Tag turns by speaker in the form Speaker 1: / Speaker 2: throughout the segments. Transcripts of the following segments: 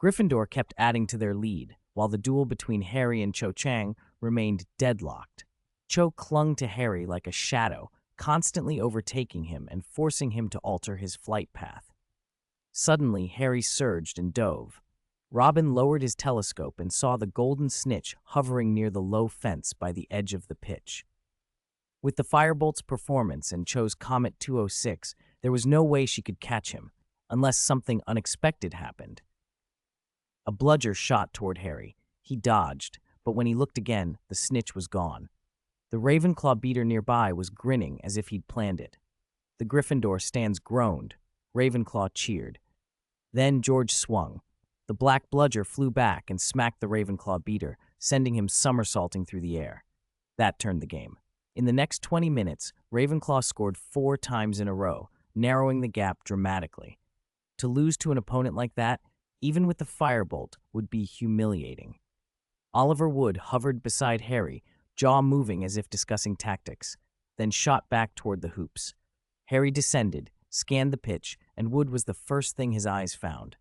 Speaker 1: Gryffindor kept adding to their lead, while the duel between Harry and Cho Chang remained deadlocked. Cho clung to Harry like a shadow, constantly overtaking him and forcing him to alter his flight path. Suddenly, Harry surged and dove. Robin lowered his telescope and saw the golden snitch hovering near the low fence by the edge of the pitch. With the Firebolt's performance and Cho's Comet 206, there was no way she could catch him, unless something unexpected happened. A bludger shot toward Harry. He dodged, but when he looked again, the snitch was gone. The Ravenclaw beater nearby was grinning as if he'd planned it. The Gryffindor stands groaned. Ravenclaw cheered. Then George swung. The black bludger flew back and smacked the Ravenclaw beater, sending him somersaulting through the air. That turned the game. In the next 20 minutes, Ravenclaw scored 4 times in a row, narrowing the gap dramatically. To lose to an opponent like that, even with the Firebolt, would be humiliating. Oliver Wood hovered beside Harry, jaw moving as if discussing tactics, then shot back toward the hoops. Harry descended, scanned the pitch, and Wood was the first thing his eyes found.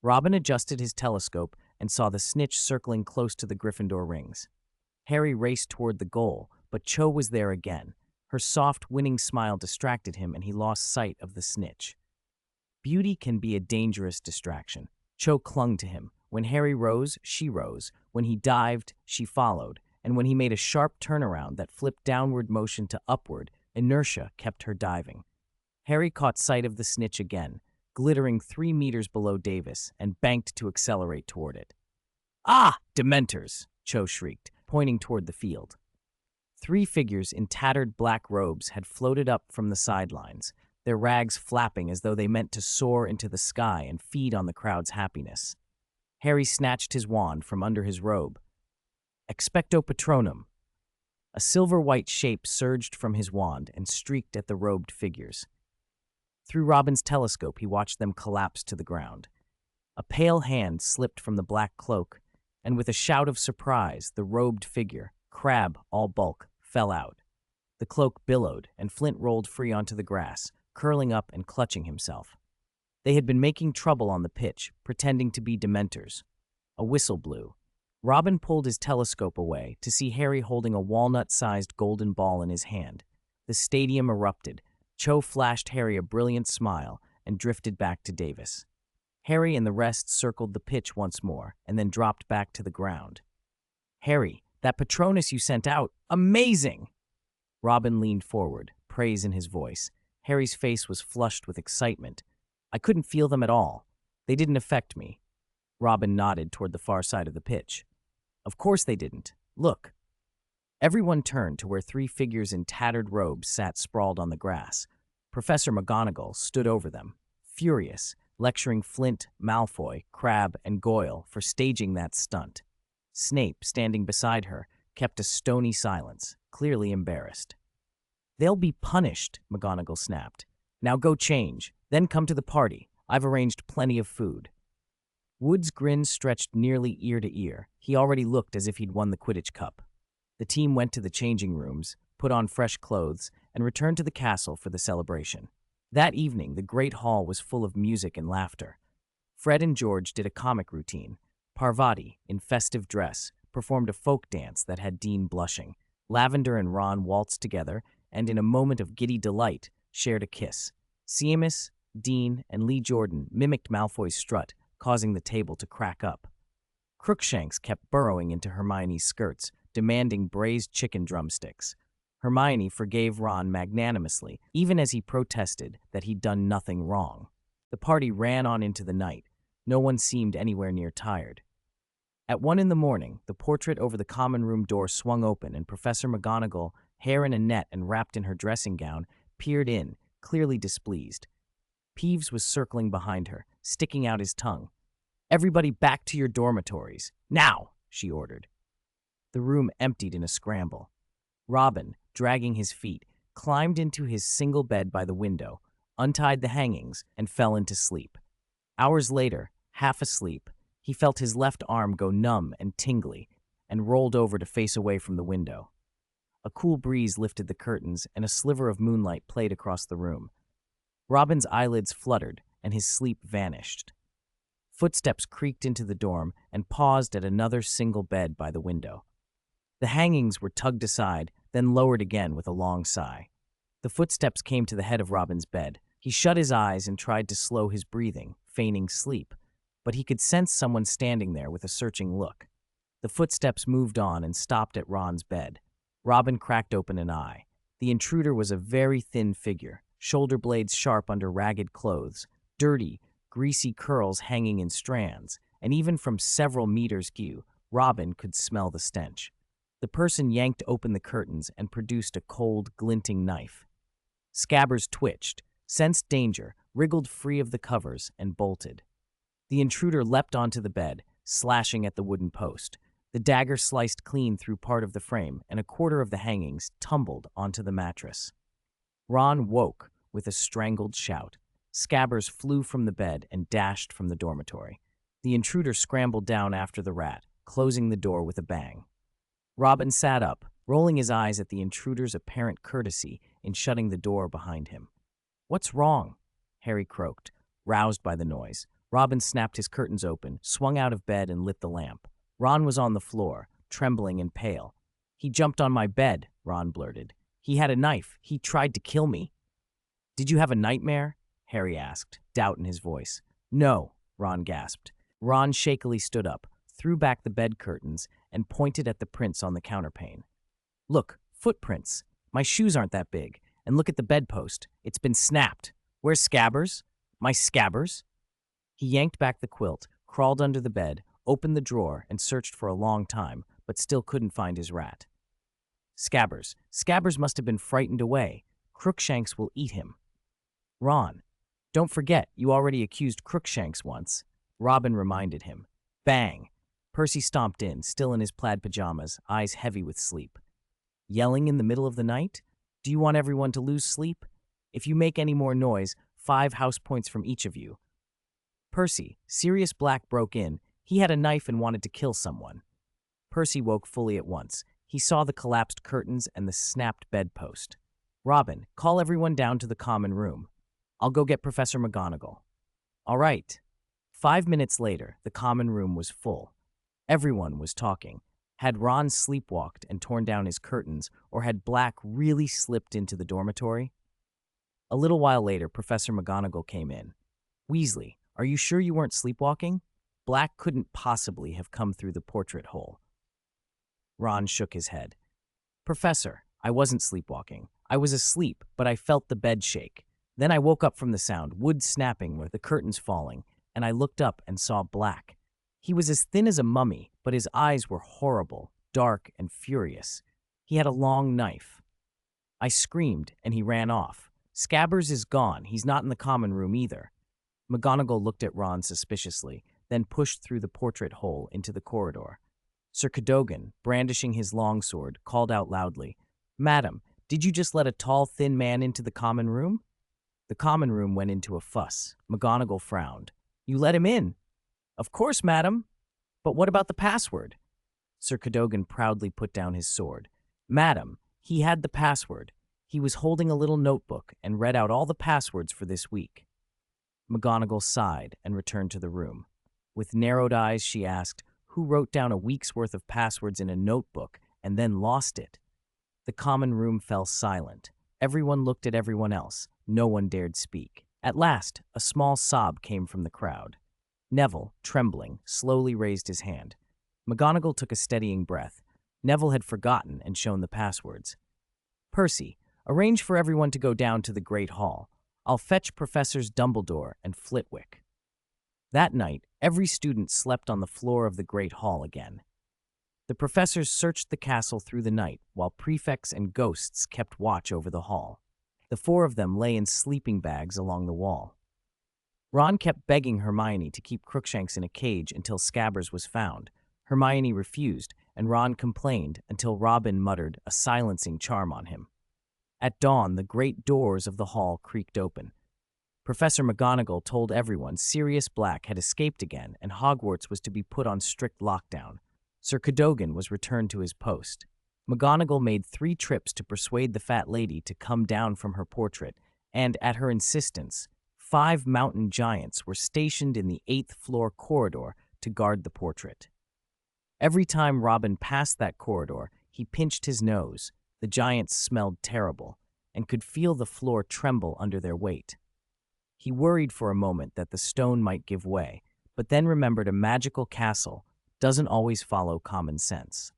Speaker 1: Robin adjusted his telescope and saw the snitch circling close to the Gryffindor rings. Harry raced toward the goal, but Cho was there again. Her soft, winning smile distracted him, and he lost sight of the snitch. Beauty can be a dangerous distraction. Cho clung to him. When Harry rose, she rose. When he dived, she followed. And when he made a sharp turnaround that flipped downward motion to upward, inertia kept her diving. Harry caught sight of the snitch again, glittering 3 meters below Davis, and banked to accelerate toward it. "Ah, Dementors!" Cho shrieked, pointing toward the field. 3 figures in tattered black robes had floated up from the sidelines, their rags flapping as though they meant to soar into the sky and feed on the crowd's happiness. Harry snatched his wand from under his robe. Expecto Patronum! A silver-white shape surged from his wand and streaked at the robed figures. Through Robin's telescope, he watched them collapse to the ground. A pale hand slipped from the black cloak, and with a shout of surprise, the robed figure, Crabbe all bulk, fell out. The cloak billowed, and Flint rolled free onto the grass, curling up and clutching himself. They had been making trouble on the pitch, pretending to be Dementors. A whistle blew. Robin pulled his telescope away to see Harry holding a walnut-sized golden ball in his hand. The stadium erupted. Cho flashed Harry a brilliant smile and drifted back to Davis. Harry and the rest circled the pitch once more and then dropped back to the ground. "Harry, that Patronus you sent out, amazing!" Robin leaned forward, praise in his voice. Harry's face was flushed with excitement. "I couldn't feel them at all. They didn't affect me." Robin nodded toward the far side of the pitch. "Of course they didn't. Look." Everyone turned to where 3 figures in tattered robes sat sprawled on the grass. Professor McGonagall stood over them, furious, lecturing Flint, Malfoy, Crabbe, and Goyle for staging that stunt. Snape, standing beside her, kept a stony silence, clearly embarrassed. "They'll be punished," McGonagall snapped. "Now go change, then come to the party. I've arranged plenty of food." Wood's grin stretched nearly ear to ear. He already looked as if he'd won the Quidditch Cup. The team went to the changing rooms, put on fresh clothes, and returned to the castle for the celebration. That evening, the Great Hall was full of music and laughter. Fred and George did a comic routine. Parvati, in festive dress, performed a folk dance that had Dean blushing. Lavender and Ron waltzed together, and in a moment of giddy delight, shared a kiss. Seamus, Dean, and Lee Jordan mimicked Malfoy's strut, causing the table to crack up. Crookshanks kept burrowing into Hermione's skirts, demanding braised chicken drumsticks. Hermione forgave Ron magnanimously, even as he protested that he'd done nothing wrong. The party ran on into the night. No one seemed anywhere near tired. At 1 a.m, the portrait over the common room door swung open, and Professor McGonagall, hair in a net and wrapped in her dressing gown, peered in, clearly displeased. Peeves was circling behind her, sticking out his tongue. "Everybody back to your dormitories. Now!" she ordered. The room emptied in a scramble. Robin, dragging his feet, climbed into his single bed by the window, untied the hangings, and fell into sleep. Hours later, half asleep, he felt his left arm go numb and tingly, and rolled over to face away from the window. A cool breeze lifted the curtains, and a sliver of moonlight played across the room. Robin's eyelids fluttered, and his sleep vanished. Footsteps creaked into the dorm and paused at another single bed by the window. The hangings were tugged aside, then lowered again with a long sigh. The footsteps came to the head of Robin's bed. He shut his eyes and tried to slow his breathing, feigning sleep, but he could sense someone standing there with a searching look. The footsteps moved on and stopped at Ron's bed. Robin cracked open an eye. The intruder was a very thin figure, shoulder blades sharp under ragged clothes, dirty, greasy curls hanging in strands, and even from several meters skew, Robin could smell the stench. The person yanked open the curtains and produced a cold, glinting knife. Scabbers twitched, sensed danger, wriggled free of the covers, and bolted. The intruder leapt onto the bed, slashing at the wooden post. The dagger sliced clean through part of the frame, and a quarter of the hangings tumbled onto the mattress. Ron woke with a strangled shout. Scabbers flew from the bed and dashed from the dormitory. The intruder scrambled down after the rat, closing the door with a bang. Robin sat up, rolling his eyes at the intruder's apparent courtesy in shutting the door behind him. "What's wrong?" Harry croaked, roused by the noise. Robin snapped his curtains open, swung out of bed, and lit the lamp. Ron was on the floor, trembling and pale. "He jumped on my bed," Ron blurted. "He had a knife. He tried to kill me." "Did you have a nightmare?" Harry asked, doubt in his voice. "No," Ron gasped. Ron shakily stood up, threw back the bed curtains, and pointed at the prints on the counterpane. "Look, footprints. My shoes aren't that big. And look at the bedpost. It's been snapped. Where's Scabbers? My Scabbers?" He yanked back the quilt, crawled under the bed, opened the drawer, and searched for a long time, but still couldn't find his rat. Scabbers. Scabbers must have been frightened away. Crookshanks will eat him. "Ron, don't forget, you already accused Crookshanks once," Robin reminded him. Bang! Percy stomped in, still in his plaid pajamas, eyes heavy with sleep. "Yelling in the middle of the night? Do you want everyone to lose sleep? If you make any more noise, 5 house points from each of you." "Percy, Sirius Black broke in. He had a knife and wanted to kill someone." Percy woke fully at once. He saw the collapsed curtains and the snapped bedpost. "Robin, call everyone down to the common room. I'll go get Professor McGonagall." "All right." 5 minutes later, the common room was full. Everyone was talking. Had Ron sleepwalked and torn down his curtains, or had Black really slipped into the dormitory? A little while later, Professor McGonagall came in. "Weasley, are you sure you weren't sleepwalking? Black couldn't possibly have come through the portrait hole." Ron shook his head. "Professor, I wasn't sleepwalking. I was asleep, but I felt the bed shake. Then I woke up from the sound, wood snapping with the curtains falling, and I looked up and saw Black. He was as thin as a mummy, but his eyes were horrible, dark, and furious. He had a long knife. I screamed, and he ran off. Scabbers is gone. He's not in the common room either." McGonagall looked at Ron suspiciously, then pushed through the portrait hole into the corridor. Sir Cadogan, brandishing his longsword, called out loudly, "Madam, did you just let a tall, thin man into the common room?" The common room went into a fuss. McGonagall frowned. "You let him in?" "Of course, madam. But what about the password?" Sir Cadogan proudly put down his sword. "Madam, he had the password. He was holding a little notebook and read out all the passwords for this week." McGonagall sighed and returned to the room. With narrowed eyes, she asked, "Who wrote down a week's worth of passwords in a notebook and then lost it?" The common room fell silent. Everyone looked at everyone else. No one dared speak. At last, a small sob came from the crowd. Neville, trembling, slowly raised his hand. McGonagall took a steadying breath. Neville had forgotten and shown the passwords. "Percy, arrange for everyone to go down to the Great Hall. I'll fetch Professors Dumbledore and Flitwick." That night, every student slept on the floor of the Great Hall again. The professors searched the castle through the night, while prefects and ghosts kept watch over the hall. The 4 of them lay in sleeping bags along the wall. Ron kept begging Hermione to keep Crookshanks in a cage until Scabbers was found. Hermione refused, and Ron complained until Robin muttered a silencing charm on him. At dawn, the great doors of the hall creaked open. Professor McGonagall told everyone Sirius Black had escaped again and Hogwarts was to be put on strict lockdown. Sir Cadogan was returned to his post. McGonagall made 3 trips to persuade the fat lady to come down from her portrait, and, at her insistence, 5 mountain giants were stationed in the 8th floor corridor to guard the portrait. Every time Robin passed that corridor, he pinched his nose. The giants smelled terrible and could feel the floor tremble under their weight. He worried for a moment that the stone might give way, but then remembered a magical castle doesn't always follow common sense.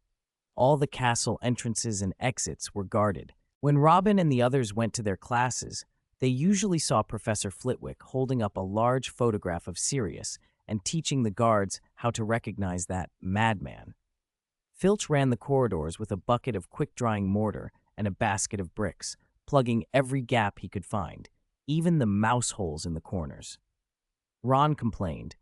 Speaker 1: All the castle entrances and exits were guarded. When Robin and the others went to their classes, they usually saw Professor Flitwick holding up a large photograph of Sirius and teaching the guards how to recognize that madman. Filch ran the corridors with a bucket of quick-drying mortar and a basket of bricks, plugging every gap he could find, even the mouse holes in the corners. Ron complained.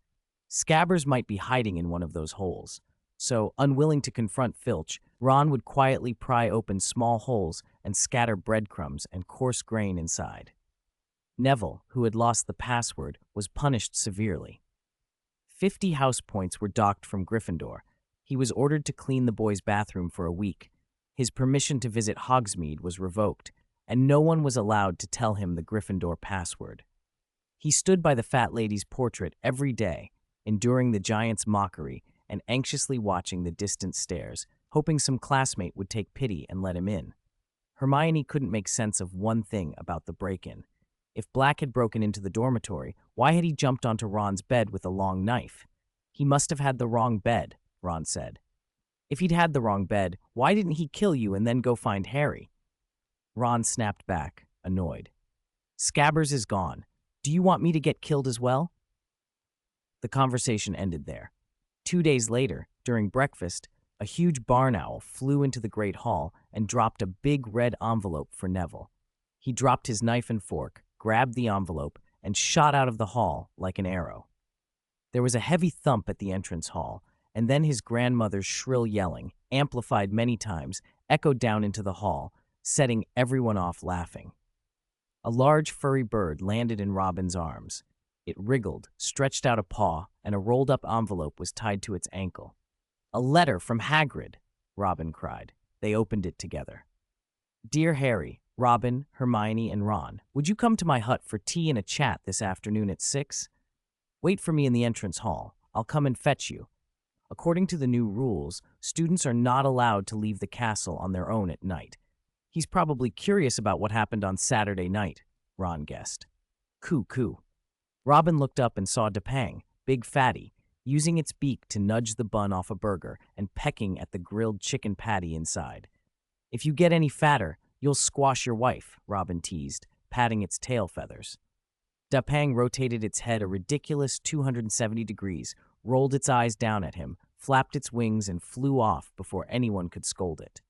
Speaker 1: Scabbers might be hiding in one of those holes, so, unwilling to confront Filch, Ron would quietly pry open small holes and scatter breadcrumbs and coarse grain inside. Neville, who had lost the password, was punished severely. 50 house points were docked from Gryffindor. He was ordered to clean the boys' bathroom for a week. His permission to visit Hogsmeade was revoked, and no one was allowed to tell him the Gryffindor password. He stood by the fat lady's portrait every day, enduring the giant's mockery and anxiously watching the distant stairs, hoping some classmate would take pity and let him in. Hermione couldn't make sense of one thing about the break-in. If Black had broken into the dormitory, why had he jumped onto Ron's bed with a long knife? He must have had the wrong bed, Ron said. If he'd had the wrong bed, why didn't he kill you and then go find Harry? Ron snapped back, annoyed. Scabbers is gone. Do you want me to get killed as well? The conversation ended there. 2 days later, during breakfast, a huge barn owl flew into the Great Hall and dropped a big red envelope for Neville. He dropped his knife and fork, grabbed the envelope, and shot out of the hall like an arrow. There was a heavy thump at the entrance hall, and then his grandmother's shrill yelling, amplified many times, echoed down into the hall, setting everyone off laughing. A large furry bird landed in Robin's arms. It wriggled, stretched out a paw, and a rolled-up envelope was tied to its ankle. "A letter from Hagrid," Robin cried. They opened it together. "Dear Harry, Robin, Hermione, and Ron, would you come to my hut for tea and a chat this afternoon at 6? Wait for me in the entrance hall. I'll come and fetch you. According to the new rules, students are not allowed to leave the castle on their own at night. He's probably curious about what happened on Saturday night," Ron guessed. "Coo coo." Robin looked up and saw Depang, big fatty, using its beak to nudge the bun off a burger and pecking at the grilled chicken patty inside. "If you get any fatter, you'll squash your wife," Robin teased, patting its tail feathers. Depang rotated its head a ridiculous 270 degrees, rolled its eyes down at him, flapped its wings, and flew off before anyone could scold it.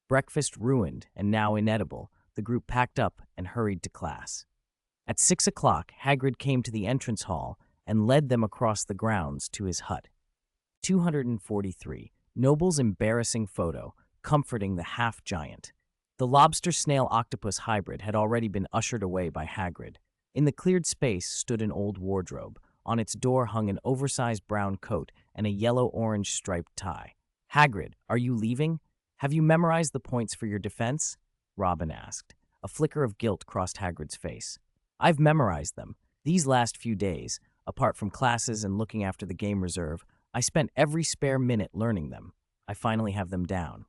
Speaker 1: Breakfast ruined and now inedible, the group packed up and hurried to class. At 6 o'clock, Hagrid came to the entrance hall and led them across the grounds to his hut. 243. Noble's embarrassing photo, comforting the half-giant. The lobster-snail-octopus hybrid had already been ushered away by Hagrid. In the cleared space stood an old wardrobe. On its door hung an oversized brown coat and a yellow-orange striped tie. "Hagrid, are you leaving? Have you memorized the points for your defense?" Robin asked. A flicker of guilt crossed Hagrid's face. "I've memorized them. These last few days, apart from classes and looking after the game reserve, I spent every spare minute learning them. I finally have them down.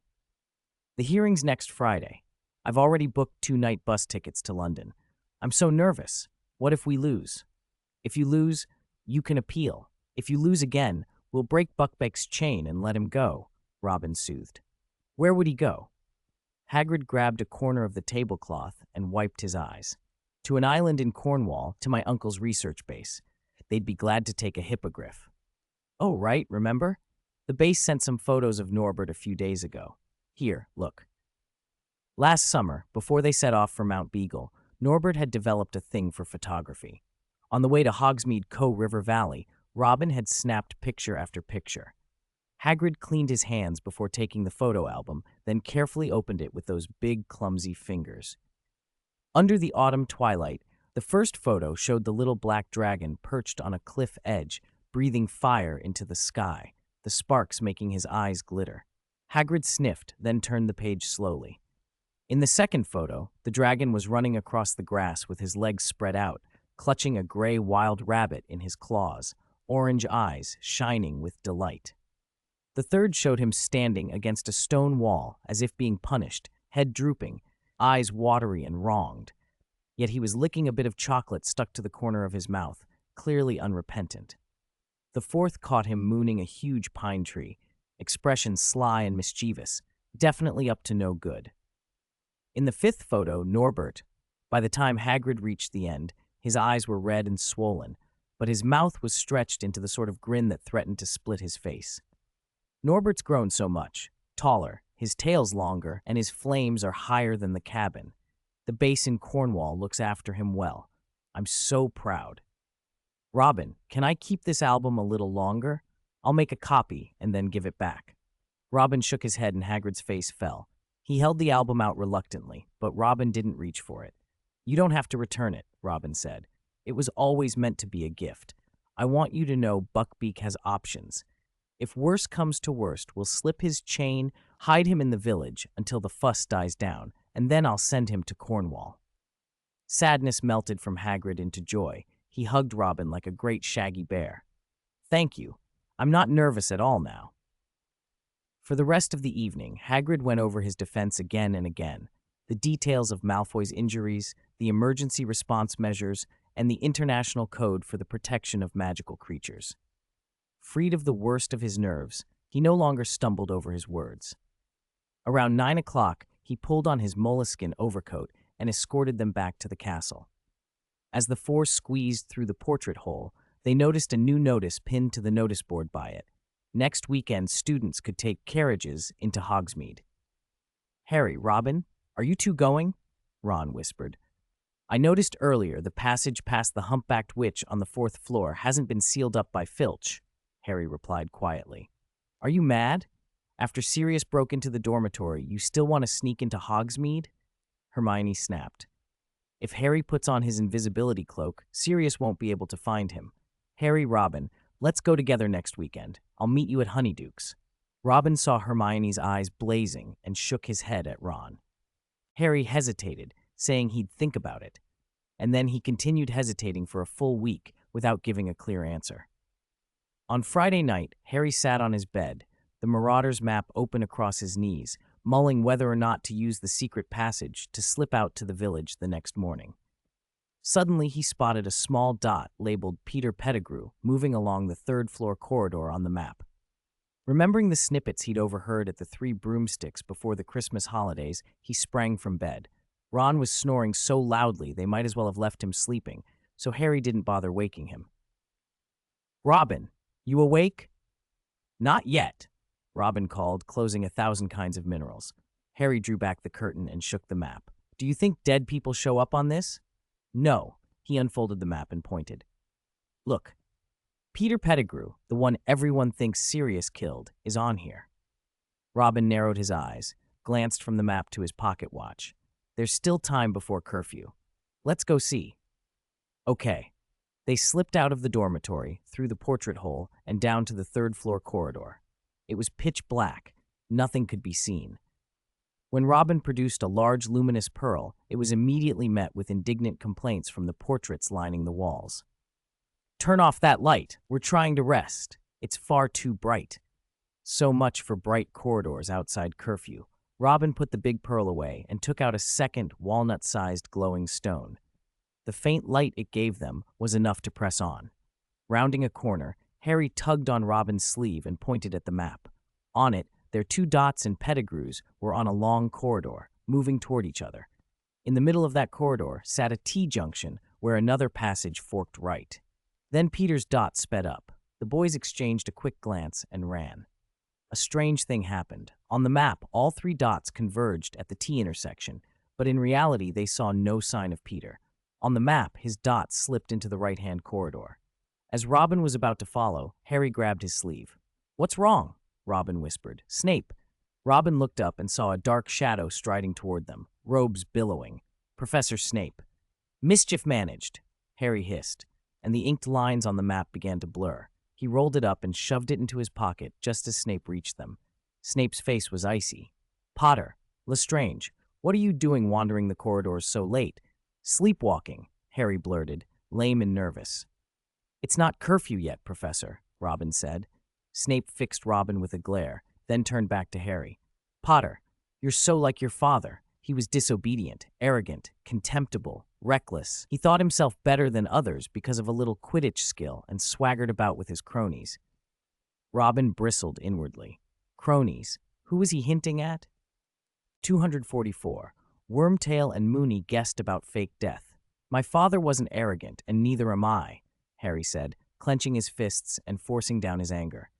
Speaker 1: The hearing's next Friday. I've already booked 2 night bus tickets to London. I'm so nervous. What if we lose? If you lose, you can appeal. If you lose again, we'll break Buckbeak's chain and let him go," Robin soothed. "Where would he go?" Hagrid grabbed a corner of the tablecloth and wiped his eyes. "To an island in Cornwall, to my uncle's research base. They'd be glad to take a hippogriff." "Oh, right, remember? The base sent some photos of Norbert a few days ago. Here, look." Last summer, before they set off for Mount Beagle, Norbert had developed a thing for photography. On the way to Hogsmeade River Valley, Robin had snapped picture after picture. Hagrid cleaned his hands before taking the photo album, then carefully opened it with those big, clumsy fingers. Under the autumn twilight, the first photo showed the little black dragon perched on a cliff edge, breathing fire into the sky, the sparks making his eyes glitter. Hagrid sniffed, then turned the page slowly. In the second photo, the dragon was running across the grass with his legs spread out, clutching a gray wild rabbit in his claws, orange eyes shining with delight. The third showed him standing against a stone wall as if being punished, head drooping, eyes watery and wronged. Yet he was licking a bit of chocolate stuck to the corner of his mouth, clearly unrepentant. The fourth caught him mooning a huge pine tree, expression sly and mischievous, definitely up to no good. In the fifth photo, Norbert, by the time Hagrid reached the end, his eyes were red and swollen, but his mouth was stretched into the sort of grin that threatened to split his face. Norbert's grown so much, taller, his tail's longer, and his flames are higher than the cabin. The base in Cornwall looks after him well. I'm so proud. Robin, can I keep this album a little longer? I'll make a copy and then give it back. Robin shook his head and Hagrid's face fell. He held the album out reluctantly, but Robin didn't reach for it. You don't have to return it, Robin said. It was always meant to be a gift. I want you to know Buckbeak has options. If worse comes to worst, we'll slip his chain, hide him in the village until the fuss dies down, and then I'll send him to Cornwall. Sadness melted from Hagrid into joy. He hugged Robin like a great shaggy bear. Thank you. I'm not nervous at all now. For the rest of the evening, Hagrid went over his defense again and again. The details of Malfoy's injuries, the emergency response measures, and the international code for the protection of magical creatures. Freed of the worst of his nerves, he no longer stumbled over his words. Around 9 o'clock, he pulled on his moleskin overcoat and escorted them back to the castle. As the four squeezed through the portrait hole, they noticed a new notice pinned to the notice board by it. Next weekend, students could take carriages into Hogsmeade. Harry, Robin, are you two going? Ron whispered. I noticed earlier the passage past the humpbacked witch on the 4th floor hasn't been sealed up by Filch, Harry replied quietly. Are you mad? After Sirius broke into the dormitory, you still want to sneak into Hogsmeade? Hermione snapped. If Harry puts on his invisibility cloak, Sirius won't be able to find him. Harry, Robin, let's go together next weekend. I'll meet you at Honeyduke's. Robin saw Hermione's eyes blazing and shook his head at Ron. Harry hesitated, saying he'd think about it. And then he continued hesitating for a full week without giving a clear answer. On Friday night, Harry sat on his bed, the Marauder's map open across his knees, mulling whether or not to use the secret passage to slip out to the village the next morning. Suddenly, he spotted a small dot labeled Peter Pettigrew moving along the 3rd-floor corridor on the map. Remembering the snippets he'd overheard at the Three Broomsticks before the Christmas holidays, he sprang from bed. Ron was snoring so loudly they might as well have left him sleeping, so Harry didn't bother waking him. Robin, you awake? Not yet, Robin called, closing 1,000 kinds of minerals. Harry drew back the curtain and shook the map. Do you think dead people show up on this? No, he unfolded the map and pointed. Look, Peter Pettigrew, the one everyone thinks Sirius killed, is on here. Robin narrowed his eyes, glanced from the map to his pocket watch. There's still time before curfew. Let's go see. Okay. They slipped out of the dormitory, through the portrait hole, and down to the 3rd-floor corridor. It was pitch black. Nothing could be seen. When Robin produced a large luminous pearl, it was immediately met with indignant complaints from the portraits lining the walls. Turn off that light. We're trying to rest. It's far too bright. So much for bright corridors outside curfew. Robin put the big pearl away and took out a second walnut-sized glowing stone. The faint light it gave them was enough to press on. Rounding a corner, Harry tugged on Robin's sleeve and pointed at the map. On it, their 2 dots and Pettigrews were on a long corridor, moving toward each other. In the middle of that corridor sat a T-junction where another passage forked right. Then Peter's dot sped up. The boys exchanged a quick glance and ran. A strange thing happened. On the map, all 3 dots converged at the T-intersection, but in reality they saw no sign of Peter. On the map, his dot slipped into the right-hand corridor. As Robin was about to follow, Harry grabbed his sleeve. What's wrong? Robin whispered. Snape. Robin looked up and saw a dark shadow striding toward them, robes billowing. Professor Snape. Mischief managed, Harry hissed, and the inked lines on the map began to blur. He rolled it up and shoved it into his pocket just as Snape reached them. Snape's face was icy. Potter, Lestrange, what are you doing wandering the corridors so late? Sleepwalking, Harry blurted, lame and nervous. "It's not curfew yet, Professor," Robin said. Snape fixed Robin with a glare, then turned back to Harry. "Potter, you're so like your father. He was disobedient, arrogant, contemptible, reckless. He thought himself better than others because of a little Quidditch skill and swaggered about with his cronies." Robin bristled inwardly. Cronies? Who was he hinting at? 244. Wormtail and Moony guessed about fake death. "My father wasn't arrogant, and neither am I," Harry said, clenching his fists and forcing down his anger.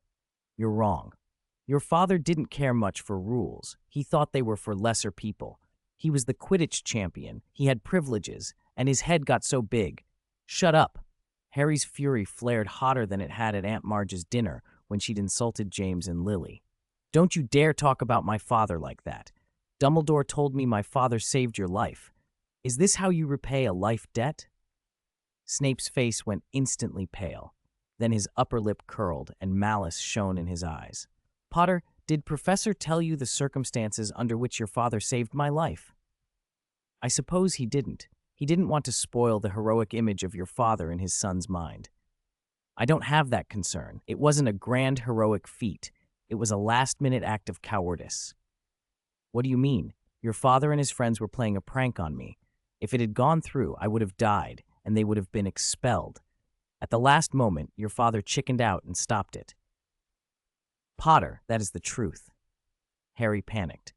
Speaker 1: "You're wrong. Your father didn't care much for rules. He thought they were for lesser people. He was the Quidditch champion. He had privileges, and his head got so big." "Shut up!" Harry's fury flared hotter than it had at Aunt Marge's dinner when she'd insulted James and Lily. "Don't you dare talk about my father like that. Dumbledore told me my father saved your life. Is this how you repay a life debt?" Snape's face went instantly pale. Then his upper lip curled and malice shone in his eyes. "Potter, did Professor tell you the circumstances under which your father saved my life?" "I suppose he didn't. He didn't want to spoil the heroic image of your father in his son's mind." "I don't have that concern. It wasn't a grand heroic feat. It was a last-minute act of cowardice." "What do you mean? Your father and his friends were playing a prank on me. If it had gone through, I would have died, and they would have been expelled. At the last moment, your father chickened out and stopped it." "Potter, that is the truth." Harry panicked.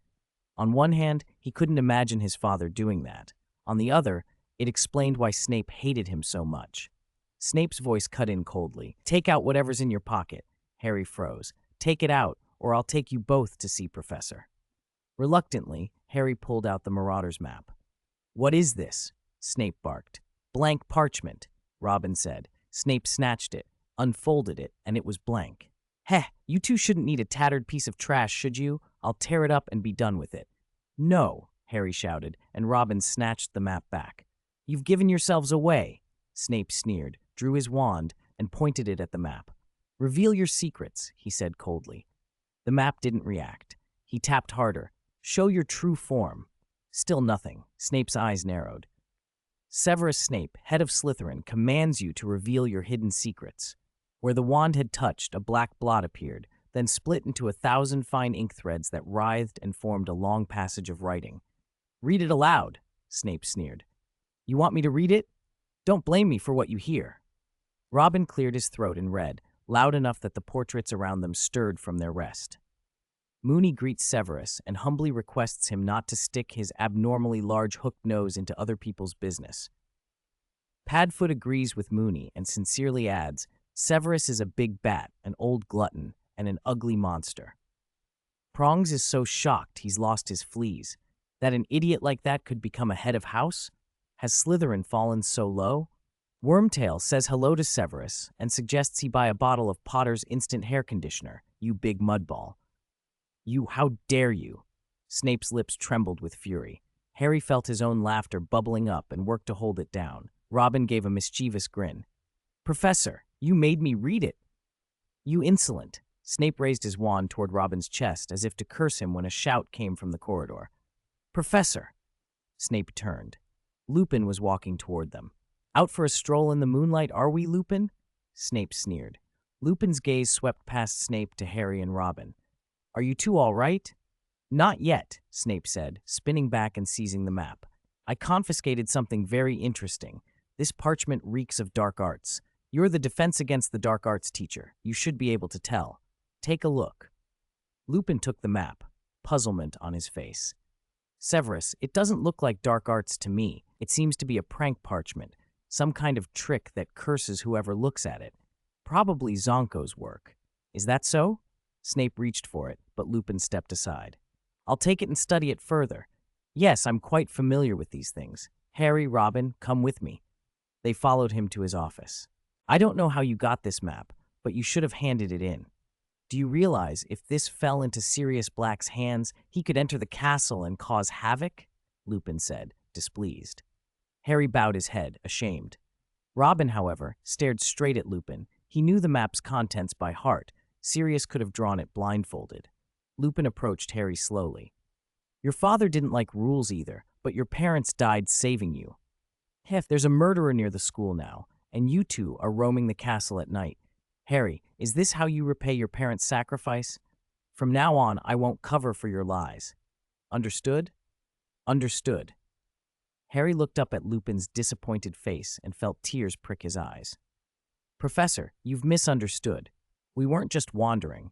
Speaker 1: On one hand, he couldn't imagine his father doing that. On the other, it explained why Snape hated him so much. Snape's voice cut in coldly. "Take out whatever's in your pocket." Harry froze. "Take it out, or I'll take you both to see Professor." Reluctantly, Harry pulled out the Marauder's map. "What is this?" Snape barked. "Blank parchment," Robin said. Snape snatched it, unfolded it, and it was blank. "Heh, you two shouldn't need a tattered piece of trash, should you? I'll tear it up and be done with it." "No," Harry shouted, and Robin snatched the map back. "You've given yourselves away." Snape sneered, drew his wand, and pointed it at the map. "Reveal your secrets," he said coldly. The map didn't react. He tapped harder. "Show your true form." Still nothing. Snape's eyes narrowed. "Severus Snape, head of Slytherin, commands you to reveal your hidden secrets." Where the wand had touched, a black blot appeared, then split into 1,000 fine ink threads that writhed and formed a long passage of writing. "Read it aloud," Snape sneered. "You want me to read it? Don't blame me for what you hear." Robin cleared his throat and read, loud enough that the portraits around them stirred from their rest. Moony greets Severus and humbly requests him not to stick his abnormally large hooked nose into other people's business. Padfoot agrees with Moony and sincerely adds, "Severus is a big bat, an old glutton, and an ugly monster." Prongs is so shocked he's lost his fleas. That an idiot like that could become a head of house? Has Slytherin fallen so low? Wormtail says hello to Severus and suggests he buy a bottle of Potter's instant hair conditioner, you big mudball. "You, how dare you?" Snape's lips trembled with fury. Harry felt his own laughter bubbling up and worked to hold it down. Robin gave a mischievous grin. "Professor, you made me read it." "You insolent." Snape raised his wand toward Robin's chest as if to curse him when a shout came from the corridor. "Professor!" Snape turned. Lupin was walking toward them. "Out for a stroll in the moonlight, are we, Lupin?" Snape sneered. Lupin's gaze swept past Snape to Harry and Robin. "Are you two all right?" "Not yet," Snape said, spinning back and seizing the map. "I confiscated something very interesting. This parchment reeks of dark arts. You're the defense against the dark arts teacher. You should be able to tell. Take a look." Lupin took the map, puzzlement on his face. "Severus, it doesn't look like dark arts to me. It seems to be a prank parchment, some kind of trick that curses whoever looks at it. Probably Zonko's work. Is that so?" Snape reached for it, but Lupin stepped aside. "I'll take it and study it further. Yes, I'm quite familiar with these things. Harry, Robin, come with me." They followed him to his office. "I don't know how you got this map, but you should have handed it in. Do you realize if this fell into Sirius Black's hands, he could enter the castle and cause havoc?" Lupin said, displeased. Harry bowed his head, ashamed. Robin, however, stared straight at Lupin. He knew the map's contents by heart. Sirius could have drawn it blindfolded. Lupin approached Harry slowly. "Your father didn't like rules either, but your parents died saving you." Hef, there's a murderer near the school now, and you two are roaming the castle at night. Harry, is this how you repay your parents' sacrifice? From now on, I won't cover for your lies. Understood? Understood. Harry looked up at Lupin's disappointed face and felt tears prick his eyes. Professor, you've misunderstood. We weren't just wandering.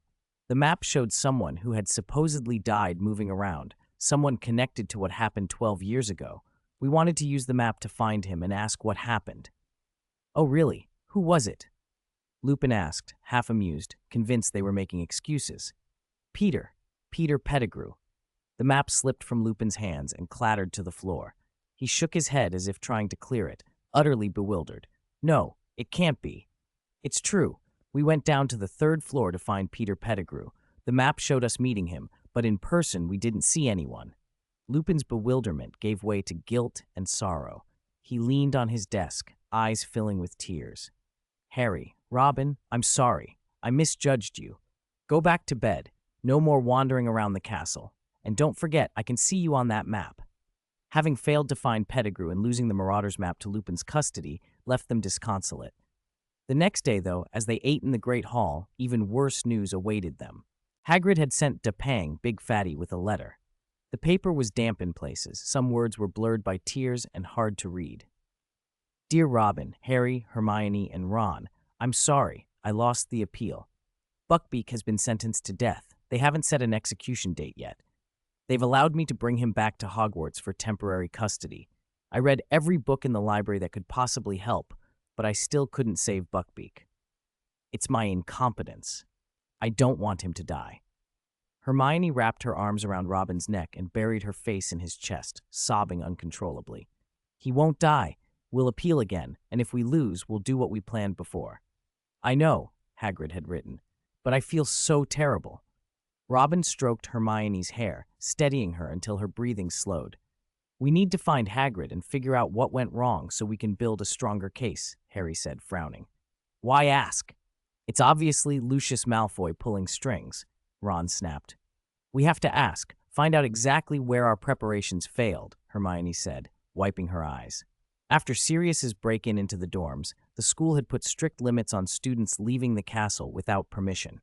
Speaker 1: The map showed someone who had supposedly died moving around, someone connected to what happened 12 years ago. We wanted to use the map to find him and ask what happened. Oh, really? Who was it? Lupin asked, half amused, convinced they were making excuses. Peter Pettigrew. The map slipped from Lupin's hands and clattered to the floor. He shook his head as if trying to clear it, utterly bewildered. No, it can't be. It's true. We went down to the 3rd floor to find Peter Pettigrew. The map showed us meeting him, but in person we didn't see anyone. Lupin's bewilderment gave way to guilt and sorrow. He leaned on his desk, eyes filling with tears. Harry, Robin, I'm sorry. I misjudged you. Go back to bed. No more wandering around the castle. And don't forget, I can see you on that map. Having failed to find Pettigrew and losing the Marauder's map to Lupin's custody left them disconsolate. The next day, though, as they ate in the Great Hall, even worse news awaited them. Hagrid had sent Dupang, Big Fatty, with a letter. The paper was damp in places. Some words were blurred by tears and hard to read. Dear Robin, Harry, Hermione, and Ron, I'm sorry. I lost the appeal. Buckbeak has been sentenced to death. They haven't set an execution date yet. They've allowed me to bring him back to Hogwarts for temporary custody. I read every book in the library that could possibly help, but I still couldn't save Buckbeak. It's my incompetence. I don't want him to die. Hermione wrapped her arms around Robin's neck and buried her face in his chest, sobbing uncontrollably. He won't die. We'll appeal again, and if we lose, we'll do what we planned before. I know, Hagrid had written, but I feel so terrible. Robin stroked Hermione's hair, steadying her until her breathing slowed. We need to find Hagrid and figure out what went wrong so we can build a stronger case, Harry said, frowning. Why ask? It's obviously Lucius Malfoy pulling strings, Ron snapped. We have to ask, find out exactly where our preparations failed, Hermione said, wiping her eyes. After Sirius's break-in into the dorms, the school had put strict limits on students leaving the castle without permission.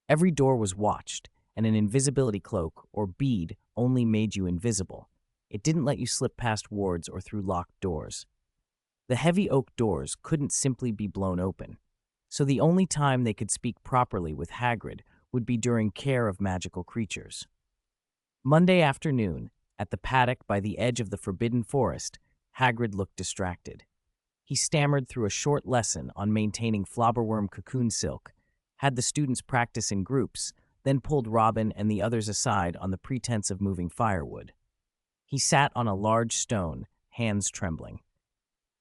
Speaker 1: Every door was watched, and an invisibility cloak, or bead, only made you invisible. It didn't let you slip past wards or through locked doors. The heavy oak doors couldn't simply be blown open, so the only time they could speak properly with Hagrid would be during care of magical creatures. Monday afternoon, at the paddock by the edge of the Forbidden Forest, Hagrid looked distracted. He stammered through a short lesson on maintaining flobberworm cocoon silk, had the students practice in groups, then pulled Robin and the others aside on the pretense of moving firewood. He sat on a large stone, hands trembling.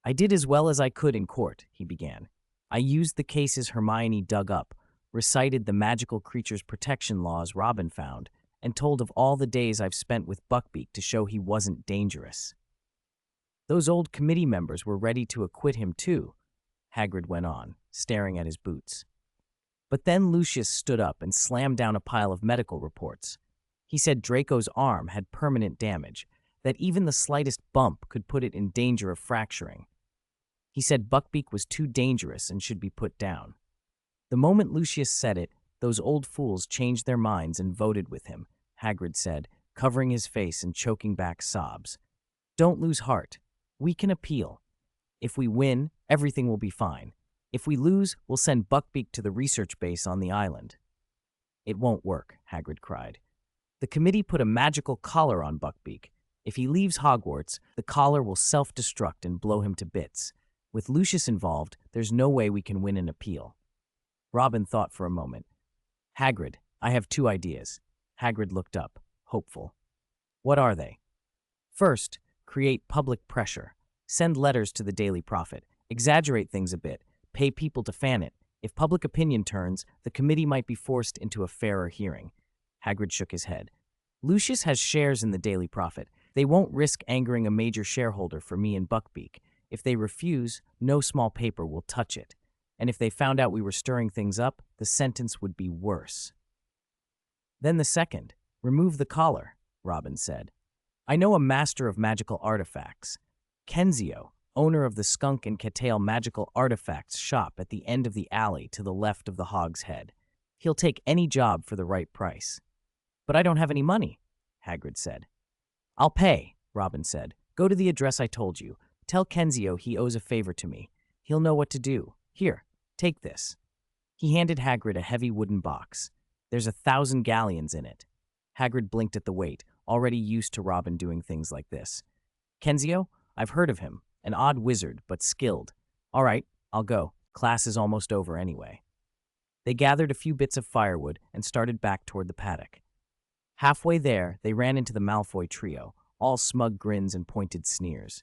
Speaker 1: I did as well as I could in court, he began. I used the cases Hermione dug up, recited the magical creatures protection laws Robin found, and told of all the days I've spent with Buckbeak to show he wasn't dangerous. Those old committee members were ready to acquit him too, Hagrid went on, staring at his boots. But then Lucius stood up and slammed down a pile of medical reports. He said Draco's arm had permanent damage, that even the slightest bump could put it in danger of fracturing. He said Buckbeak was too dangerous and should be put down. The moment Lucius said it, those old fools changed their minds and voted with him, Hagrid said, covering his face and choking back sobs. Don't lose heart. We can appeal. If we win, everything will be fine. If we lose, we'll send Buckbeak to the research base on the island. It won't work, Hagrid cried. The committee put a magical collar on Buckbeak. If he leaves Hogwarts, the collar will self-destruct and blow him to bits. With Lucius involved, there's no way we can win an appeal. Robin thought for a moment. Hagrid, I have 2 ideas. Hagrid looked up, hopeful. What are they? First, create public pressure. Send letters to the Daily Prophet. Exaggerate things a bit. Pay people to fan it. If public opinion turns, the committee might be forced into a fairer hearing. Hagrid shook his head. Lucius has shares in the Daily Prophet. They won't risk angering a major shareholder for me and Buckbeak. If they refuse, no small paper will touch it. And if they found out we were stirring things up, the sentence would be worse. Then the second, remove the collar, Robin said. I know a master of magical artifacts. Kenzio, owner of the Skunk and Cattail Magical Artifacts shop at the end of the alley to the left of the Hog's Head. He'll take any job for the right price. But I don't have any money, Hagrid said. I'll pay, Robin said. Go to the address I told you. Tell Kenzio he owes a favor to me. He'll know what to do. Here, take this. He handed Hagrid a heavy wooden box. There's 1,000 galleons in it. Hagrid blinked at the weight, already used to Robin doing things like this. Kenzio, I've heard of him. An odd wizard, but skilled. All right, I'll go. Class is almost over anyway. They gathered a few bits of firewood and started back toward the paddock. Halfway there, they ran into the Malfoy trio, all smug grins and pointed sneers.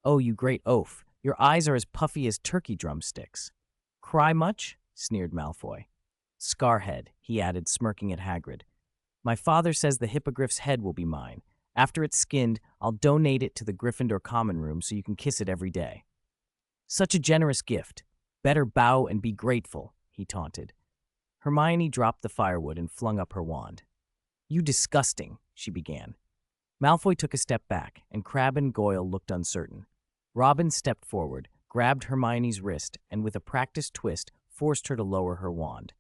Speaker 1: Oh, you great oaf, your eyes are as puffy as turkey drumsticks. Cry much? Sneered Malfoy. Scarhead, he added, smirking at Hagrid. My father says the hippogriff's head will be mine. After it's skinned, I'll donate it to the Gryffindor common room so you can kiss it every day. Such a generous gift. Better bow and be grateful, he taunted. Hermione dropped the firewood and flung up her wand. You disgusting, she began. Malfoy took a step back, and Crabbe and Goyle looked uncertain. Robin stepped forward, grabbed Hermione's wrist, and with a practiced twist, forced her to lower her wand.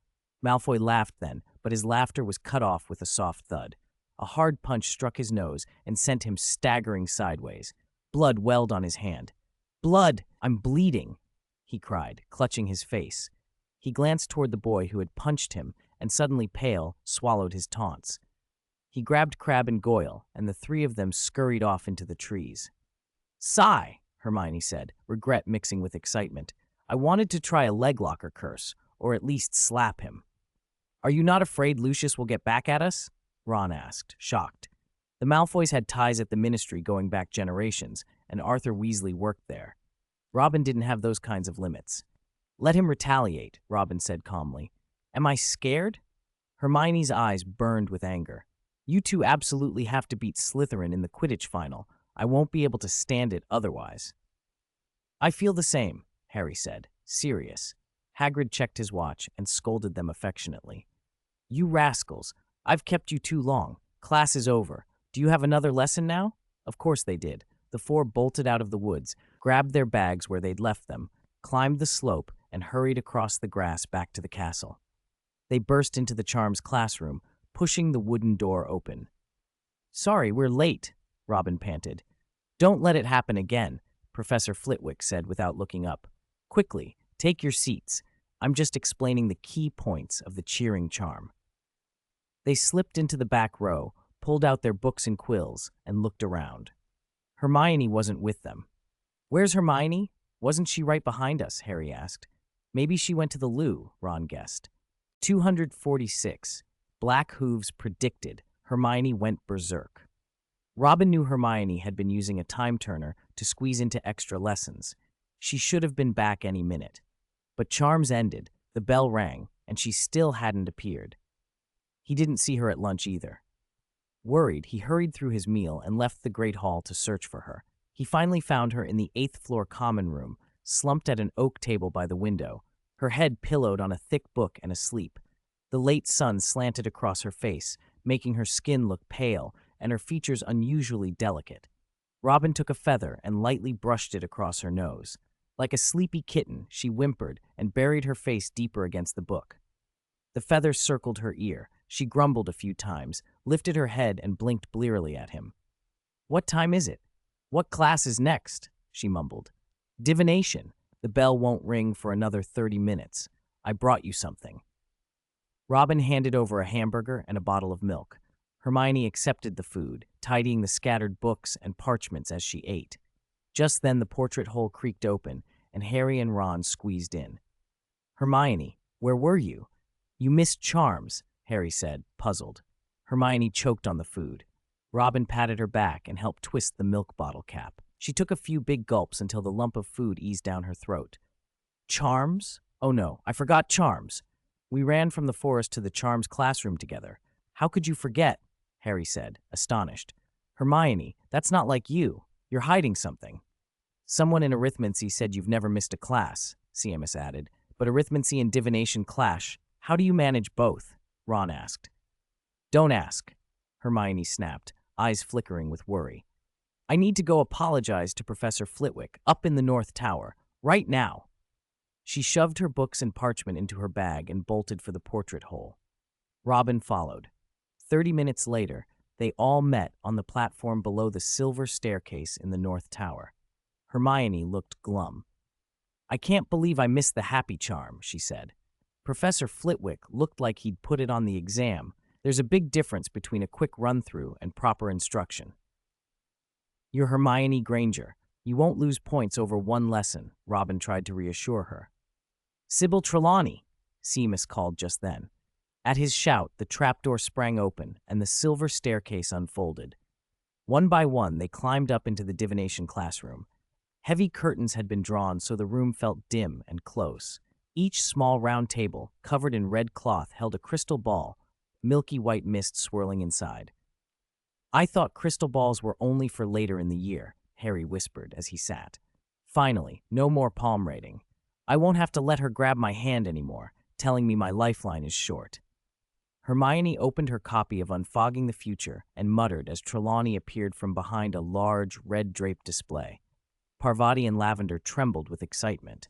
Speaker 1: Malfoy laughed then, but his laughter was cut off with a soft thud. A hard punch struck his nose and sent him staggering sideways. Blood welled on his hand. Blood! I'm bleeding! He cried, clutching his face. He glanced toward the boy who had punched him and, suddenly pale, swallowed his taunts. He grabbed Crabbe and Goyle, and the three of them scurried off into the trees. Sigh, Hermione said, regret mixing with excitement. I wanted to try a leglocker curse, or at least slap him. Are you not afraid Lucius will get back at us? Ron asked, shocked. The Malfoys had ties at the Ministry going back generations, and Arthur Weasley worked there. Robin didn't have those kinds of limits. Let him retaliate, Robin said calmly. Am I scared? Hermione's eyes burned with anger. You two absolutely have to beat Slytherin in the Quidditch final. I won't be able to stand it otherwise. I feel the same, Harry said, serious. Hagrid checked his watch and scolded them affectionately. You rascals, I've kept you too long. Class is over. Do you have another lesson now? Of course they did. The four bolted out of the woods, grabbed their bags where they'd left them, climbed the slope, and hurried across the grass back to the castle. They burst into the Charms classroom, pushing the wooden door open. Sorry, we're late, Robin panted. Don't let it happen again, Professor Flitwick said without looking up. Quickly, take your seats. I'm just explaining the key points of the cheering charm. They slipped into the back row, pulled out their books and quills, and looked around. Hermione wasn't with them. Where's Hermione? Wasn't she right behind us? Harry asked. Maybe she went to the loo, Ron guessed. 246. Black Hooves predicted. Hermione went berserk. Robin knew Hermione had been using a time turner to squeeze into extra lessons. She should have been back any minute. But charms ended, the bell rang, and she still hadn't appeared. He didn't see her at lunch either. Worried, he hurried through his meal and left the Great Hall to search for her. He finally found her in the 8th floor common room, slumped at an oak table by the window, her head pillowed on a thick book and asleep. The late sun slanted across her face, making her skin look pale and her features unusually delicate. Robin took a feather and lightly brushed it across her nose. Like a sleepy kitten, she whimpered and buried her face deeper against the book. The feather circled her ear. She grumbled a few times, lifted her head and blinked blearily at him. What time is it? What class is next? She mumbled. Divination. The bell won't ring for another 30 minutes. I brought you something. Robin handed over a hamburger and a bottle of milk. Hermione accepted the food, tidying the scattered books and parchments as she ate. Just then the portrait hole creaked open, and Harry and Ron squeezed in. Hermione, where were you? You missed charms, Harry said, puzzled. Hermione choked on the food. Robin patted her back and helped twist the milk bottle cap. She took a few big gulps until the lump of food eased down her throat. Charms? Oh no, I forgot charms. We ran from the forest to the charms classroom together. How could you forget? Harry said, astonished. Hermione, that's not like you. You're hiding something. Someone in arithmancy said you've never missed a class, Seamus added, but arithmancy and divination clash. How do you manage both? Ron asked. Don't ask, Hermione snapped, eyes flickering with worry. I need to go apologize to Professor Flitwick up in the North Tower, right now. She shoved her books and parchment into her bag and bolted for the portrait hole. Robin followed. 30 minutes later, they all met on the platform below the silver staircase in the North Tower. Hermione looked glum. I can't believe I missed the happy charm, she said. Professor Flitwick looked like he'd put it on the exam. There's a big difference between a quick run-through and proper instruction. You're Hermione Granger. You won't lose points over one lesson, Robin tried to reassure her. Sybil Trelawney, Seamus called just then. At his shout, the trapdoor sprang open, and the silver staircase unfolded. One by one, they climbed up into the divination classroom. Heavy curtains had been drawn so the room felt dim and close. Each small round table, covered in red cloth, held a crystal ball, milky white mist swirling inside. I thought crystal balls were only for later in the year, Harry whispered as he sat. Finally, no more palm reading. I won't have to let her grab my hand anymore, telling me my lifeline is short. Hermione opened her copy of Unfogging the Future and muttered as Trelawney appeared from behind a large, red-draped display. Parvati and Lavender trembled with excitement.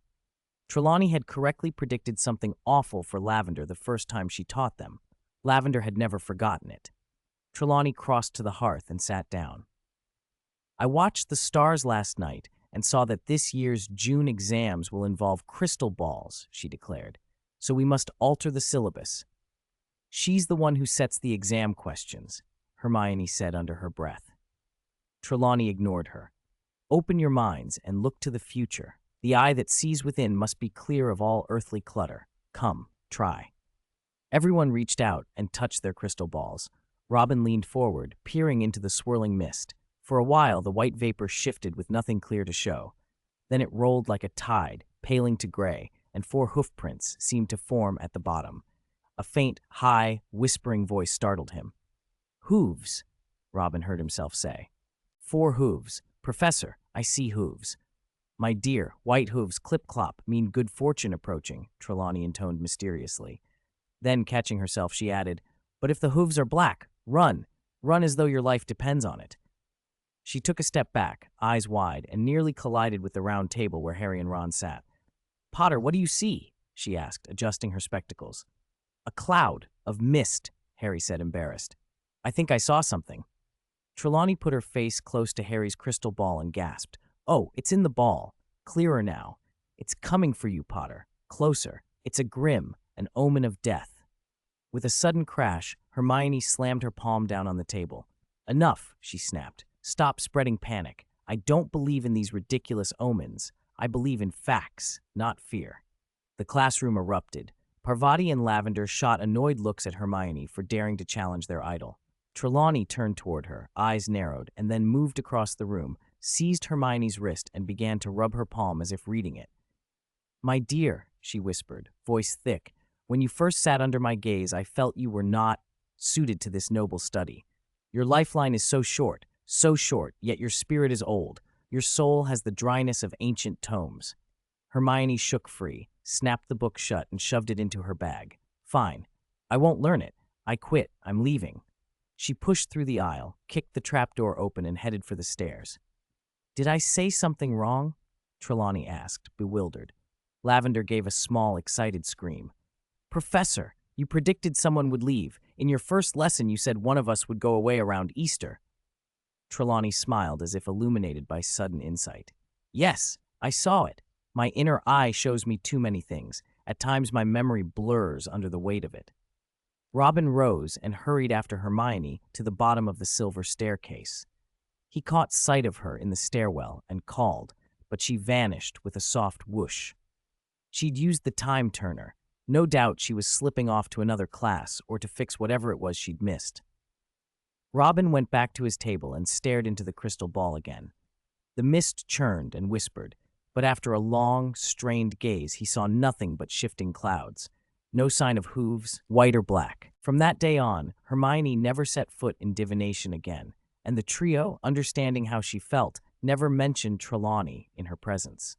Speaker 1: Trelawney had correctly predicted something awful for Lavender the first time she taught them. Lavender had never forgotten it. Trelawney crossed to the hearth and sat down. I watched the stars last night and saw that this year's June exams will involve crystal balls, she declared, so we must alter the syllabus. She's the one who sets the exam questions, Hermione said under her breath. Trelawney ignored her. Open your minds and look to the future. The eye that sees within must be clear of all earthly clutter. Come, try. Everyone reached out and touched their crystal balls. Robin leaned forward, peering into the swirling mist. For a while, the white vapor shifted with nothing clear to show. Then it rolled like a tide, paling to gray, and 4 hoofprints seemed to form at the bottom. A faint, high, whispering voice startled him. Hooves, Robin heard himself say. 4 hooves. Professor, I see hooves. My dear, white hooves clip-clop mean good fortune approaching, Trelawney intoned mysteriously. Then, catching herself, she added, but if the hooves are black, run. Run as though your life depends on it. She took a step back, eyes wide, and nearly collided with the round table where Harry and Ron sat. Potter, what do you see? She asked, adjusting her spectacles. A cloud of mist, Harry said, embarrassed. I think I saw something. Trelawney put her face close to Harry's crystal ball and gasped. Oh, it's in the ball. Clearer now. It's coming for you, Potter. Closer. It's a grim, an omen of death. With a sudden crash, Hermione slammed her palm down on the table. Enough, she snapped. Stop spreading panic. I don't believe in these ridiculous omens. I believe in facts, not fear. The classroom erupted. Parvati and Lavender shot annoyed looks at Hermione for daring to challenge their idol. Trelawney turned toward her, eyes narrowed, and then moved across the room, seized Hermione's wrist, and began to rub her palm as if reading it. My dear, she whispered, voice thick, when you first sat under my gaze, I felt you were not suited to this noble study. Your lifeline is so short, yet your spirit is old. Your soul has the dryness of ancient tomes. Hermione shook free, snapped the book shut, and shoved it into her bag. Fine. I won't learn it. I quit. I'm leaving. She pushed through the aisle, kicked the trapdoor open, and headed for the stairs. Did I say something wrong? Trelawney asked, bewildered. Lavender gave a small, excited scream. Professor, you predicted someone would leave. In your first lesson, you said one of us would go away around Easter. Trelawney smiled as if illuminated by sudden insight. Yes, I saw it. My inner eye shows me too many things. At times my memory blurs under the weight of it. Robin rose and hurried after Hermione to the bottom of the silver staircase. He caught sight of her in the stairwell and called, but she vanished with a soft whoosh. She'd used the time turner. No doubt she was slipping off to another class or to fix whatever it was she'd missed. Robin went back to his table and stared into the crystal ball again. The mist churned and whispered, but after a long, strained gaze, he saw nothing but shifting clouds. No sign of hooves, white or black. From that day on, Hermione never set foot in divination again, and the trio, understanding how she felt, never mentioned Trelawney in her presence.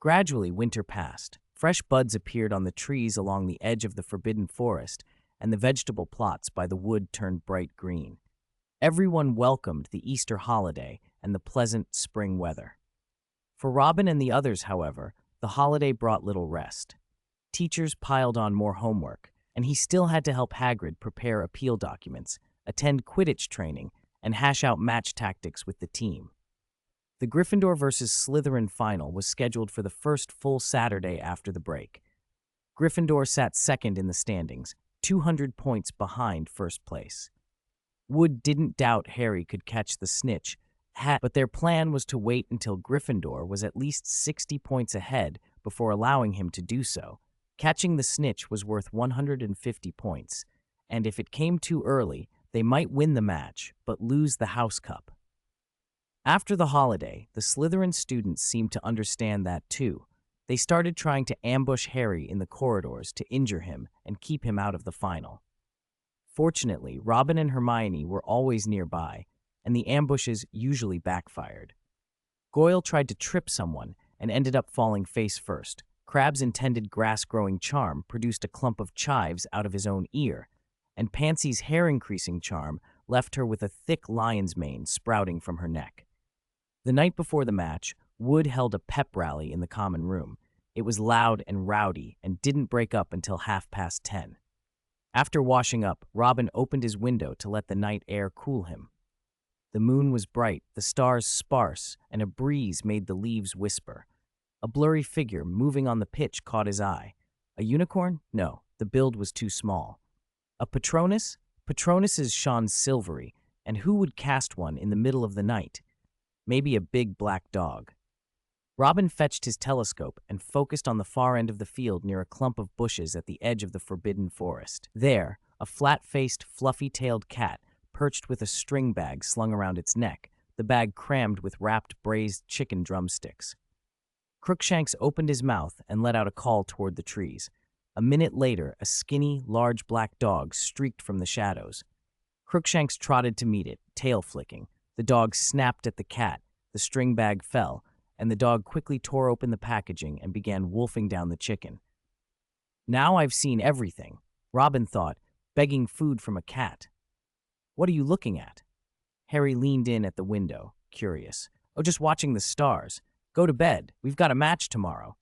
Speaker 1: Gradually, winter passed. Fresh buds appeared on the trees along the edge of the forbidden forest, and the vegetable plots by the wood turned bright green. Everyone welcomed the Easter holiday and the pleasant spring weather. For Robin and the others, however, the holiday brought little rest. Teachers piled on more homework, and he still had to help Hagrid prepare appeal documents, attend Quidditch training, and hash out match tactics with the team. The Gryffindor versus Slytherin final was scheduled for the first full Saturday after the break. Gryffindor sat second in the standings, 200 points behind first place. Wood didn't doubt Harry could catch the snitch, but their plan was to wait until Gryffindor was at least 60 points ahead before allowing him to do so. Catching the snitch was worth 150 points, and if it came too early, they might win the match but lose the House Cup. After the holiday, the Slytherin students seemed to understand that too. They started trying to ambush Harry in the corridors to injure him and keep him out of the final. Fortunately, Robin and Hermione were always nearby, and the ambushes usually backfired. Goyle tried to trip someone and ended up falling face first. Crabbe's intended grass-growing charm produced a clump of chives out of his own ear, and Pansy's hair-increasing charm left her with a thick lion's mane sprouting from her neck. The night before the match, Wood held a pep rally in the common room. It was loud and rowdy and didn't break up until 10:30. After washing up, Robin opened his window to let the night air cool him. The moon was bright, the stars sparse, and a breeze made the leaves whisper. A blurry figure moving on the pitch caught his eye. A unicorn? No, the build was too small. A Patronus? Patronuses shone silvery, and who would cast one in the middle of the night? Maybe a big black dog. Robin fetched his telescope and focused on the far end of the field near a clump of bushes at the edge of the forbidden forest. There, a flat-faced, fluffy-tailed cat perched with a string bag slung around its neck, the bag crammed with wrapped braised chicken drumsticks. Crookshanks opened his mouth and let out a call toward the trees. A minute later, a skinny, large black dog streaked from the shadows. Crookshanks trotted to meet it, tail flicking. The dog snapped at the cat, the string bag fell, and the dog quickly tore open the packaging and began wolfing down the chicken. Now I've seen everything, Robin thought, begging food from a cat. What are you looking at? Harry leaned in at the window, curious. Oh, just watching the stars. Go to bed. We've got a match tomorrow.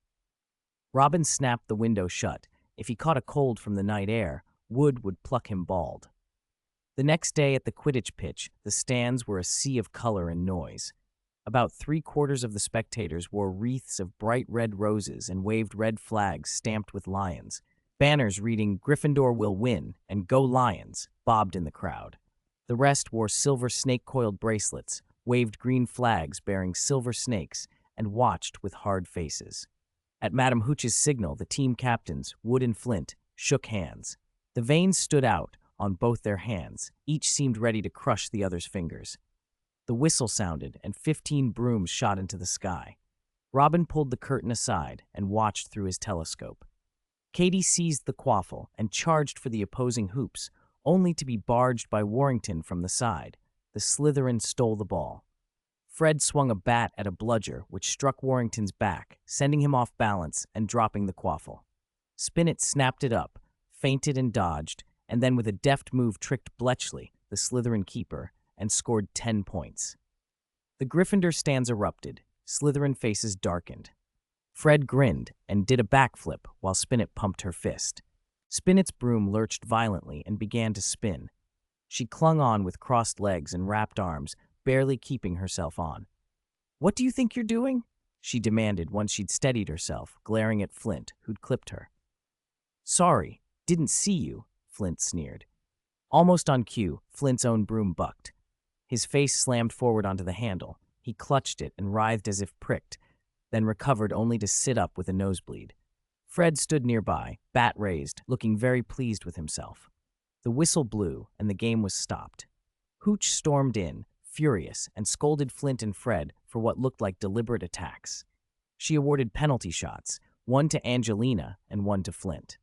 Speaker 1: Robin snapped the window shut. If he caught a cold from the night air, Wood would pluck him bald. The next day at the Quidditch pitch, the stands were a sea of color and noise. About 3/4 of the spectators wore wreaths of bright red roses and waved red flags stamped with lions. Banners reading "Gryffindor will win" and "Go Lions" bobbed in the crowd. The rest wore silver snake-coiled bracelets, waved green flags bearing silver snakes, and watched with hard faces. At Madam Hooch's signal, the team captains, Wood and Flint, shook hands. The veins stood out on both their hands. Each seemed ready to crush the other's fingers. The whistle sounded, and 15 brooms shot into the sky. Robin pulled the curtain aside and watched through his telescope. Katie seized the quaffle and charged for the opposing hoops, only to be barged by Warrington from the side. The Slytherin stole the ball. Fred swung a bat at a bludger, which struck Warrington's back, sending him off balance and dropping the quaffle. Spinnet snapped it up, feinted and dodged, and then with a deft move tricked Bletchley, the Slytherin keeper, and scored 10 points. The Gryffindor stands erupted. Slytherin faces darkened. Fred grinned and did a backflip while Spinnet pumped her fist. Spinnet's broom lurched violently and began to spin. She clung on with crossed legs and wrapped arms, barely keeping herself on. "What do you think you're doing?" she demanded once she'd steadied herself, glaring at Flint, who'd clipped her. "Sorry, didn't see you," Flint sneered. Almost on cue, Flint's own broom bucked. His face slammed forward onto the handle. He clutched it and writhed as if pricked, then recovered only to sit up with a nosebleed. Fred stood nearby, bat raised, looking very pleased with himself. The whistle blew, and the game was stopped. Hooch stormed in, furious, and scolded Flint and Fred for what looked like deliberate attacks. She awarded penalty shots, one to Angelina and one to Flint.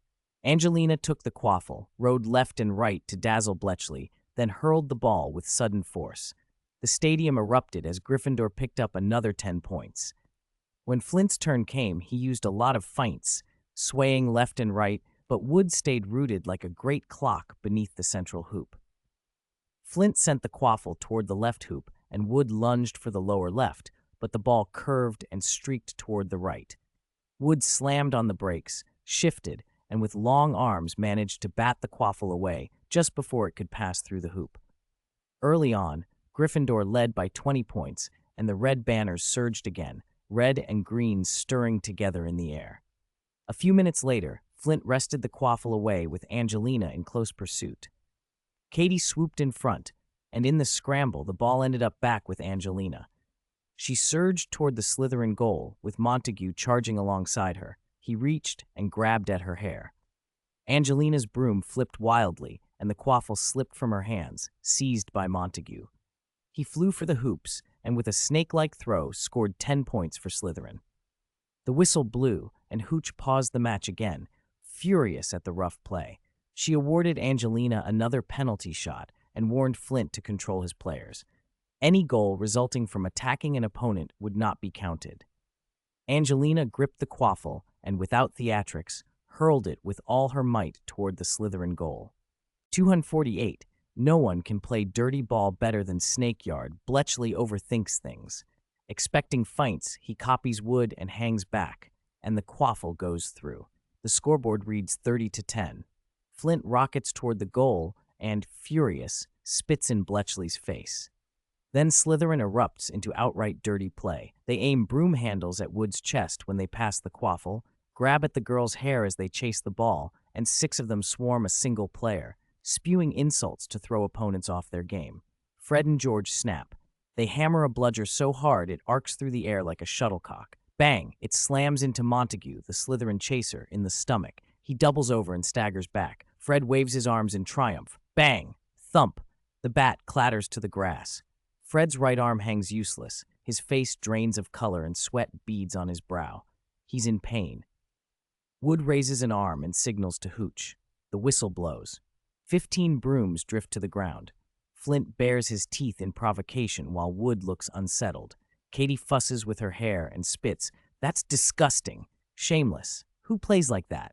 Speaker 1: Angelina took the quaffle, rode left and right to dazzle Bletchley, then hurled the ball with sudden force. The stadium erupted as Gryffindor picked up another 10 points. When Flint's turn came, he used a lot of feints, swaying left and right, but Wood stayed rooted like a great clock beneath the central hoop. Flint sent the quaffle toward the left hoop, and Wood lunged for the lower left, but the ball curved and streaked toward the right. Wood slammed on the brakes, shifted, and with long arms managed to bat the quaffle away just before it could pass through the hoop. Early on, Gryffindor led by 20 points, and the red banners surged again, red and green stirring together in the air. A few minutes later, Flint wrested the quaffle away with Angelina in close pursuit. Katie swooped in front, and in the scramble, the ball ended up back with Angelina. She surged toward the Slytherin goal, with Montague charging alongside her. He reached and grabbed at her hair. Angelina's broom flipped wildly, and the quaffle slipped from her hands, seized by Montague. He flew for the hoops, and with a snake-like throw, scored 10 points for Slytherin. The whistle blew, and Hooch paused the match again, furious at the rough play. She awarded Angelina another penalty shot and warned Flint to control his players. Any goal resulting from attacking an opponent would not be counted. Angelina gripped the quaffle and, without theatrics, hurled it with all her might toward the Slytherin goal. 248. No one can play dirty ball better than Snakeyard. Bletchley overthinks things. Expecting feints, he copies Wood and hangs back, and the quaffle goes through. The scoreboard reads 30-10. Flint rockets toward the goal and, furious, spits in Bletchley's face. Then Slytherin erupts into outright dirty play. They aim broom handles at Wood's chest when they pass the quaffle, grab at the girl's hair as they chase the ball, and 6 of them swarm a single player, spewing insults to throw opponents off their game. Fred and George snap. They hammer a bludger so hard it arcs through the air like a shuttlecock. Bang! It slams into Montague, the Slytherin chaser, in the stomach. He doubles over and staggers back. Fred waves his arms in triumph. Bang! Thump! The bat clatters to the grass. Fred's right arm hangs useless. His face drains of color and sweat beads on his brow. He's in pain. Wood raises an arm and signals to Hooch. The whistle blows. 15 brooms drift to the ground. Flint bares his teeth in provocation while Wood looks unsettled. Katie fusses with her hair and spits. That's disgusting. Shameless. Who plays like that?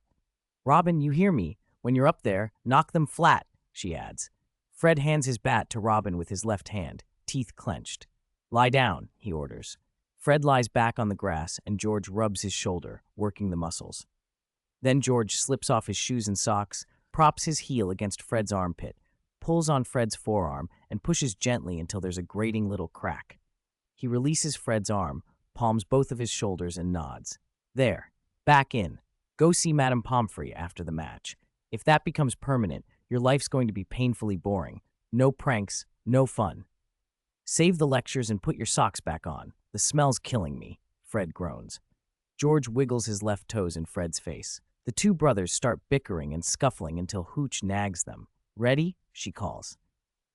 Speaker 1: Robin, you hear me. When you're up there, knock them flat, she adds. Fred hands his bat to Robin with his left hand, teeth clenched. Lie down, he orders. Fred lies back on the grass and George rubs his shoulder, working the muscles. Then George slips off his shoes and socks, props his heel against Fred's armpit, pulls on Fred's forearm, and pushes gently until there's a grating little crack. He releases Fred's arm, palms both of his shoulders, and nods. There, back in. Go see Madame Pomfrey after the match. If that becomes permanent, your life's going to be painfully boring. No pranks, no fun. Save the lectures and put your socks back on. The smell's killing me, Fred groans. George wiggles his left toes in Fred's face. The two brothers start bickering and scuffling until Hooch nags them. Ready? She calls.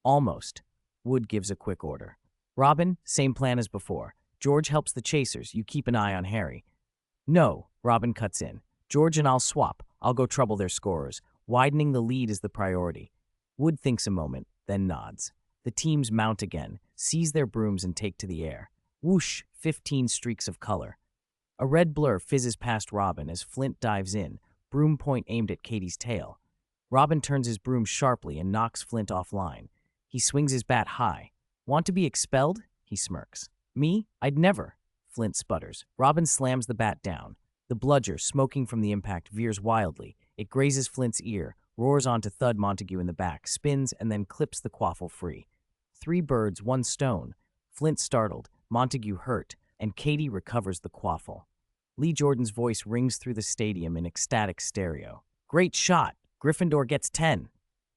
Speaker 1: Almost. Wood gives a quick order. Robin, same plan as before. George helps the chasers. You keep an eye on Harry. No, Robin cuts in. George and I'll swap. I'll go trouble their scorers. Widening the lead is the priority. Wood thinks a moment, then nods. The teams mount again, seize their brooms and take to the air. Whoosh, 15 streaks of color. A red blur fizzes past Robin as Flint dives in, broom point aimed at Katie's tail. Robin turns his broom sharply and knocks Flint offline. He swings his bat high. Want to be expelled? He smirks. Me? I'd never. Flint sputters. Robin slams the bat down. The bludger, smoking from the impact, veers wildly. It grazes Flint's ear, roars onto Thud Montague in the back, spins, and then clips the quaffle free. 3 birds, 1 stone. Flint startled, Montague hurt, and Katie recovers the quaffle. Lee Jordan's voice rings through the stadium in ecstatic stereo. Great shot! Gryffindor gets 10.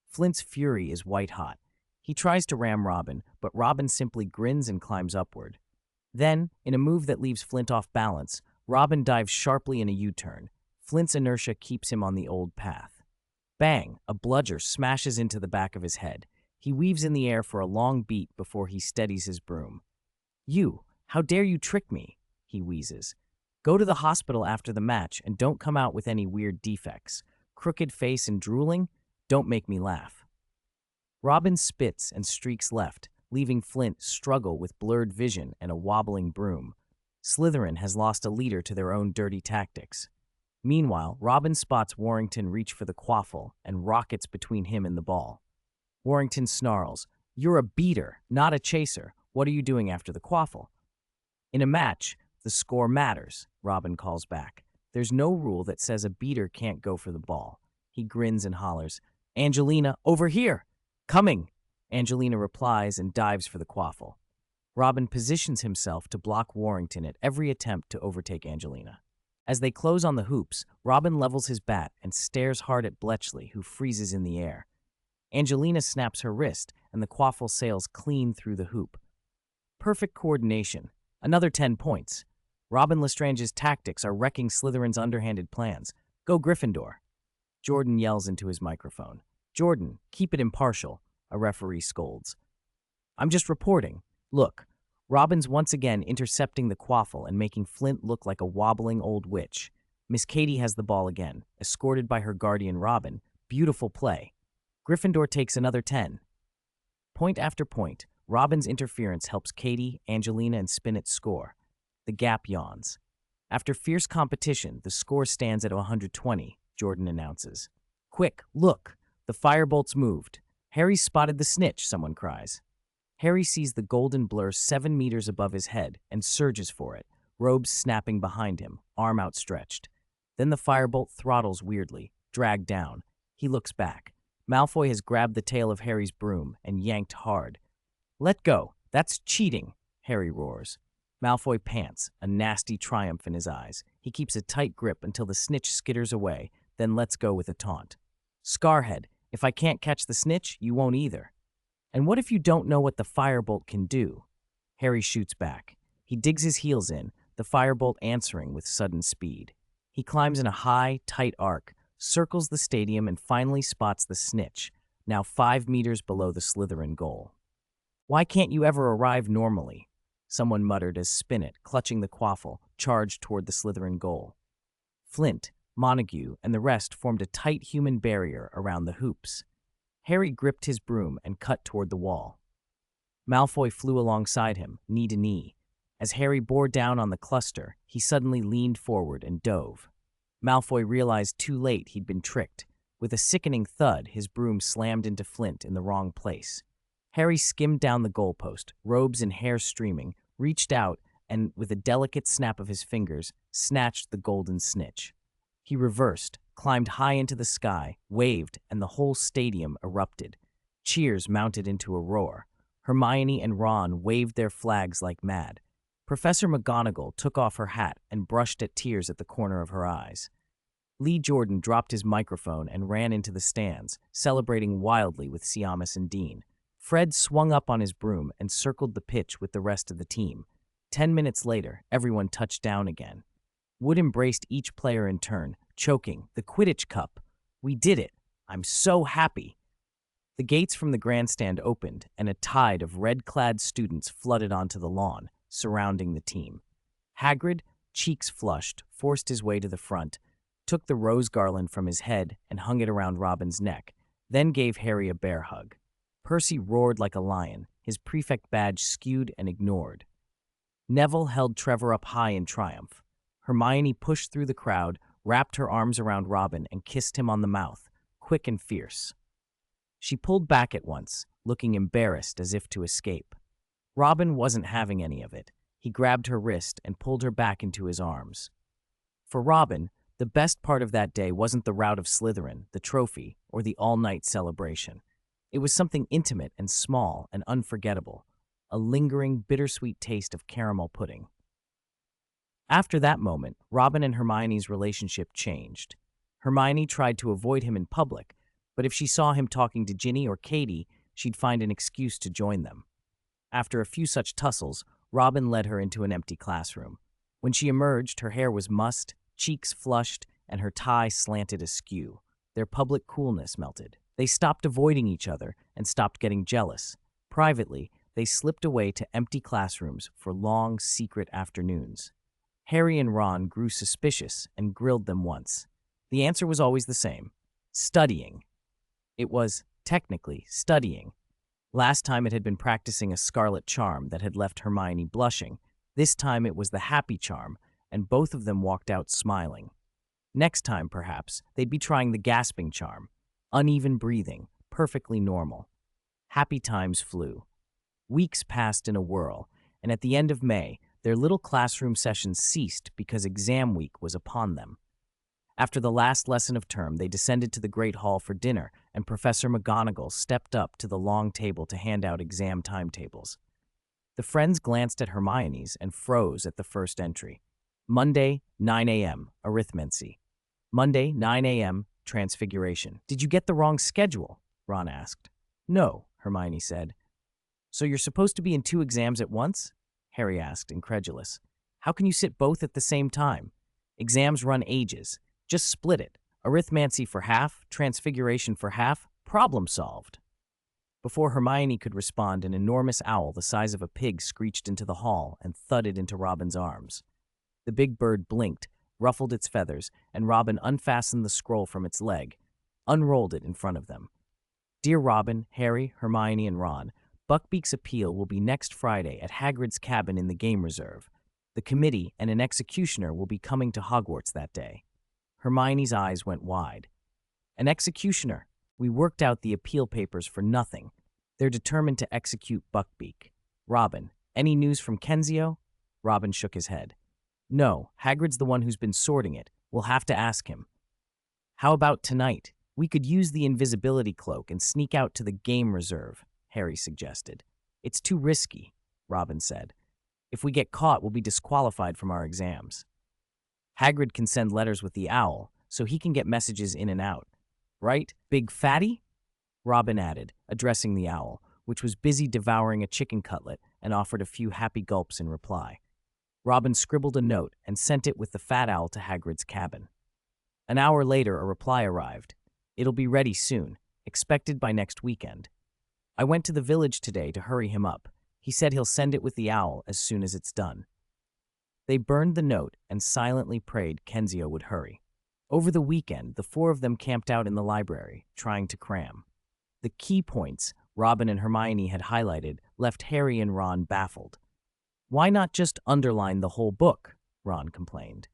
Speaker 1: Flint's fury is white-hot. He tries to ram Robin, but Robin simply grins and climbs upward. Then, in a move that leaves Flint off balance, Robin dives sharply in a U-turn. Flint's inertia keeps him on the old path. Bang! A bludger smashes into the back of his head. He weaves in the air for a long beat before he steadies his broom. You! How dare you trick me? He wheezes. Go to the hospital after the match and don't come out with any weird defects. Crooked face and drooling? Don't make me laugh. Robin spits and streaks left, leaving Flint struggle with blurred vision and a wobbling broom. Slytherin has lost a leader to their own dirty tactics. Meanwhile, Robin spots Warrington reach for the quaffle and rockets between him and the ball. Warrington snarls, You're a beater, not a chaser. What are you doing after the quaffle? In a match, the score matters, Robin calls back. There's no rule that says a beater can't go for the ball. He grins and hollers, Angelina, over here! Coming! Angelina replies and dives for the quaffle. Robin positions himself to block Warrington at every attempt to overtake Angelina. As they close on the hoops, Robin levels his bat and stares hard at Bletchley, who freezes in the air. Angelina snaps her wrist, and the quaffle sails clean through the hoop. Perfect coordination. Another 10 points. Robin Lestrange's tactics are wrecking Slytherin's underhanded plans. Go Gryffindor. Jordan yells into his microphone. Jordan, keep it impartial, a referee scolds. I'm just reporting. Look, Robin's once again intercepting the quaffle and making Flint look like a wobbling old witch. Miss Katie has the ball again, escorted by her guardian Robin. Beautiful play. Gryffindor takes another 10. Point after point, Robin's interference helps Katie, Angelina, and Spinnet score. The gap yawns. After fierce competition, the score stands at 120, Jordan announces. Quick, look! The firebolt's moved. Harry spotted the snitch, someone cries. Harry sees the golden blur 7 meters above his head and surges for it, robes snapping behind him, arm outstretched. Then the firebolt throttles weirdly, dragged down. He looks back. Malfoy has grabbed the tail of Harry's broom and yanked hard. Let go! That's cheating! Harry roars. Malfoy pants, a nasty triumph in his eyes. He keeps a tight grip until the snitch skitters away, then lets go with a taunt. Scarhead, if I can't catch the snitch, you won't either. And what if you don't know what the firebolt can do? Harry shoots back. He digs his heels in, the firebolt answering with sudden speed. He climbs in a high, tight arc, circles the stadium, and finally spots the snitch, now 5 meters below the Slytherin goal. Why can't you ever arrive normally? Someone muttered as Spinnet, clutching the quaffle, charged toward the Slytherin goal. Flint, Montague, and the rest formed a tight human barrier around the hoops. Harry gripped his broom and cut toward the wall. Malfoy flew alongside him, knee to knee. As Harry bore down on the cluster, he suddenly leaned forward and dove. Malfoy realized too late he'd been tricked. With a sickening thud, his broom slammed into Flint in the wrong place. Harry skimmed down the goalpost, robes and hair streaming, reached out, and, with a delicate snap of his fingers, snatched the golden snitch. He reversed, climbed high into the sky, waved, and the whole stadium erupted. Cheers mounted into a roar. Hermione and Ron waved their flags like mad. Professor McGonagall took off her hat and brushed at tears at the corner of her eyes. Lee Jordan dropped his microphone and ran into the stands, celebrating wildly with Siamis and Dean. Fred swung up on his broom and circled the pitch with the rest of the team. 10 minutes later, everyone touched down again. Wood embraced each player in turn, choking, "The Quidditch Cup! We did it! I'm so happy!" The gates from the grandstand opened, and a tide of red-clad students flooded onto the lawn, surrounding the team. Hagrid, cheeks flushed, forced his way to the front, took the rose garland from his head and hung it around Robin's neck, then gave Harry a bear hug. Percy roared like a lion, his prefect badge skewed and ignored. Neville held Trevor up high in triumph. Hermione pushed through the crowd, wrapped her arms around Robin, and kissed him on the mouth, quick and fierce. She pulled back at once, looking embarrassed as if to escape. Robin wasn't having any of it. He grabbed her wrist and pulled her back into his arms. For Robin, the best part of that day wasn't the rout of Slytherin, the trophy, or the all-night celebration. It was something intimate and small and unforgettable, a lingering, bittersweet taste of caramel pudding. After that moment, Robin and Hermione's relationship changed. Hermione tried to avoid him in public, but if she saw him talking to Ginny or Katie, she'd find an excuse to join them. After a few such tussles, Robin led her into an empty classroom. When she emerged, her hair was mussed, cheeks flushed, and her tie slanted askew. Their public coolness melted. They stopped avoiding each other and stopped getting jealous. Privately, they slipped away to empty classrooms for long, secret afternoons. Harry and Ron grew suspicious and grilled them once. The answer was always the same: studying. It was, technically, studying. Last time it had been practicing a scarlet charm that had left Hermione blushing. This time it was the happy charm, and both of them walked out smiling. Next time, perhaps, they'd be trying the gasping charm. Uneven breathing, perfectly normal. Happy times flew. Weeks passed in a whirl, and at the end of May, their little classroom sessions ceased because exam week was upon them. After the last lesson of term, they descended to the Great Hall for dinner, and Professor McGonagall stepped up to the long table to hand out exam timetables. The friends glanced at Hermione's and froze at the first entry. Monday, 9 a.m., arithmancy. Monday, 9 a.m., transfiguration. Did you get the wrong schedule? Ron asked. No, Hermione said. So you're supposed to be in 2 exams at once? Harry asked, incredulous. How can you sit both at the same time? Exams run ages. Just split it. Arithmancy for half, transfiguration for half, problem solved. Before Hermione could respond, an enormous owl the size of a pig screeched into the hall and thudded into Robin's arms. The big bird blinked, ruffled its feathers, and Robin unfastened the scroll from its leg, unrolled it in front of them. Dear Robin, Harry, Hermione, and Ron, Buckbeak's appeal will be next Friday at Hagrid's cabin in the game reserve. The committee and an executioner will be coming to Hogwarts that day. Hermione's eyes went wide. An executioner? We worked out the appeal papers for nothing. They're determined to execute Buckbeak. Robin, any news from Kenzio? Robin shook his head. No, Hagrid's the one who's been sorting it. We'll have to ask him. How about tonight? We could use the invisibility cloak and sneak out to the game reserve, Harry suggested. It's too risky, Robin said. If we get caught, we'll be disqualified from our exams. Hagrid can send letters with the owl, so he can get messages in and out. Right, big fatty? Robin added, addressing the owl, which was busy devouring a chicken cutlet and offered a few happy gulps in reply. Robin scribbled a note and sent it with the fat owl to Hagrid's cabin. An hour later, a reply arrived. It'll be ready soon, expected by next weekend. I went to the village today to hurry him up. He said he'll send it with the owl as soon as it's done. They burned the note and silently prayed Kenzio would hurry. Over the weekend, the 4 of them camped out in the library, trying to cram. The key points Robin and Hermione had highlighted left Harry and Ron baffled. Why not just underline the whole book? Ron complained.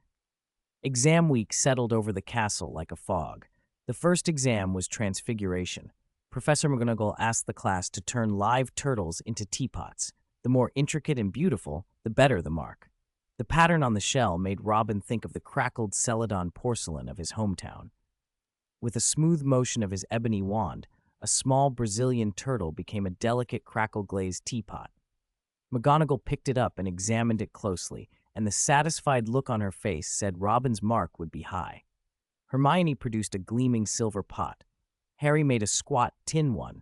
Speaker 1: Exam week settled over the castle like a fog. The first exam was Transfiguration. Professor McGonagall asked the class to turn live turtles into teapots. The more intricate and beautiful, the better the mark. The pattern on the shell made Robin think of the crackled celadon porcelain of his hometown. With a smooth motion of his ebony wand, a small Brazilian turtle became a delicate crackle-glazed teapot. McGonagall picked it up and examined it closely, and the satisfied look on her face said Robin's mark would be high. Hermione produced a gleaming silver pot. Harry made a squat tin one.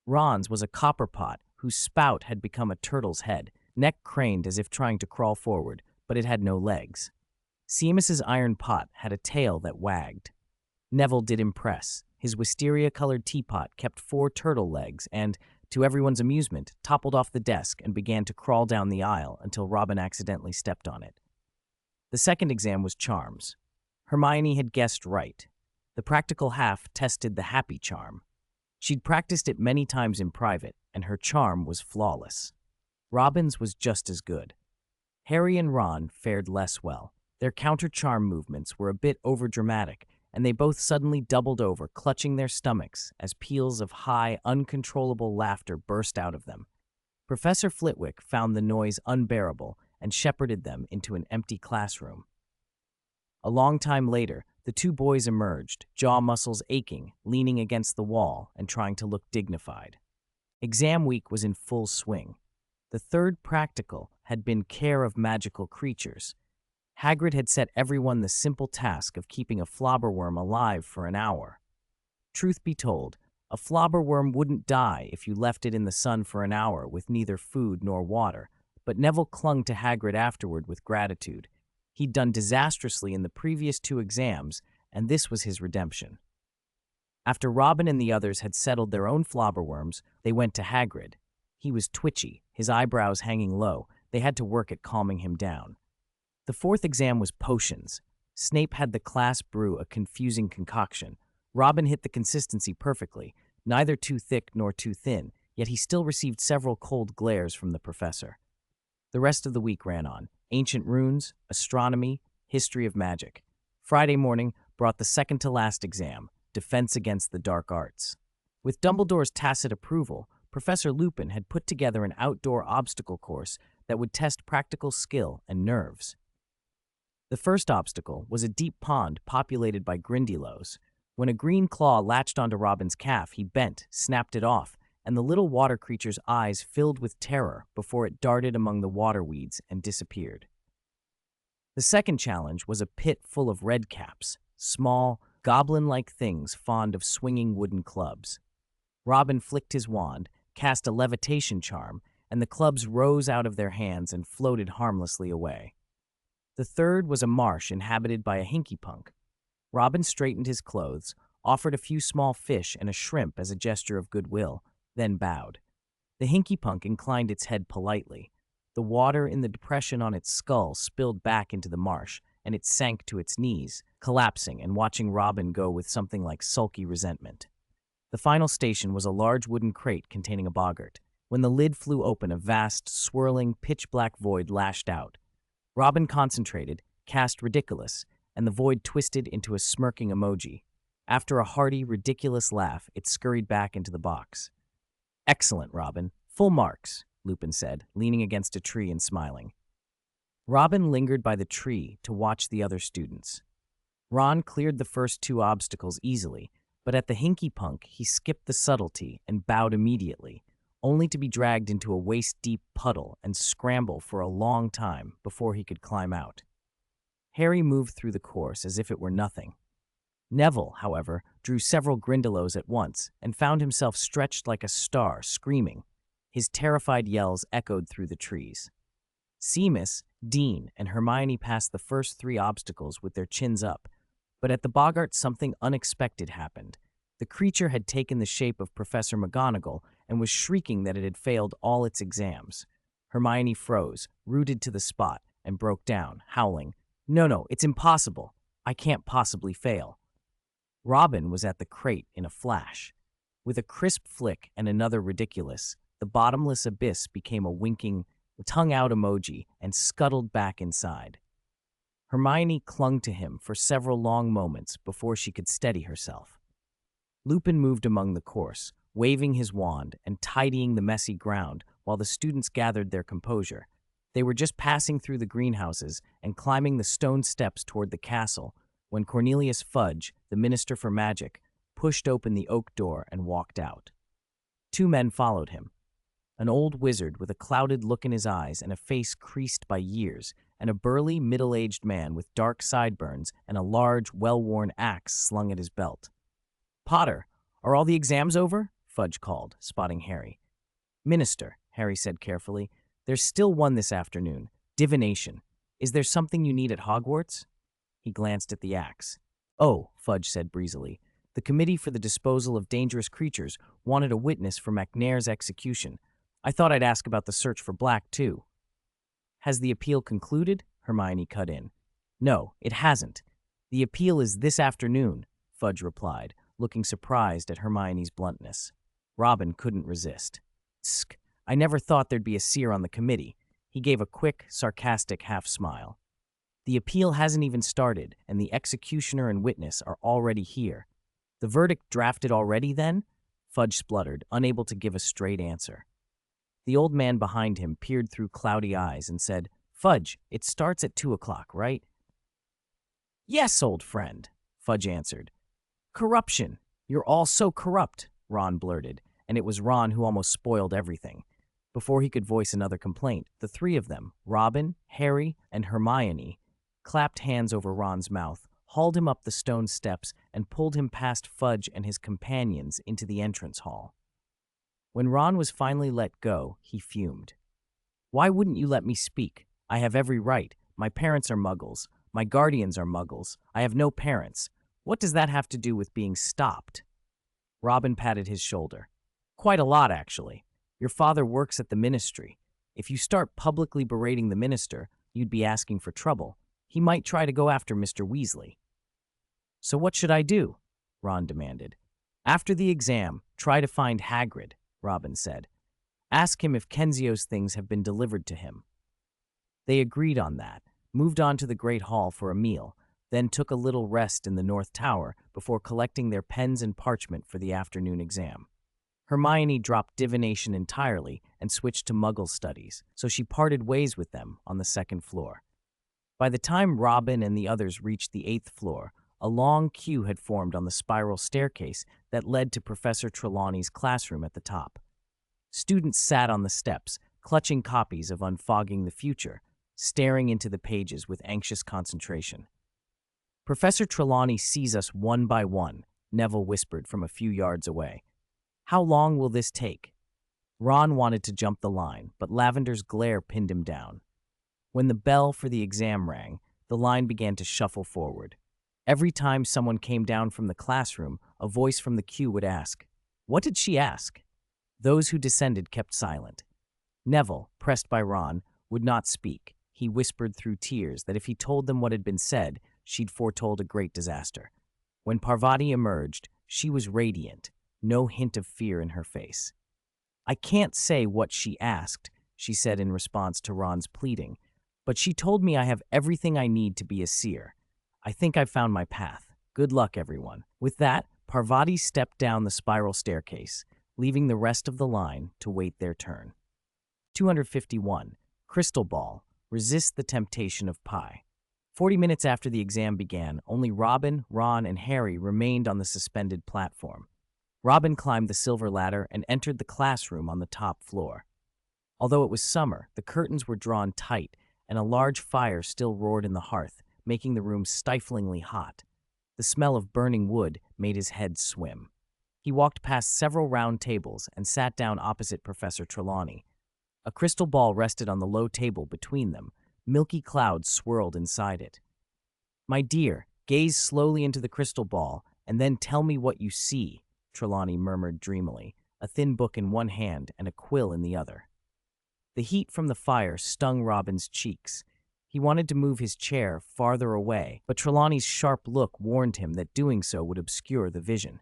Speaker 1: Ron's was a copper pot whose spout had become a turtle's head, neck craned as if trying to crawl forward, but it had no legs. Seamus's iron pot had a tail that wagged. Neville did impress. His wisteria-colored teapot kept 4 turtle legs and, to everyone's amusement, toppled off the desk and began to crawl down the aisle until Robin accidentally stepped on it. The second exam was charms. Hermione had guessed right. The practical half tested the happy charm. She'd practiced it many times in private, and her charm was flawless. Robin's was just as good. Harry and Ron fared less well. Their counter-charm movements were a bit overdramatic, and they both suddenly doubled over, clutching their stomachs as peals of high, uncontrollable laughter burst out of them. Professor Flitwick found the noise unbearable and shepherded them into an empty classroom. A long time later, the 2 boys emerged, jaw muscles aching, leaning against the wall and trying to look dignified. Exam week was in full swing. The third practical had been care of magical creatures. Hagrid had set everyone the simple task of keeping a flobberworm alive for an hour. Truth be told, a flobberworm wouldn't die if you left it in the sun for an hour with neither food nor water, but Neville clung to Hagrid afterward with gratitude. He'd done disastrously in the previous 2 exams, and this was his redemption. After Robin and the others had settled their own flobberworms, they went to Hagrid. He was twitchy, his eyebrows hanging low. They had to work at calming him down. The 4th exam was potions. Snape had the class brew a confusing concoction. Robin hit the consistency perfectly, neither too thick nor too thin, yet he still received several cold glares from the professor. The rest of the week ran on. Ancient runes, astronomy, history of magic. Friday morning brought the second-to-last exam, defense against the dark arts. With Dumbledore's tacit approval, Professor Lupin had put together an outdoor obstacle course that would test practical skill and nerves. The first obstacle was a deep pond populated by grindylows. When a green claw latched onto Robin's calf, he bent, snapped it off, and the little water creature's eyes filled with terror before it darted among the water weeds and disappeared. The second challenge was a pit full of redcaps, small, goblin-like things fond of swinging wooden clubs. Robin flicked his wand, cast a levitation charm, and the clubs rose out of their hands and floated harmlessly away. The third was a marsh inhabited by a hinky-punk. Robin straightened his clothes, offered a few small fish and a shrimp as a gesture of goodwill, then bowed. The hinky-punk inclined its head politely. The water in the depression on its skull spilled back into the marsh, and it sank to its knees, collapsing and watching Robin go with something like sulky resentment. The final station was a large wooden crate containing a boggart. When the lid flew open, a vast, swirling, pitch-black void lashed out. Robin concentrated, cast ridiculous, and the void twisted into a smirking emoji. After a hearty, ridiculous laugh, it scurried back into the box. "Excellent, Robin. Full marks," Lupin said, leaning against a tree and smiling. Robin lingered by the tree to watch the other students. Ron cleared the first two obstacles easily, but at the hinky-punk, he skipped the subtlety and bowed immediately, only to be dragged into a waist-deep puddle and scramble for a long time before he could climb out. Harry moved through the course as if it were nothing. Neville, however, drew several grindylows at once and found himself stretched like a star, screaming. His terrified yells echoed through the trees. Seamus, Dean, and Hermione passed the first three obstacles with their chins up, but at the boggart something unexpected happened. The creature had taken the shape of Professor McGonagall and was shrieking that it had failed all its exams. Hermione froze, rooted to the spot, and broke down, howling, No, it's impossible. I can't possibly fail." Robin was at the crate in a flash. With a crisp flick and another ridiculous, the bottomless abyss became a winking, tongue-out emoji and scuttled back inside. Hermione clung to him for several long moments before she could steady herself. Lupin moved among the course, waving his wand and tidying the messy ground while the students gathered their composure. They were just passing through the greenhouses and climbing the stone steps toward the castle when Cornelius Fudge, the Minister for Magic, pushed open the oak door and walked out. Two men followed him. An old wizard with a clouded look in his eyes and a face creased by years, and a burly, middle-aged man with dark sideburns and a large, well-worn axe slung at his belt. "Potter, are all the exams over?" Fudge called, spotting Harry. "Minister," Harry said carefully, "there's still one this afternoon, divination. Is there something you need at Hogwarts?" He glanced at the axe. "Oh," Fudge said breezily, "the Committee for the Disposal of Dangerous Creatures wanted a witness for McNair's execution. I thought I'd ask about the search for Black, too." "Has the appeal concluded?" Hermione cut in. "No, it hasn't. The appeal is this afternoon," Fudge replied, looking surprised at Hermione's bluntness. Robin couldn't resist. "Tsk, I never thought there'd be a seer on the committee." He gave a quick, sarcastic half-smile. "The appeal hasn't even started, and the executioner and witness are already here." "The verdict drafted already, then?" Fudge spluttered, unable to give a straight answer. The old man behind him peered through cloudy eyes and said, "Fudge, it starts at 2:00, right?" "Yes, old friend," Fudge answered. "Corruption. You're all so corrupt," Ron blurted, and it was Ron who almost spoiled everything. Before he could voice another complaint, the three of them, Robin, Harry, and Hermione, clapped hands over Ron's mouth, hauled him up the stone steps, and pulled him past Fudge and his companions into the entrance hall. When Ron was finally let go, he fumed. "Why wouldn't you let me speak? I have every right. My parents are muggles. My guardians are muggles. I have no parents. What does that have to do with being stopped?" Robin patted his shoulder. "Quite a lot, actually. Your father works at the ministry. If you start publicly berating the minister, you'd be asking for trouble. He might try to go after Mr. Weasley." "So what should I do?" Ron demanded. "After the exam, try to find Hagrid," Robin said. "Ask him if Kenzio's things have been delivered to him." They agreed on that, moved on to the Great Hall for a meal, then took a little rest in the North Tower before collecting their pens and parchment for the afternoon exam. Hermione dropped divination entirely and switched to Muggle studies, so she parted ways with them on the second floor. By the time Robin and the others reached the 8th floor, a long queue had formed on the spiral staircase that led to Professor Trelawney's classroom at the top. Students sat on the steps, clutching copies of Unfogging the Future, staring into the pages with anxious concentration. "Professor Trelawney sees us one by one," Neville whispered from a few yards away. "How long will this take?" Ron wanted to jump the line, but Lavender's glare pinned him down. When the bell for the exam rang, the line began to shuffle forward. Every time someone came down from the classroom, a voice from the queue would ask, "What did she ask?" Those who descended kept silent. Neville, pressed by Ron, would not speak. He whispered through tears that if he told them what had been said, she'd foretold a great disaster. When Parvati emerged, she was radiant, no hint of fear in her face. "I can't say what she asked," she said in response to Ron's pleading, "but she told me I have everything I need to be a seer. I think I've found my path. Good luck, everyone." With that, Parvati stepped down the spiral staircase, leaving the rest of the line to wait their turn. 251. Crystal Ball. Resist the temptation of pie. 40 minutes after the exam began, only Robin, Ron, and Harry remained on the suspended platform. Robin climbed the silver ladder and entered the classroom on the top floor. Although it was summer, the curtains were drawn tight, and a large fire still roared in the hearth, making the room stiflingly hot. The smell of burning wood made his head swim. He walked past several round tables and sat down opposite Professor Trelawney. A crystal ball rested on the low table between them. Milky clouds swirled inside it. "My dear, gaze slowly into the crystal ball, and then tell me what you see," Trelawney murmured dreamily, a thin book in one hand and a quill in the other. The heat from the fire stung Robin's cheeks. He wanted to move his chair farther away, but Trelawney's sharp look warned him that doing so would obscure the vision.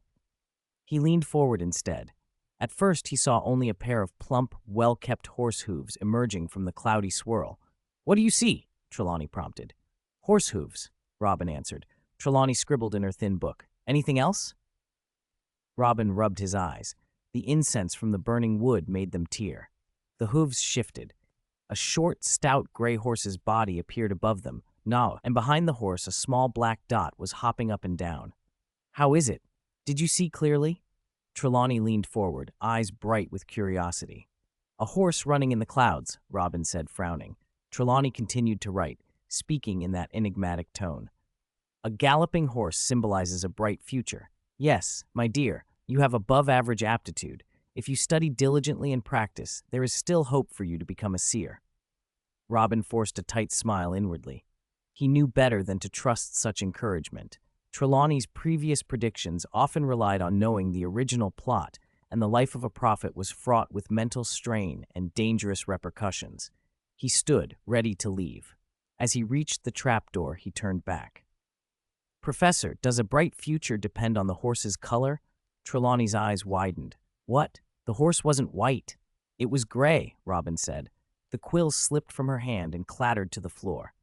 Speaker 1: He leaned forward instead. At first, he saw only a pair of plump, well-kept horse hooves emerging from the cloudy swirl. "What do you see?" Trelawney prompted. "Horse hooves," Robin answered. Trelawney scribbled in her thin book. "Anything else?" Robin rubbed his eyes. The incense from the burning wood made them tear. The hooves shifted. A short, stout gray horse's body appeared above them, and behind the horse a small black dot was hopping up and down. "How is it? Did you see clearly?" Trelawney leaned forward, eyes bright with curiosity. "A horse running in the clouds," Robin said, frowning. Trelawney continued to write, speaking in that enigmatic tone. "A galloping horse symbolizes a bright future. Yes, my dear, you have above-average aptitude. If you study diligently and practice, there is still hope for you to become a seer." Robin forced a tight smile inwardly. He knew better than to trust such encouragement. Trelawney's previous predictions often relied on knowing the original plot, and the life of a prophet was fraught with mental strain and dangerous repercussions. He stood, ready to leave. As he reached the trapdoor, he turned back. "Professor, does a bright future depend on the horse's color?" Trelawney's eyes widened. "What? The horse wasn't white. It was gray," Robin said. The quill slipped from her hand and clattered to the floor.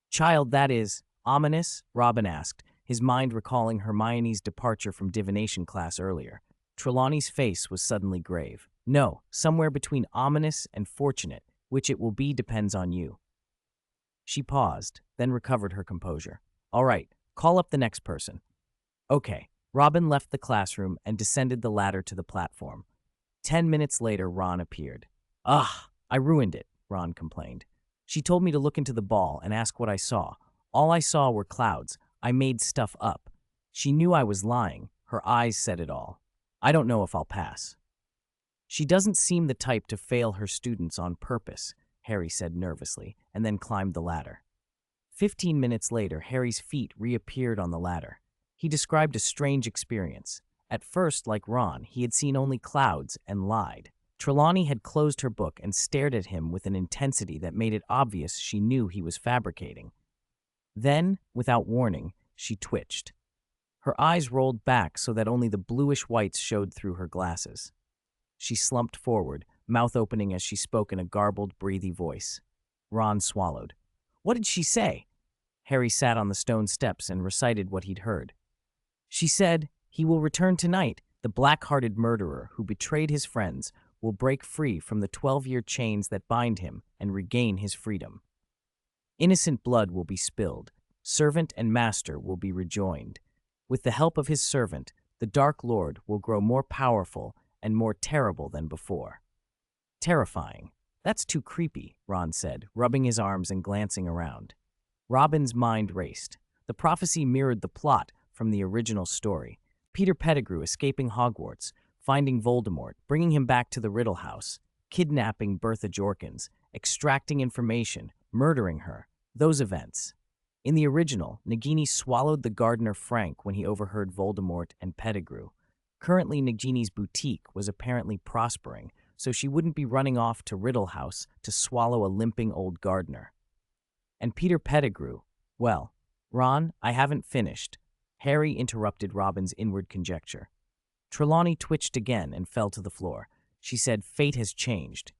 Speaker 1: "Child, that is ominous?" Robin asked, his mind recalling Hermione's departure from divination class earlier. Trelawney's face was suddenly grave. "No, somewhere between ominous and fortunate. Which it will be depends on you." She paused, then recovered her composure. "All right, call up the next person." "Okay." Robin left the classroom and descended the ladder to the platform. 10 minutes later, Ron appeared. "Ugh, I ruined it," Ron complained. "She told me to look into the ball and ask what I saw. All I saw were clouds. I made stuff up. She knew I was lying. Her eyes said it all. I don't know if I'll pass." "She doesn't seem the type to fail her students on purpose," Harry said nervously, and then climbed the ladder. 15 minutes later, Harry's feet reappeared on the ladder. He described a strange experience. At first, like Ron, he had seen only clouds and lied. Trelawney had closed her book and stared at him with an intensity that made it obvious she knew he was fabricating. Then, without warning, she twitched. Her eyes rolled back so that only the bluish whites showed through her glasses. She slumped forward, mouth opening as she spoke in a garbled, breathy voice. Ron swallowed. "What did she say?" Harry sat on the stone steps and recited what he'd heard. "She said, 'He will return tonight. The black-hearted murderer who betrayed his friends will break free from the 12-year chains that bind him and regain his freedom. Innocent blood will be spilled. Servant and master will be rejoined. With the help of his servant, the Dark Lord will grow more powerful and more terrible than before. Terrifying. That's too creepy, Ron said, rubbing his arms and glancing around. Robin's mind raced. The prophecy mirrored the plot from the original story. Peter Pettigrew escaping Hogwarts, finding Voldemort, bringing him back to the Riddle House, kidnapping Bertha Jorkins, extracting information, murdering her. Those events. In the original, Nagini swallowed the gardener Frank when he overheard Voldemort and Pettigrew. Currently, Nagini's boutique was apparently prospering, so she wouldn't be running off to Riddle House to swallow a limping old gardener. And Peter Pettigrew, well, Ron, I haven't finished. Harry interrupted Robin's inward conjecture. Trelawney twitched again and fell to the floor. She said, fate has changed,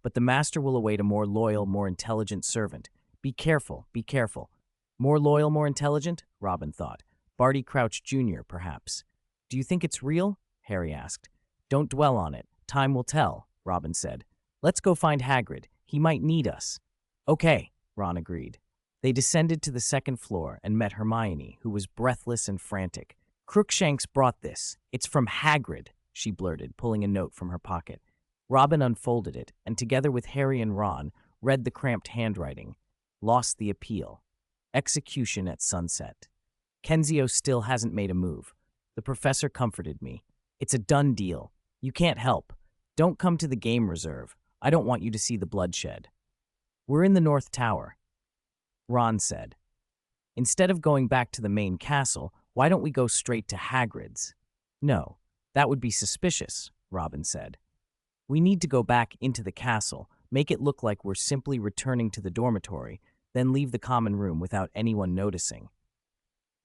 Speaker 1: but the master will await a more loyal, more intelligent servant. Be careful, be careful. More loyal, more intelligent? Robin thought. Barty Crouch Jr., perhaps. Do you think it's real? Harry asked. Don't dwell on it. Time will tell, Robin said. Let's go find Hagrid. He might need us. Okay, Ron agreed. They descended to the second floor and met Hermione, who was breathless and frantic. Crookshanks brought this. It's from Hagrid, she blurted, pulling a note from her pocket. Robin unfolded it, and together with Harry and Ron, read the cramped handwriting. Lost the appeal. Execution at sunset. Kenzio still hasn't made a move. The professor comforted me. It's a done deal. You can't help. Don't come to the game reserve. I don't want you to see the bloodshed. We're in the North Tower, Ron said. Instead of going back to the main castle, why don't we go straight to Hagrid's? No, that would be suspicious, Robin said. We need to go back into the castle, make it look like we're simply returning to the dormitory, then leave the common room without anyone noticing.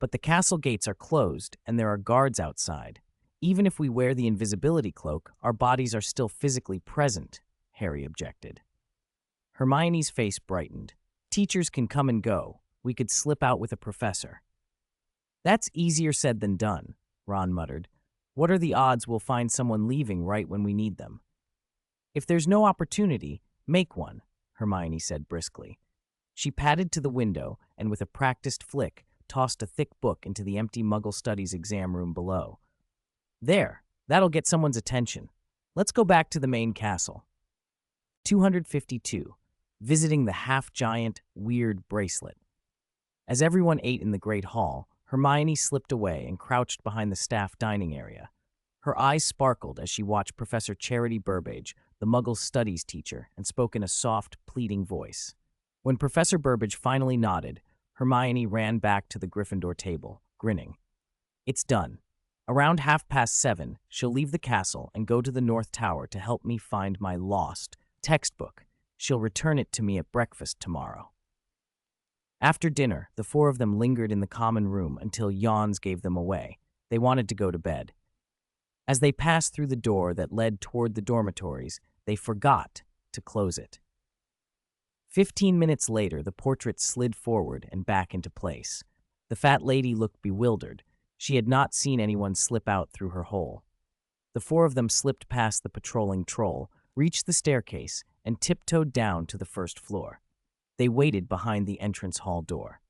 Speaker 1: But the castle gates are closed, and there are guards outside. Even if we wear the invisibility cloak, our bodies are still physically present, Harry objected. Hermione's face brightened. Teachers can come and go. We could slip out with a professor. That's easier said than done, Ron muttered. What are the odds we'll find someone leaving right when we need them? If there's no opportunity, make one, Hermione said briskly. She padded to the window and with a practiced flick, tossed a thick book into the empty Muggle Studies exam room below. There, that'll get someone's attention. Let's go back to the main castle. 252. Visiting the half-giant, weird bracelet. As everyone ate in the Great Hall, Hermione slipped away and crouched behind the staff dining area. Her eyes sparkled as she watched Professor Charity Burbage, the Muggle Studies teacher, and spoke in a soft, pleading voice. When Professor Burbage finally nodded, Hermione ran back to the Gryffindor table, grinning. It's done. Around 7:30, she'll leave the castle and go to the North Tower to help me find my lost textbook. She'll return it to me at breakfast tomorrow. After dinner, the four of them lingered in the common room until yawns gave them away. They wanted to go to bed. As they passed through the door that led toward the dormitories, they forgot to close it. 15 minutes later, the portrait slid forward and back into place. The fat lady looked bewildered. She had not seen anyone slip out through her hole. The four of them slipped past the patrolling troll, reached the staircase, and tiptoed down to the first floor. They waited behind the entrance hall door.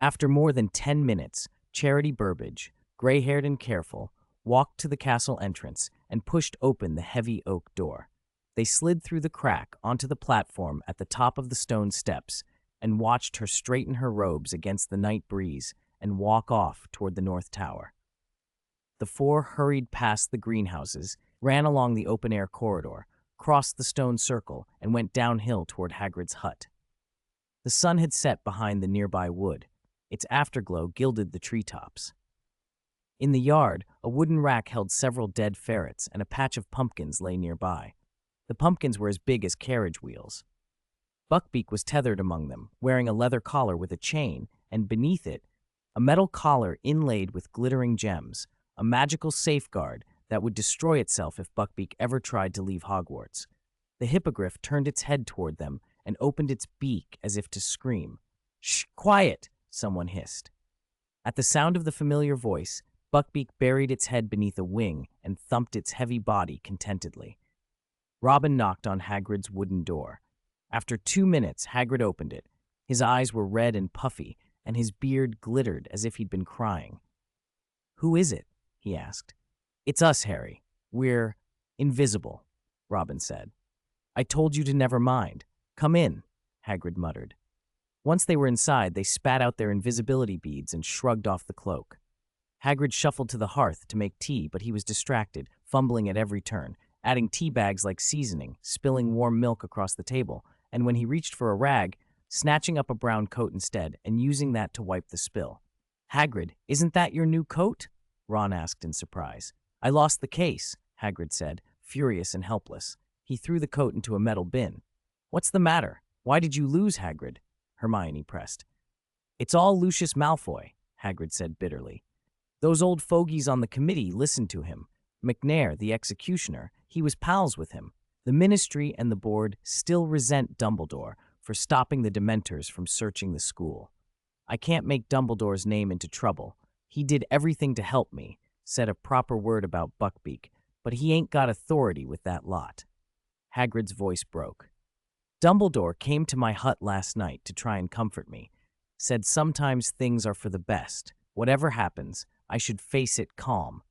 Speaker 1: After more than 10 minutes, Charity Burbage, gray-haired and careful, walked to the castle entrance and pushed open the heavy oak door. They slid through the crack onto the platform at the top of the stone steps and watched her straighten her robes against the night breeze and walk off toward the North Tower. The four hurried past the greenhouses, ran along the open-air corridor, crossed the stone circle, and went downhill toward Hagrid's hut. The sun had set behind the nearby wood. Its afterglow gilded the treetops. In the yard, a wooden rack held several dead ferrets, and a patch of pumpkins lay nearby. The pumpkins were as big as carriage wheels. Buckbeak was tethered among them, wearing a leather collar with a chain, and beneath it, a metal collar inlaid with glittering gems, a magical safeguard that would destroy itself if Buckbeak ever tried to leave Hogwarts. The hippogriff turned its head toward them and opened its beak as if to scream. "Shh, quiet!" someone hissed. At the sound of the familiar voice, Buckbeak buried its head beneath a wing and thumped its heavy body contentedly. Robin knocked on Hagrid's wooden door. After 2 minutes, Hagrid opened it. His eyes were red and puffy, and his beard glittered as if he'd been crying. "Who is it?" he asked. "It's us, Harry. We're invisible," Robin said. "I told you to never mind. Come in," Hagrid muttered. Once they were inside, they spat out their invisibility beads and shrugged off the cloak. Hagrid shuffled to the hearth to make tea, but he was distracted, fumbling at every turn, adding tea bags like seasoning, spilling warm milk across the table, and when he reached for a rag, snatching up a brown coat instead and using that to wipe the spill. "Hagrid, isn't that your new coat?" Ron asked in surprise. "I lost the case," Hagrid said, furious and helpless. He threw the coat into a metal bin. "What's the matter? Why did you lose, Hagrid?" Hermione pressed. "It's all Lucius Malfoy," Hagrid said bitterly. "Those old fogies on the committee listened to him. McNair, the executioner, he was pals with him. The Ministry and the board still resent Dumbledore for stopping the Dementors from searching the school. I can't make Dumbledore's name into trouble. He did everything to help me, said a proper word about Buckbeak, but he ain't got authority with that lot." Hagrid's voice broke. "Dumbledore came to my hut last night to try and comfort me. Said sometimes things are for the best. Whatever happens, I should face it calm.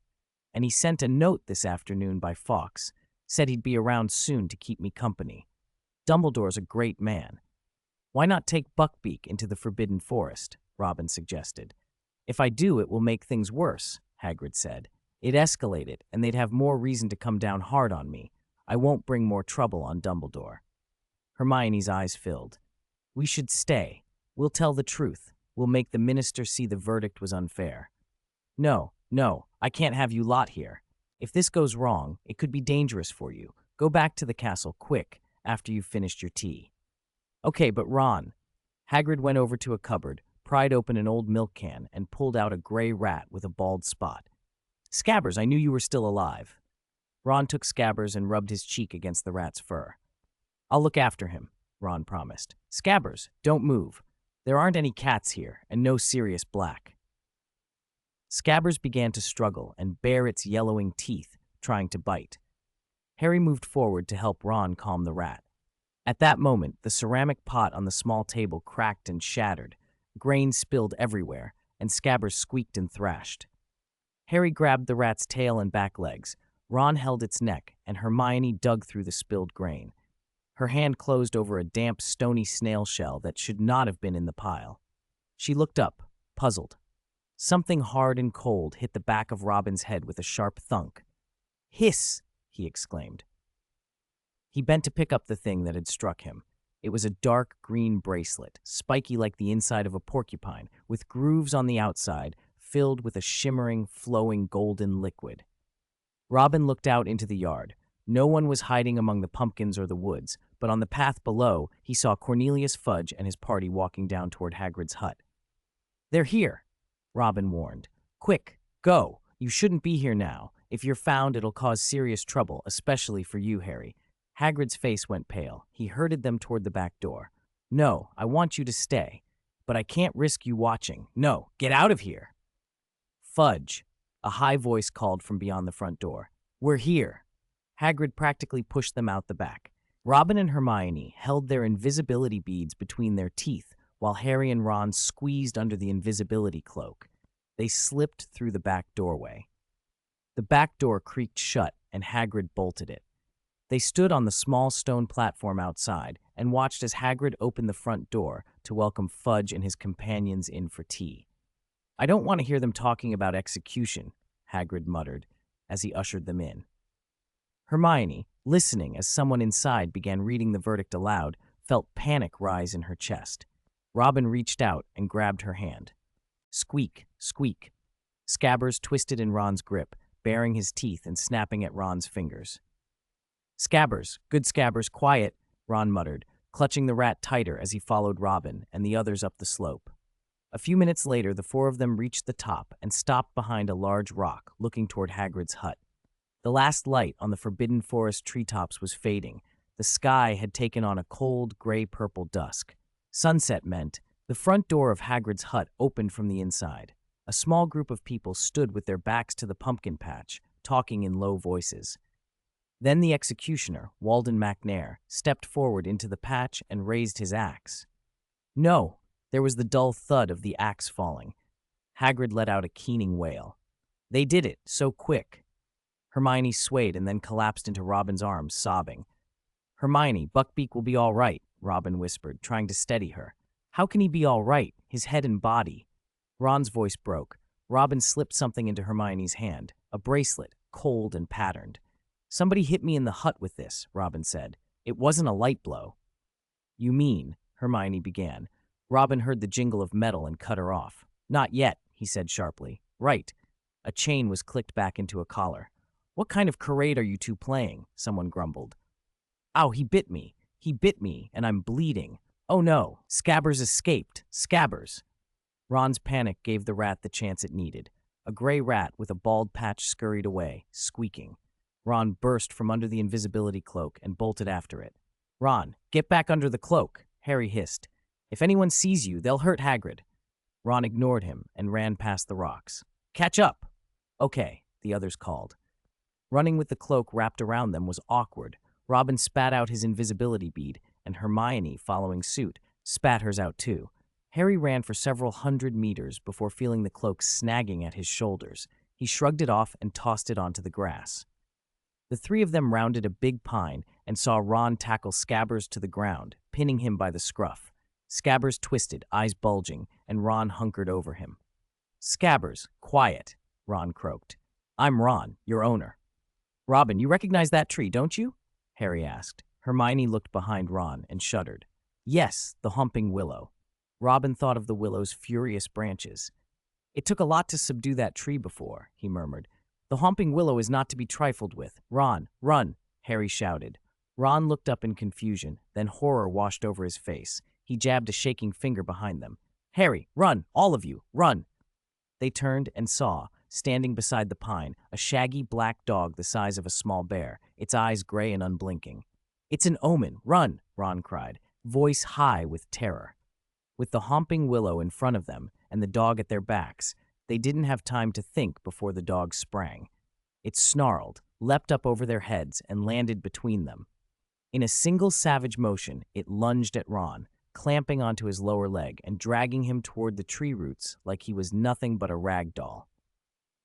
Speaker 1: And he sent a note this afternoon by Fawkes. Said he'd be around soon to keep me company. Dumbledore's a great man." "Why not take Buckbeak into the Forbidden Forest?" Robin suggested. "If I do, it will make things worse," Hagrid said. "It escalated, and they'd have more reason to come down hard on me. I won't bring more trouble on Dumbledore." Hermione's eyes filled. "We should stay. We'll tell the truth. We'll make the minister see the verdict was unfair." No, I can't have you lot here. If this goes wrong, it could be dangerous for you. Go back to the castle, quick, after you've finished your tea." "Okay, but Ron." Hagrid went over to a cupboard, pried open an old milk can, and pulled out a gray rat with a bald spot. "Scabbers, I knew you were still alive." Ron took Scabbers and rubbed his cheek against the rat's fur. "I'll look after him," Ron promised. "Scabbers, don't move. There aren't any cats here, and no Sirius Black." Scabbers began to struggle and bare its yellowing teeth, trying to bite. Harry moved forward to help Ron calm the rat. At that moment, the ceramic pot on the small table cracked and shattered. Grain spilled everywhere, and Scabbers squeaked and thrashed. Harry grabbed the rat's tail and back legs. Ron held its neck, and Hermione dug through the spilled grain. Her hand closed over a damp, stony snail shell that should not have been in the pile. She looked up, puzzled. Something hard and cold hit the back of Robin's head with a sharp thunk. "Hiss!" he exclaimed. He bent to pick up the thing that had struck him. It was a dark green bracelet, spiky like the inside of a porcupine, with grooves on the outside, filled with a shimmering, flowing golden liquid. Robin looked out into the yard. No one was hiding among the pumpkins or the woods, but on the path below, he saw Cornelius Fudge and his party walking down toward Hagrid's hut. "They're here," Robin warned. "Quick, go. You shouldn't be here now. If you're found, it'll cause serious trouble, especially for you, Harry." Hagrid's face went pale. He herded them toward the back door. "No, I want you to stay. But I can't risk you watching. No, get out of here." "Fudge," a high voice called from beyond the front door. "We're here." Hagrid practically pushed them out the back. Robin and Hermione held their invisibility beads between their teeth, while Harry and Ron squeezed under the invisibility cloak. They slipped through the back doorway. The back door creaked shut, and Hagrid bolted it. They stood on the small stone platform outside and watched as Hagrid opened the front door to welcome Fudge and his companions in for tea. "I don't want to hear them talking about execution," Hagrid muttered as he ushered them in. Hermione, listening as someone inside began reading the verdict aloud, felt panic rise in her chest. Robin reached out and grabbed her hand. Squeak, squeak. Scabbers twisted in Ron's grip, baring his teeth and snapping at Ron's fingers. "Scabbers, good Scabbers, quiet," Ron muttered, clutching the rat tighter as he followed Robin and the others up the slope. A few minutes later, the four of them reached the top and stopped behind a large rock, looking toward Hagrid's hut. The last light on the Forbidden Forest treetops was fading. The sky had taken on a cold, gray-purple dusk. Sunset meant the front door of Hagrid's hut opened from the inside. A small group of people stood with their backs to the pumpkin patch, talking in low voices. Then the executioner, Walden McNair, stepped forward into the patch and raised his axe. No! There was the dull thud of the axe falling. Hagrid let out a keening wail. They did it, so quick. Hermione swayed and then collapsed into Robin's arms, sobbing. Hermione, Buckbeak will be all right, Robin whispered, trying to steady her. How can he be all right, his head and body? Ron's voice broke. Robin slipped something into Hermione's hand, a bracelet, cold and patterned. Somebody hit me in the hut with this, Robin said. It wasn't a light blow. You mean, Hermione began. Robin heard the jingle of metal and cut her off. Not yet, he said sharply. Right. A chain was clicked back into a collar. What kind of charade are you two playing? Someone grumbled. Ow, he bit me. He bit me, and I'm bleeding. Oh no, Scabbers escaped. Scabbers. Ron's panic gave the rat the chance it needed. A gray rat with a bald patch scurried away, squeaking. Ron burst from under the invisibility cloak and bolted after it. Ron, get back under the cloak, Harry hissed. If anyone sees you, they'll hurt Hagrid. Ron ignored him and ran past the rocks. Catch up! Okay, the others called. Running with the cloak wrapped around them was awkward. Robin spat out his invisibility bead, and Hermione, following suit, spat hers out too. Harry ran for several hundred meters before feeling the cloak snagging at his shoulders. He shrugged it off and tossed it onto the grass. The three of them rounded a big pine and saw Ron tackle Scabbers to the ground, pinning him by the scruff. Scabbers twisted, eyes bulging, and Ron hunkered over him. Scabbers, quiet, Ron croaked. I'm Ron, your owner. Robin, you recognize that tree, don't you? Harry asked. Hermione looked behind Ron and shuddered. Yes, the Whomping Willow. Robin thought of the willow's furious branches. It took a lot to subdue that tree before, he murmured. The Whomping Willow is not to be trifled with. Ron, run, Harry shouted. Ron looked up in confusion, then horror washed over his face. He jabbed a shaking finger behind them. Harry, run, all of you, run. They turned and saw, standing beside the pine, a shaggy black dog the size of a small bear, its eyes gray and unblinking. It's an omen, run, Ron cried, voice high with terror. With the Whomping Willow in front of them and the dog at their backs, they didn't have time to think before the dog sprang. It snarled, leapt up over their heads, and landed between them. In a single savage motion, it lunged at Ron, clamping onto his lower leg and dragging him toward the tree roots like he was nothing but a rag doll.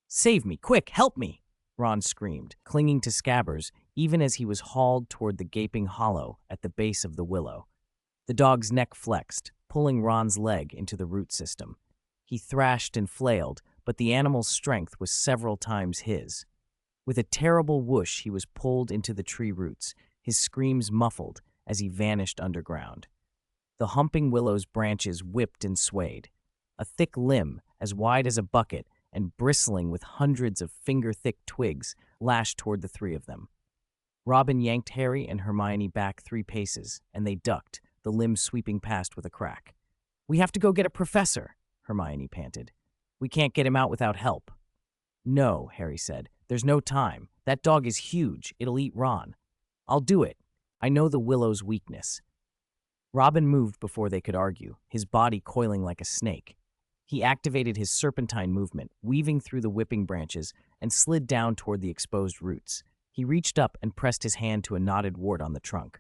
Speaker 1: Save me, quick, help me! Ron screamed, clinging to Scabbers even as he was hauled toward the gaping hollow at the base of the willow. The dog's neck flexed, pulling Ron's leg into the root system. He thrashed and flailed, but the animal's strength was several times his. With a terrible whoosh, he was pulled into the tree roots, his screams muffled as he vanished underground. The Whomping Willow's branches whipped and swayed. A thick limb, as wide as a bucket and bristling with hundreds of finger-thick twigs, lashed toward the three of them. Robin yanked Harry and Hermione back 3 paces, and they ducked, the limbs sweeping past with a crack. We have to go get a professor, Hermione panted. We can't get him out without help. No, Harry said. There's no time. That dog is huge. It'll eat Ron. I'll do it. I know the willow's weakness. Robin moved before they could argue, his body coiling like a snake. He activated his serpentine movement, weaving through the whipping branches, and slid down toward the exposed roots. He reached up and pressed his hand to a knotted wart on the trunk.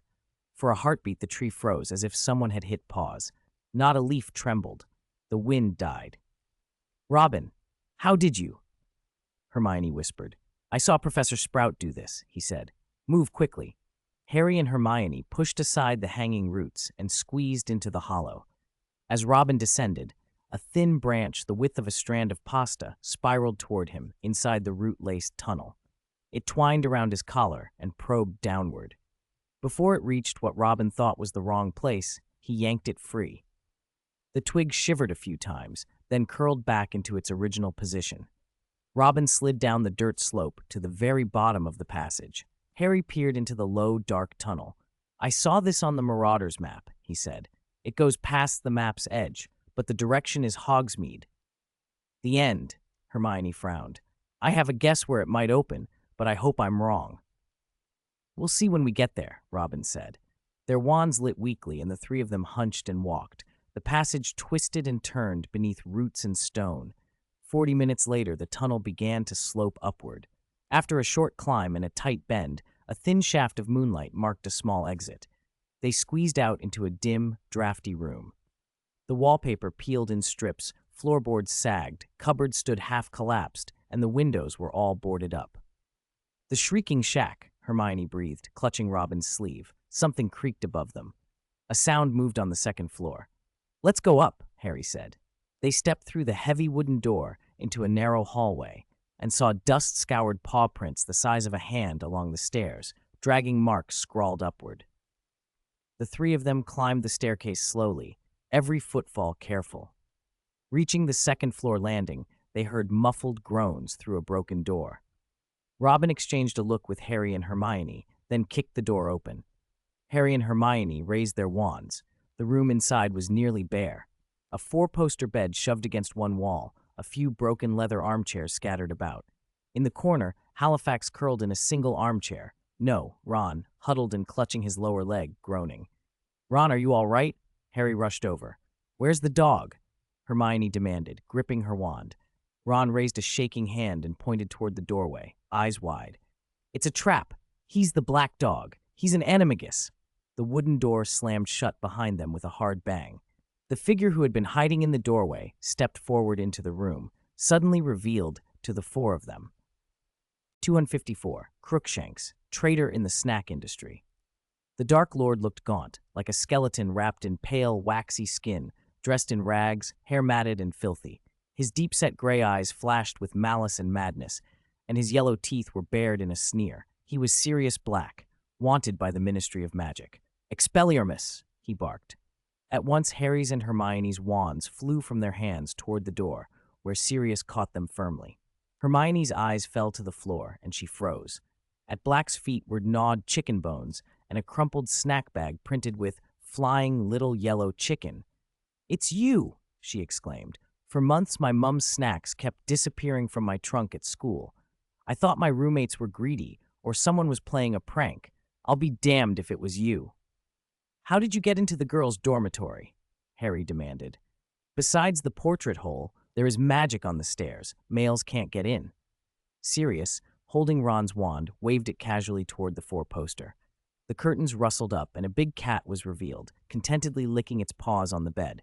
Speaker 1: For a heartbeat, the tree froze, as if someone had hit pause. Not a leaf trembled. The wind died. Robin, how did you? Hermione whispered. I saw Professor Sprout do this, he said. Move quickly. Harry and Hermione pushed aside the hanging roots and squeezed into the hollow. As Robin descended, a thin branch the width of a strand of pasta spiraled toward him inside the root-laced tunnel. It twined around his collar and probed downward. Before it reached what Robin thought was the wrong place, he yanked it free. The twig shivered a few times, then curled back into its original position. Robin slid down the dirt slope to the very bottom of the passage. Harry peered into the low, dark tunnel. I saw this on the Marauders map, he said. It goes past the map's edge, but the direction is Hogsmeade. The end, Hermione frowned. I have a guess where it might open, but I hope I'm wrong. We'll see when we get there, Robin said. Their wands lit weakly, and the three of them hunched and walked. The passage twisted and turned beneath roots and stone. 40 minutes later, the tunnel began to slope upward. After a short climb and a tight bend, a thin shaft of moonlight marked a small exit. They squeezed out into a dim, drafty room. The wallpaper peeled in strips, floorboards sagged, cupboards stood half-collapsed, and the windows were all boarded up. "The shrieking shack," Hermione breathed, clutching Robin's sleeve. Something creaked above them. A sound moved on the second floor. "Let's go up," Harry said. They stepped through the heavy wooden door into a narrow hallway and saw dust-scoured paw prints the size of a hand along the stairs, dragging marks scrawled upward. The three of them climbed the staircase slowly, every footfall careful. Reaching the second-floor landing, they heard muffled groans through a broken door. Robin exchanged a look with Harry and Hermione, then kicked the door open. Harry and Hermione raised their wands. The room inside was nearly bare. A four-poster bed shoved against one wall, a few broken leather armchairs scattered about. In the corner, Halifax curled in a single armchair. No, Ron, huddled and clutching his lower leg, groaning. "Ron, are you all right?" Harry rushed over. "Where's the dog?" Hermione demanded, gripping her wand. Ron raised a shaking hand and pointed toward the doorway, eyes wide. "It's a trap. He's the black dog. He's an animagus." The wooden door slammed shut behind them with a hard bang. The figure who had been hiding in the doorway stepped forward into the room, suddenly revealed to the four of them. 254. Crookshanks, traitor in the snack industry. The Dark Lord looked gaunt, like a skeleton wrapped in pale, waxy skin, dressed in rags, hair matted and filthy. His deep-set gray eyes flashed with malice and madness, and his yellow teeth were bared in a sneer. He was Sirius Black, wanted by the Ministry of Magic. "Expelliarmus!" he barked. At once, Harry's and Hermione's wands flew from their hands toward the door, where Sirius caught them firmly. Hermione's eyes fell to the floor, and she froze. At Black's feet were gnawed chicken bones and a crumpled snack bag printed with "Flying Little Yellow Chicken." "It's you!" she exclaimed. "For months, my mum's snacks kept disappearing from my trunk at school. I thought my roommates were greedy, or someone was playing a prank. I'll be damned if it was you." "How did you get into the girls' dormitory?" Harry demanded. "Besides the portrait hole, there is magic on the stairs. Males can't get in." Sirius, holding Ron's wand, waved it casually toward the four-poster. The curtains rustled up, and a big cat was revealed, contentedly licking its paws on the bed.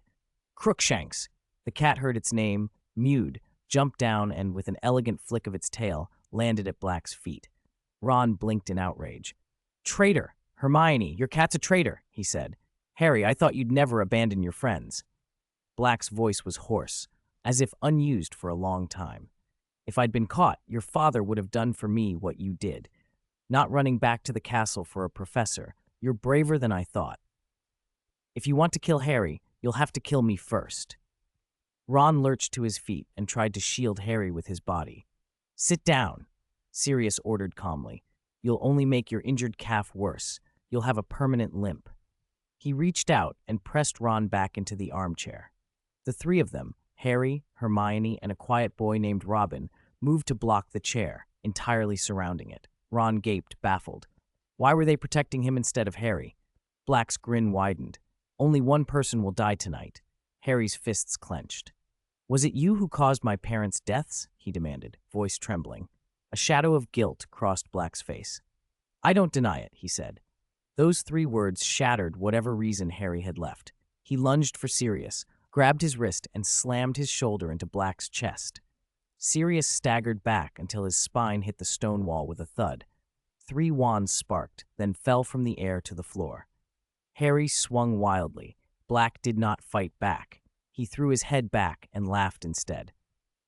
Speaker 1: "Crookshanks!" The cat heard its name, mewed, jumped down, and with an elegant flick of its tail, landed at Black's feet. Ron blinked in outrage. "Traitor! Hermione, your cat's a traitor," he said. "Harry, I thought you'd never abandon your friends." Black's voice was hoarse, as if unused for a long time. "If I'd been caught, your father would have done for me what you did. Not running back to the castle for a professor. You're braver than I thought. If you want to kill Harry, you'll have to kill me first." Ron lurched to his feet and tried to shield Harry with his body. "Sit down," Sirius ordered calmly. "You'll only make your injured calf worse. You'll have a permanent limp." He reached out and pressed Ron back into the armchair. The three of them, Harry, Hermione, and a quiet boy named Robin, moved to block the chair, entirely surrounding it. Ron gaped, baffled. Why were they protecting him instead of Harry? Black's grin widened. "Only one person will die tonight." Harry's fists clenched. "Was it you who caused my parents' deaths?" he demanded, voice trembling. A shadow of guilt crossed Black's face. "I don't deny it," he said. Those three words shattered whatever reason Harry had left. He lunged for Sirius, grabbed his wrist, and slammed his shoulder into Black's chest. Sirius staggered back until his spine hit the stone wall with a thud. 3 wands sparked, then fell from the air to the floor. Harry swung wildly. Black did not fight back. He threw his head back and laughed instead.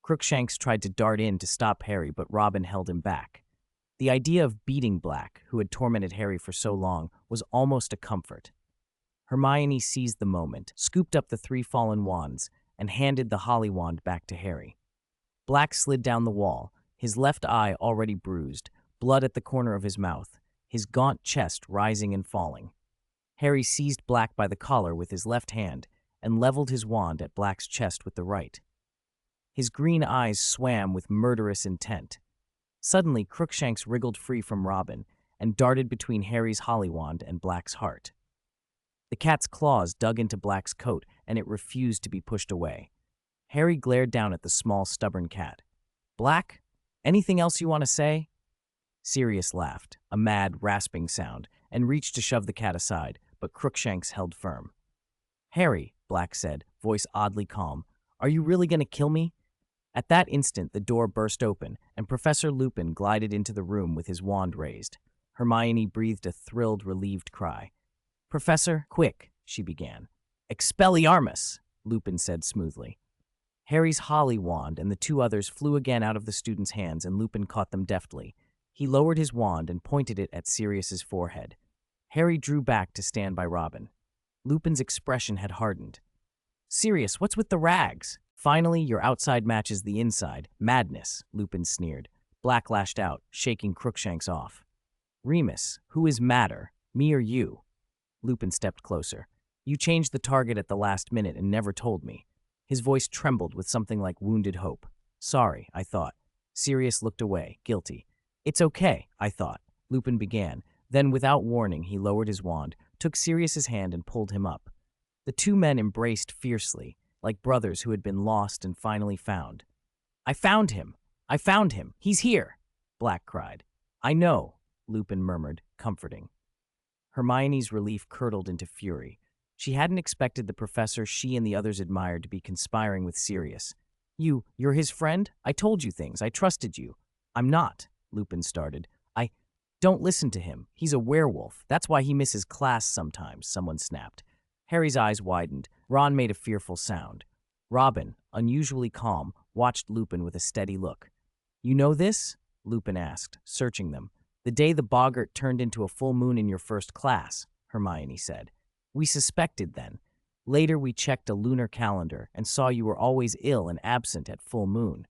Speaker 1: Crookshanks tried to dart in to stop Harry, but Robin held him back. The idea of beating Black, who had tormented Harry for so long, was almost a comfort. Hermione seized the moment, scooped up the 3 fallen wands, and handed the holly wand back to Harry. Black slid down the wall, his left eye already bruised, blood at the corner of his mouth, his gaunt chest rising and falling. Harry seized Black by the collar with his left hand and leveled his wand at Black's chest with the right. His green eyes swam with murderous intent. Suddenly, Crookshanks wriggled free from Robin and darted between Harry's holly wand and Black's heart. The cat's claws dug into Black's coat, and it refused to be pushed away. Harry glared down at the small, stubborn cat. Black? Anything else you want to say? Sirius laughed, a mad, rasping sound, and reached to shove the cat aside, but Crookshanks held firm. Harry, Black said, voice oddly calm, are you really going to kill me? At that instant, the door burst open, and Professor Lupin glided into the room with his wand raised. Hermione breathed a thrilled, relieved cry. Professor, quick, she began. Expelliarmus, Lupin said smoothly. Harry's holly wand and the two others flew again out of the student's hands, and Lupin caught them deftly. He lowered his wand and pointed it at Sirius's forehead. Harry drew back to stand by Robin. Lupin's expression had hardened. Sirius, what's with the rags? Finally, your outside matches the inside. Madness, Lupin sneered. Black lashed out, shaking Crookshanks off. Remus, who is madder, me or you? Lupin stepped closer. You changed the target at the last minute and never told me. His voice trembled with something like wounded hope. Sorry, I thought. Sirius looked away, guilty. It's okay, I thought. Lupin began. Then, without warning, he lowered his wand, took Sirius's hand and pulled him up. The two men embraced fiercely, like brothers who had been lost and finally found. I found him! I found him! He's here! Black cried. I know, Lupin murmured, comforting. Hermione's relief curdled into fury. She hadn't expected the professor she and the others admired to be conspiring with Sirius. You're his friend? I told you things. I trusted you. I'm not, Lupin started. Don't listen to him. He's a werewolf. That's why he misses class sometimes, someone snapped. Harry's eyes widened. Ron made a fearful sound. Robin, unusually calm, watched Lupin with a steady look. You know this? Lupin asked, searching them. The day the boggart turned into a full moon in your first class, Hermione said. We suspected then. Later we checked a lunar calendar and saw you were always ill and absent at full moon.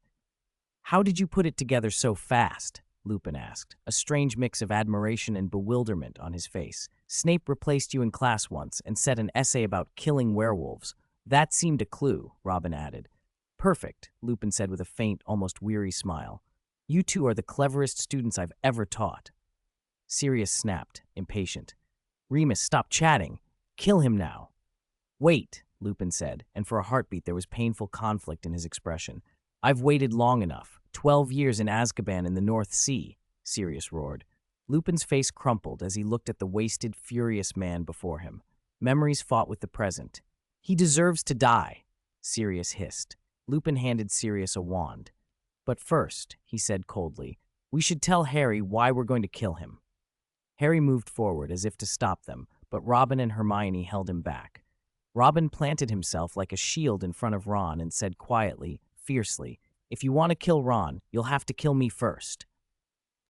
Speaker 1: How did you put it together so fast? Lupin asked, a strange mix of admiration and bewilderment on his face. Snape replaced you in class once and said an essay about killing werewolves. That seemed a clue, Robin added. Perfect, Lupin said with a faint, almost weary smile. You two are the cleverest students I've ever taught. Sirius snapped, impatient. Remus, stop chatting. Kill him now. Wait, Lupin said, and for a heartbeat there was painful conflict in his expression. I've waited long enough. 12 years in Azkaban in the North Sea, Sirius roared. Lupin's face crumpled as he looked at the wasted, furious man before him. Memories fought with the present. He deserves to die, Sirius hissed. Lupin handed Sirius a wand. But first, he said coldly, we should tell Harry why we're going to kill him. Harry moved forward as if to stop them, but Robin and Hermione held him back. Robin planted himself like a shield in front of Ron and said quietly, fiercely, if you want to kill Ron, you'll have to kill me first.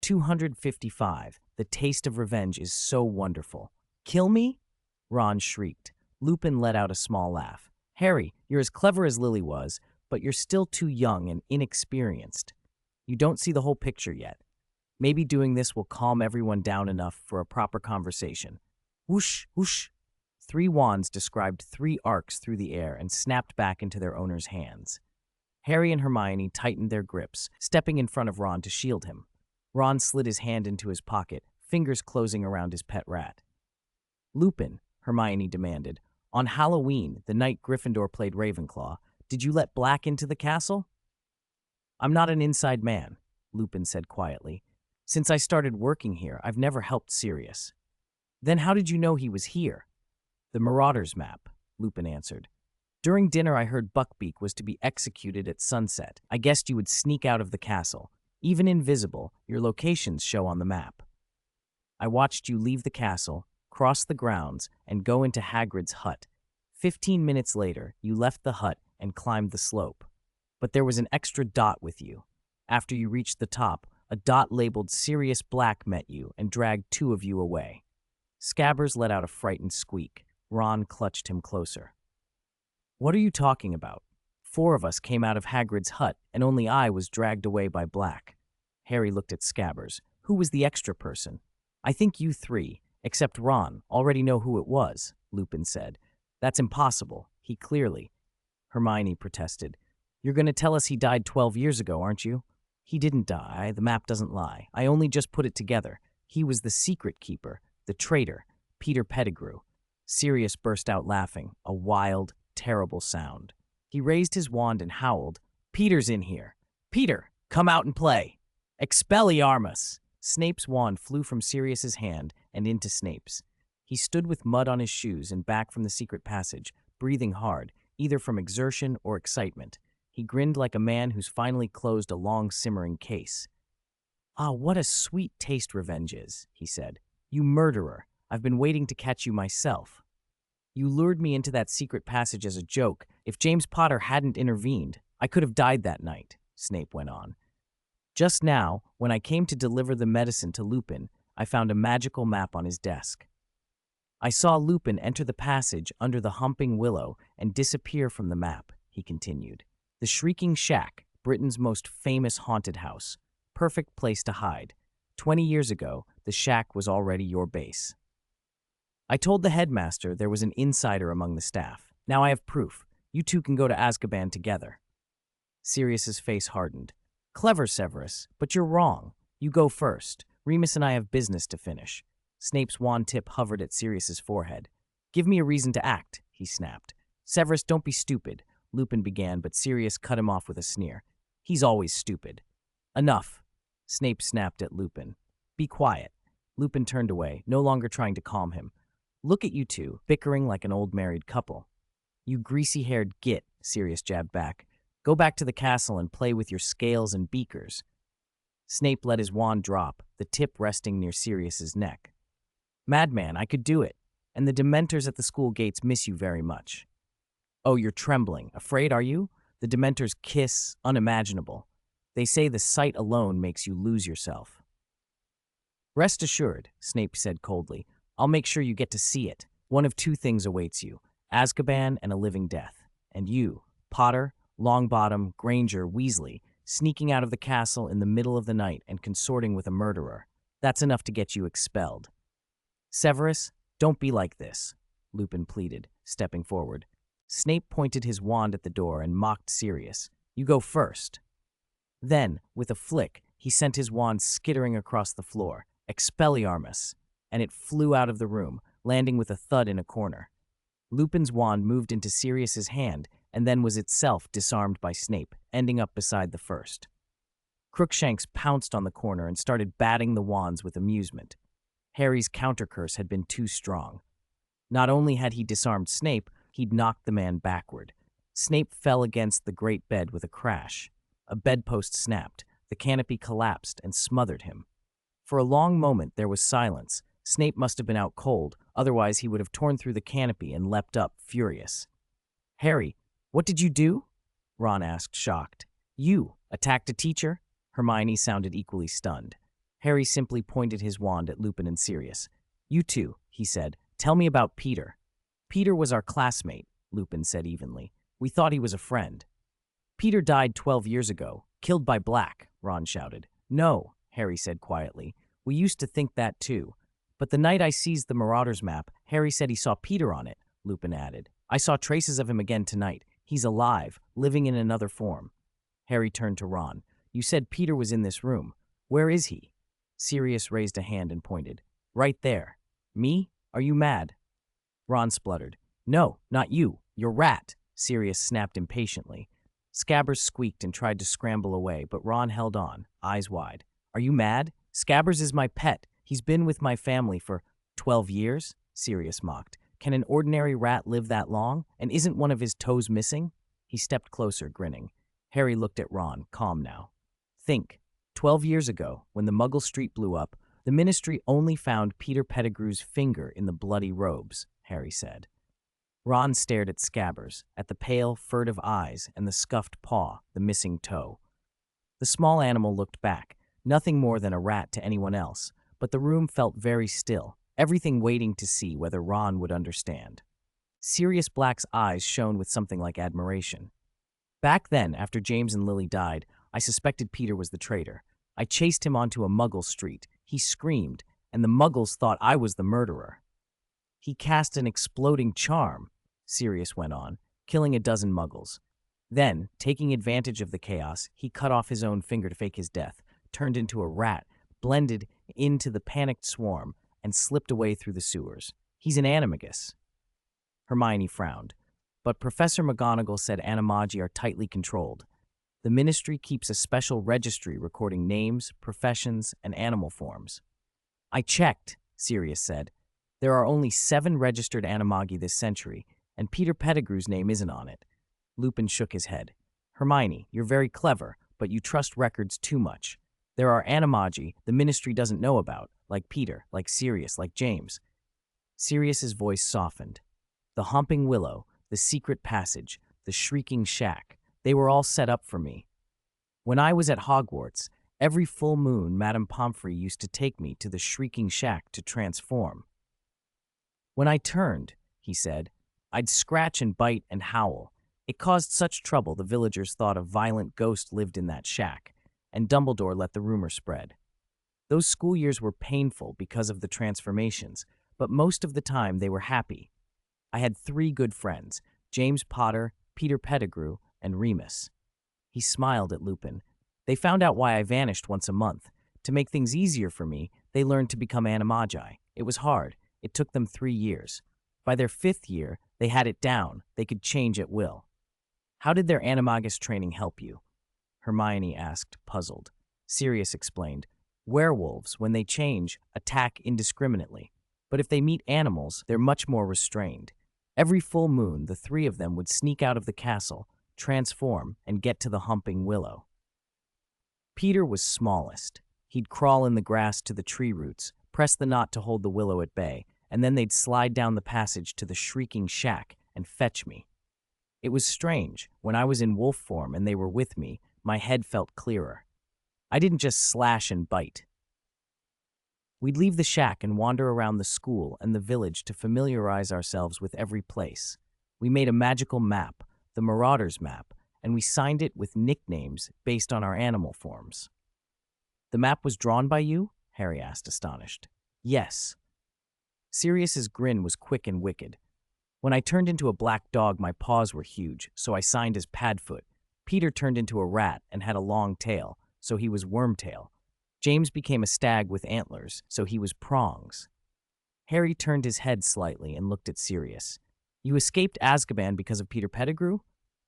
Speaker 1: 255. The taste of revenge is so wonderful. Kill me? Ron shrieked. Lupin let out a small laugh. Harry, you're as clever as Lily was, but you're still too young and inexperienced. You don't see the whole picture yet. Maybe doing this will calm everyone down enough for a proper conversation. Whoosh, whoosh. 3 wands described 3 arcs through the air and snapped back into their owner's hands. Harry and Hermione tightened their grips, stepping in front of Ron to shield him. Ron slid his hand into his pocket, fingers closing around his pet rat. Lupin, Hermione demanded, on Halloween, the night Gryffindor played Ravenclaw, did you let Black into the castle? I'm not an inside man, Lupin said quietly. Since I started working here, I've never helped Sirius. Then how did you know he was here? The Marauder's map, Lupin answered. During dinner, I heard Buckbeak was to be executed at sunset. I guessed you would sneak out of the castle. Even invisible, your locations show on the map. I watched you leave the castle, cross the grounds, and go into Hagrid's hut. 15 minutes later, you left the hut and climbed the slope. But there was an extra dot with you. After you reached the top, a dot labeled Sirius Black met you and dragged 2 of you away. Scabbers let out a frightened squeak. Ron clutched him closer. What are you talking about? 4 of us came out of Hagrid's hut, and only I was dragged away by Black. Harry looked at Scabbers. Who was the extra person? I think you 3, except Ron, already know who it was, Lupin said. That's impossible. He clearly. Hermione protested. You're going to tell us he died 12 years ago, aren't you? He didn't die. The map doesn't lie. I only just put it together. He was the secret keeper, the traitor, Peter Pettigrew. Sirius burst out laughing, a wild, terrible sound. He raised his wand and howled, "Peter's in here! Peter, come out and play! Expelliarmus!" Snape's wand flew from Sirius's hand and into Snape's. He stood with mud on his shoes and back from the secret passage, breathing hard, either from exertion or excitement. He grinned like a man who's finally closed a long simmering case. "Ah, what a sweet taste revenge is," he said. "You murderer! I've been waiting to catch you myself. You lured me into that secret passage as a joke. If James Potter hadn't intervened, I could have died that night," Snape went on. "Just now, when I came to deliver the medicine to Lupin, I found a magical map on his desk. I saw Lupin enter the passage under the Whomping Willow and disappear from the map," he continued. "The Shrieking Shack, Britain's most famous haunted house. Perfect place to hide. 20 years ago, the shack was already your base. I told the headmaster there was an insider among the staff. Now I have proof. You two can go to Azkaban together." Sirius's face hardened. "Clever, Severus, but you're wrong. You go first. Remus and I have business to finish." Snape's wand tip hovered at Sirius's forehead. "Give me a reason to act," he snapped. "Severus, don't be stupid," Lupin began, but Sirius cut him off with a sneer. "He's always stupid." "Enough," Snape snapped at Lupin. "Be quiet." Lupin turned away, no longer trying to calm him. "Look at you two, bickering like an old married couple." "You greasy-haired git," Sirius jabbed back. "Go back to the castle and play with your scales and beakers." Snape let his wand drop, the tip resting near Sirius's neck. "Madman, I could do it. And the Dementors at the school gates miss you very much." "Oh, you're trembling. Afraid, are you? The Dementors kiss, unimaginable. They say the sight alone makes you lose yourself." "Rest assured," Snape said coldly. "I'll make sure you get to see it. One of two things awaits you, Azkaban and a living death. And you, Potter, Longbottom, Granger, Weasley, sneaking out of the castle in the middle of the night and consorting with a murderer. That's enough to get you expelled." "Severus, don't be like this," Lupin pleaded, stepping forward. Snape pointed his wand at the door and mocked Sirius. "You go first." Then, with a flick, he sent his wand skittering across the floor. "Expelliarmus!" And it flew out of the room, landing with a thud in a corner. Lupin's wand moved into Sirius's hand and then was itself disarmed by Snape, ending up beside the first. Crookshanks pounced on the corner and started batting the wands with amusement. Harry's counter-curse had been too strong. Not only had he disarmed Snape, he'd knocked the man backward. Snape fell against the great bed with a crash. A bedpost snapped, the canopy collapsed and smothered him. For a long moment there was silence. Snape must have been out cold, otherwise he would have torn through the canopy and leapt up, furious. "Harry, what did you do?" Ron asked, shocked. "You attacked a teacher?" Hermione sounded equally stunned. Harry simply pointed his wand at Lupin and Sirius. "You two," he said, "tell me about Peter." "Peter was our classmate," Lupin said evenly. "We thought he was a friend." "Peter died 12 years ago, killed by Black," Ron shouted. "No," Harry said quietly. "We used to think that too. But the night I seized the Marauders map, Harry said he saw Peter on it," Lupin added. "I saw traces of him again tonight. He's alive, living in another form." Harry turned to Ron. "You said Peter was in this room. Where is he?" Sirius raised a hand and pointed. "Right there." "Me? Are you mad?" Ron spluttered. "No, not you. Your rat," Sirius snapped impatiently. Scabbers squeaked and tried to scramble away, but Ron held on, eyes wide. "Are you mad? Scabbers is my pet. He's been with my family for 12 years, Sirius mocked. "Can an ordinary rat live that long? And isn't one of his toes missing?" He stepped closer, grinning. Harry looked at Ron, calm now. "Think. 12 years ago, when the Muggle Street blew up, the Ministry only found Peter Pettigrew's finger in the bloody robes," Harry said. Ron stared at Scabbers, at the pale, furtive eyes and the scuffed paw, the missing toe. The small animal looked back, nothing more than a rat to anyone else, but the room felt very still, everything waiting to see whether Ron would understand. Sirius Black's eyes shone with something like admiration. "Back then, after James and Lily died, I suspected Peter was the traitor. I chased him onto a Muggle street. He screamed, and the Muggles thought I was the murderer. He cast an exploding charm," Sirius went on, "killing a dozen Muggles. Then, taking advantage of the chaos, he cut off his own finger to fake his death, turned into a rat, blended into the panicked swarm, and slipped away through the sewers. He's an animagus." Hermione frowned. but Professor McGonagall said animagi are tightly controlled. The Ministry keeps a special registry recording names, professions, and animal forms. I checked, Sirius said. There are only 7 registered animagi this century, and Peter Pettigrew's name isn't on it. Lupin shook his head. Hermione, you're very clever, but you trust records too much. There are animagi the Ministry doesn't know about, like Peter, like Sirius, like James. Sirius's voice softened. The Whomping Willow, the secret passage, the shrieking shack, they were all set up for me. When I was at Hogwarts, every full moon Madame Pomfrey used to take me to the shrieking shack to transform. When I turned, he said, I'd scratch and bite and howl. It caused such trouble the villagers thought a violent ghost lived in that shack, and Dumbledore let the rumor spread. Those school years were painful because of the transformations, but most of the time they were happy. I had 3 good friends, James Potter, Peter Pettigrew, and Remus. He smiled at Lupin. They found out why I vanished once a month. To make things easier for me, they learned to become animagi. It was hard. It took them 3 years. By their 5th year, they had it down. They could change at will. How did their animagus training help you? Hermione asked, puzzled. Sirius explained. Werewolves, when they change, attack indiscriminately. But if they meet animals, they're much more restrained. Every full moon, the 3 of them would sneak out of the castle, transform, and get to the Whomping Willow. Peter was smallest. He'd crawl in the grass to the tree roots, press the knot to hold the willow at bay, and then they'd slide down the passage to the shrieking shack and fetch me. It was strange. When I was in wolf form and they were with me, my head felt clearer. I didn't just slash and bite. We'd leave the shack and wander around the school and the village to familiarize ourselves with every place. We made a magical map, the Marauder's Map, and we signed it with nicknames based on our animal forms. The map was drawn by you? Harry asked, astonished. Yes. Sirius's grin was quick and wicked. When I turned into a black dog, my paws were huge, so I signed as Padfoot. Peter turned into a rat and had a long tail, so he was Wormtail. James became a stag with antlers, so he was Prongs. Harry turned his head slightly and looked at Sirius. You escaped Azkaban because of Peter Pettigrew?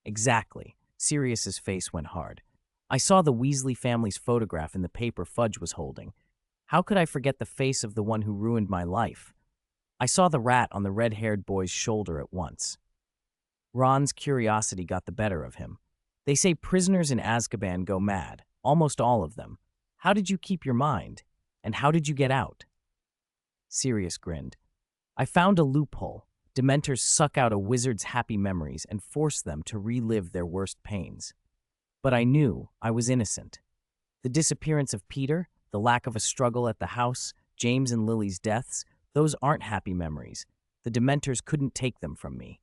Speaker 1: Exactly. Sirius's face went hard. I saw the Weasley family's photograph in the paper Fudge was holding. How could I forget the face of the one who ruined my life? I saw the rat on the red-haired boy's shoulder at once. Ron's curiosity got the better of him. They say prisoners in Azkaban go mad, almost all of them. How did you keep your mind? And how did you get out? Sirius grinned. I found a loophole. Dementors suck out a wizard's happy memories and force them to relive their worst pains. But I knew I was innocent. The disappearance of Peter, the lack of a struggle at the house, James and Lily's deaths, those aren't happy memories. The Dementors couldn't take them from me.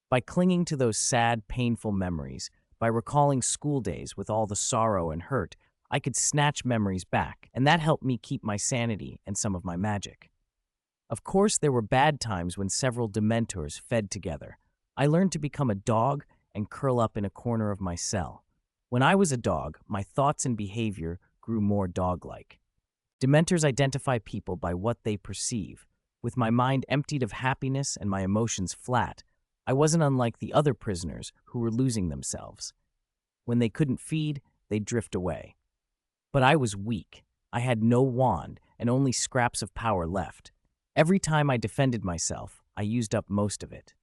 Speaker 1: By clinging to those sad, painful memories, by recalling school days with all the sorrow and hurt, I could snatch memories back, and that helped me keep my sanity and some of my magic. Of course, there were bad times when several Dementors fed together. I learned to become a dog and curl up in a corner of my cell. When I was a dog, my thoughts and behavior grew more dog-like. Dementors identify people by what they perceive. With my mind emptied of happiness and my emotions flat, I wasn't unlike the other prisoners who were losing themselves. When they couldn't feed, they'd drift away. But I was weak. I had no wand and only scraps of power left. Every time I defended myself, I used up most of it.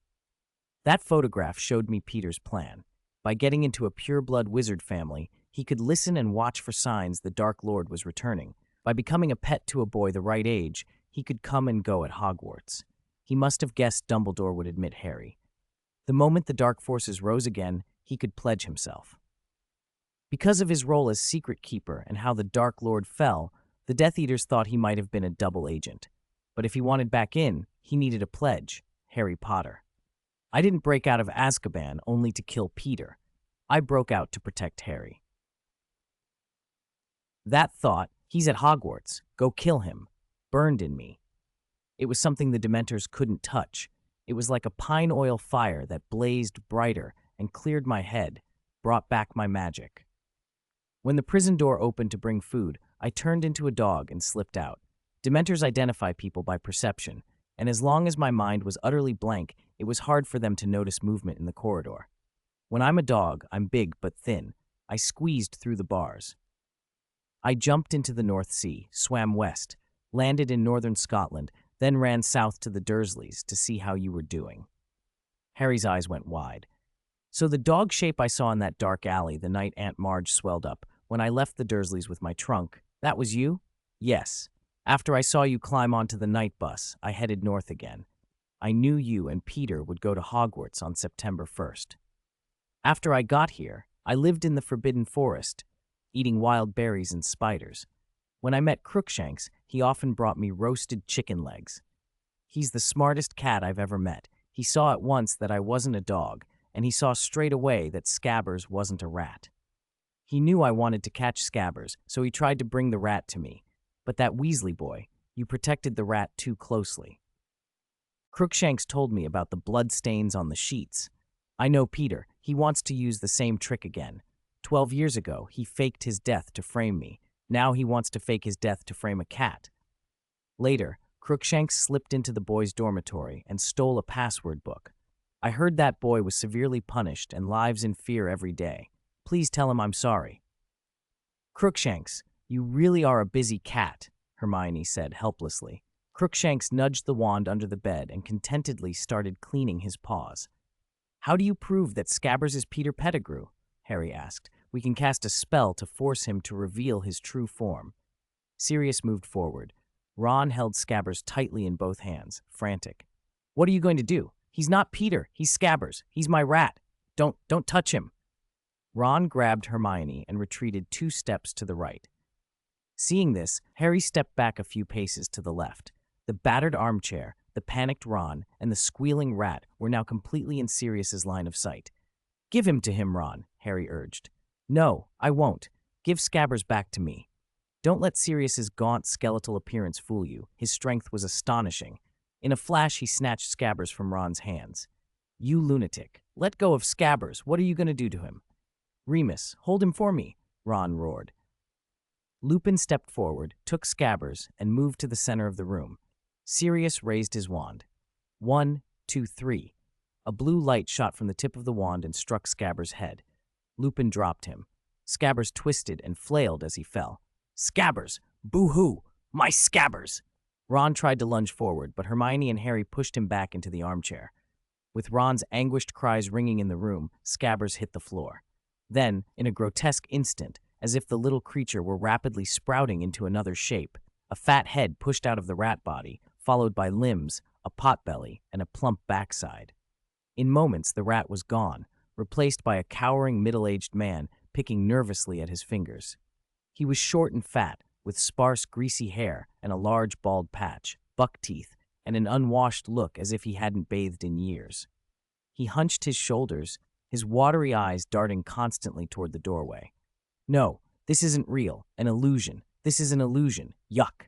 Speaker 1: That photograph showed me Peter's plan. By getting into a pure-blood wizard family, he could listen and watch for signs the Dark Lord was returning. By becoming a pet to a boy the right age, he could come and go at Hogwarts. He must have guessed Dumbledore would admit Harry. The moment the dark forces rose again, he could pledge himself. Because of his role as secret keeper and how the Dark Lord fell, the Death Eaters thought he might have been a double agent. But if he wanted back in, he needed a pledge, Harry Potter. I didn't break out of Azkaban only to kill Peter. I broke out to protect Harry. That thought, he's at Hogwarts, go kill him, burned in me. It was something the Dementors couldn't touch. It was like a pine oil fire that blazed brighter and cleared my head, brought back my magic. When the prison door opened to bring food, I turned into a dog and slipped out. Dementors identify people by perception, and as long as my mind was utterly blank, It was hard for them to notice movement in the corridor. When I'm a dog, I'm big but thin. I squeezed through the bars. I jumped into the North Sea, swam west, landed in northern Scotland, then ran south to the Dursleys to see how you were doing. Harry's eyes went wide. So the dog shape I saw in that dark alley the night Aunt Marge swelled up when I left the Dursleys with my trunk, that was you? Yes. After I saw you climb onto the night bus, I headed north again. I knew you and Peter would go to Hogwarts on September 1st. After I got here, I lived in the Forbidden Forest, eating wild berries and spiders. When I met Crookshanks, he often brought me roasted chicken legs. He's the smartest cat I've ever met. He saw at once that I wasn't a dog, and he saw straight away that Scabbers wasn't a rat. He knew I wanted to catch Scabbers, so he tried to bring the rat to me. But that Weasley boy, you protected the rat too closely. Crookshanks told me about the blood stains on the sheets. I know Peter. He wants to use the same trick again. 12 years ago, he faked his death to frame me. Now he wants to fake his death to frame a cat. Later, Crookshanks slipped into the boys' dormitory and stole a password book. I heard that boy was severely punished and lives in fear every day. Please tell him I'm sorry. Crookshanks, you really are a busy cat, Hermione said helplessly. Crookshanks nudged the wand under the bed and contentedly started cleaning his paws. How do you prove that Scabbers is Peter Pettigrew? Harry asked. We can cast a spell to force him to reveal his true form. Sirius moved forward. Ron held Scabbers tightly in both hands, frantic. What are you going to do? He's not Peter. He's Scabbers. He's my rat. Don't touch him. Ron grabbed Hermione and retreated 2 steps to the right. Seeing this, Harry stepped back a few paces to the left. The battered armchair, the panicked Ron, and the squealing rat were now completely in Sirius's line of sight. Give him to him, Ron, Harry urged. No, I won't. Give Scabbers back to me. Don't let Sirius's gaunt skeletal appearance fool you. His strength was astonishing. In a flash, he snatched Scabbers from Ron's hands. You lunatic. Let go of Scabbers. What are you going to do to him? Remus, hold him for me, Ron roared. Lupin stepped forward, took Scabbers, and moved to the center of the room. Sirius raised his wand. 1, 2, 3. A blue light shot from the tip of the wand and struck Scabbers' head. Lupin dropped him. Scabbers twisted and flailed as he fell. Scabbers! Boo-hoo! My Scabbers! Ron tried to lunge forward, but Hermione and Harry pushed him back into the armchair. With Ron's anguished cries ringing in the room, Scabbers hit the floor. Then, in a grotesque instant, as if the little creature were rapidly sprouting into another shape, a fat head pushed out of the rat body, followed by limbs, a potbelly, and a plump backside. In moments, the rat was gone, replaced by a cowering middle-aged man picking nervously at his fingers. He was short and fat, with sparse, greasy hair and a large bald patch, buck teeth, and an unwashed look as if he hadn't bathed in years. He hunched his shoulders, his watery eyes darting constantly toward the doorway. No, this isn't real, an illusion. This is an illusion. Yuck.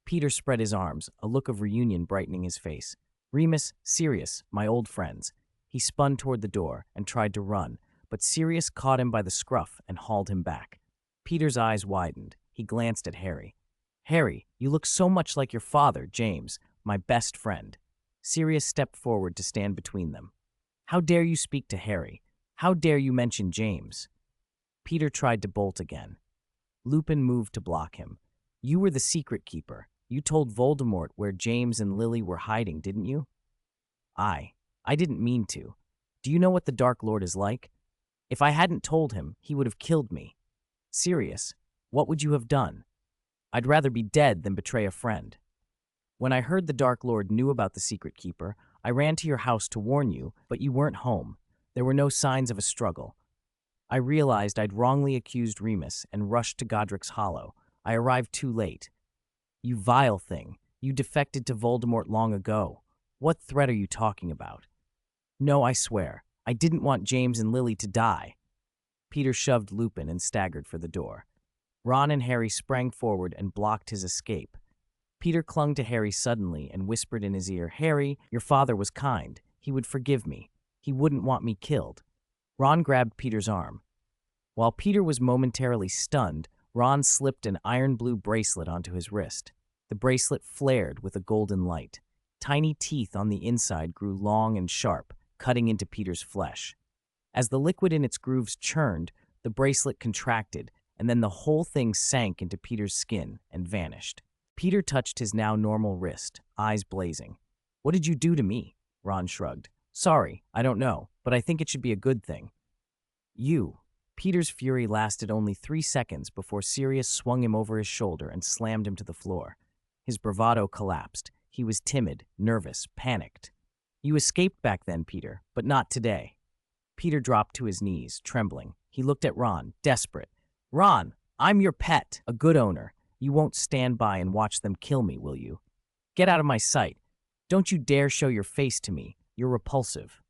Speaker 1: Peter spread his arms, a look of reunion brightening his face. Remus, Sirius, my old friends. He spun toward the door and tried to run, but Sirius caught him by the scruff and hauled him back. Peter's eyes widened. He glanced at Harry. Harry, you look so much like your father, James, my best friend. Sirius stepped forward to stand between them. How dare you speak to Harry? How dare you mention James? Peter tried to bolt again. Lupin moved to block him. You were the secret keeper. You told Voldemort where James and Lily were hiding, didn't you? I didn't mean to. Do you know what the Dark Lord is like? If I hadn't told him, he would have killed me. Sirius, what would you have done? I'd rather be dead than betray a friend. When I heard the Dark Lord knew about the secret keeper, I ran to your house to warn you, but you weren't home. There were no signs of a struggle. I realized I'd wrongly accused Remus and rushed to Godric's Hollow. I arrived too late. You vile thing. You defected to Voldemort long ago. What threat are you talking about? No, I swear. I didn't want James and Lily to die. Peter shoved Lupin and staggered for the door. Ron and Harry sprang forward and blocked his escape. Peter clung to Harry suddenly and whispered in his ear, Harry, your father was kind. He would forgive me. He wouldn't want me killed. Ron grabbed Peter's arm. While Peter was momentarily stunned, Ron slipped an iron blue bracelet onto his wrist. The bracelet flared with a golden light. Tiny teeth on the inside grew long and sharp, cutting into Peter's flesh. As the liquid in its grooves churned, the bracelet contracted, and then the whole thing sank into Peter's skin and vanished. Peter touched his now normal wrist, eyes blazing. "What did you do to me?" Ron shrugged. "Sorry, I don't know, but I think it should be a good thing." "You." Peter's fury lasted only 3 seconds before Sirius swung him over his shoulder and slammed him to the floor. His bravado collapsed. He was timid, nervous, panicked. "You escaped back then, Peter, but not today." Peter dropped to his knees, trembling. He looked at Ron, desperate. "Ron, I'm your pet, a good owner. You won't stand by and watch them kill me, will you? Get out of my sight. Don't you dare show your face to me. You're repulsive."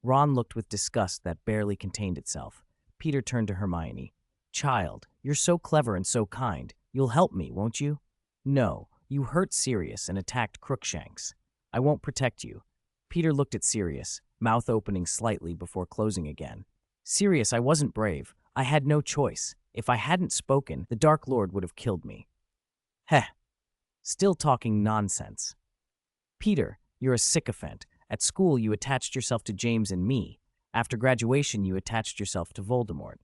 Speaker 1: Ron looked with disgust that barely contained itself. Peter turned to Hermione. "Child, you're so clever and so kind. You'll help me, won't you?" "No, you hurt Sirius and attacked Crookshanks. I won't protect you." Peter looked at Sirius, mouth opening slightly before closing again. "Sirius, I wasn't brave. I had no choice. If I hadn't spoken, the Dark Lord would have killed me." "Heh. Still talking nonsense." "Peter, you're a sycophant. At school, you attached yourself to James and me. After graduation, you attached yourself to Voldemort.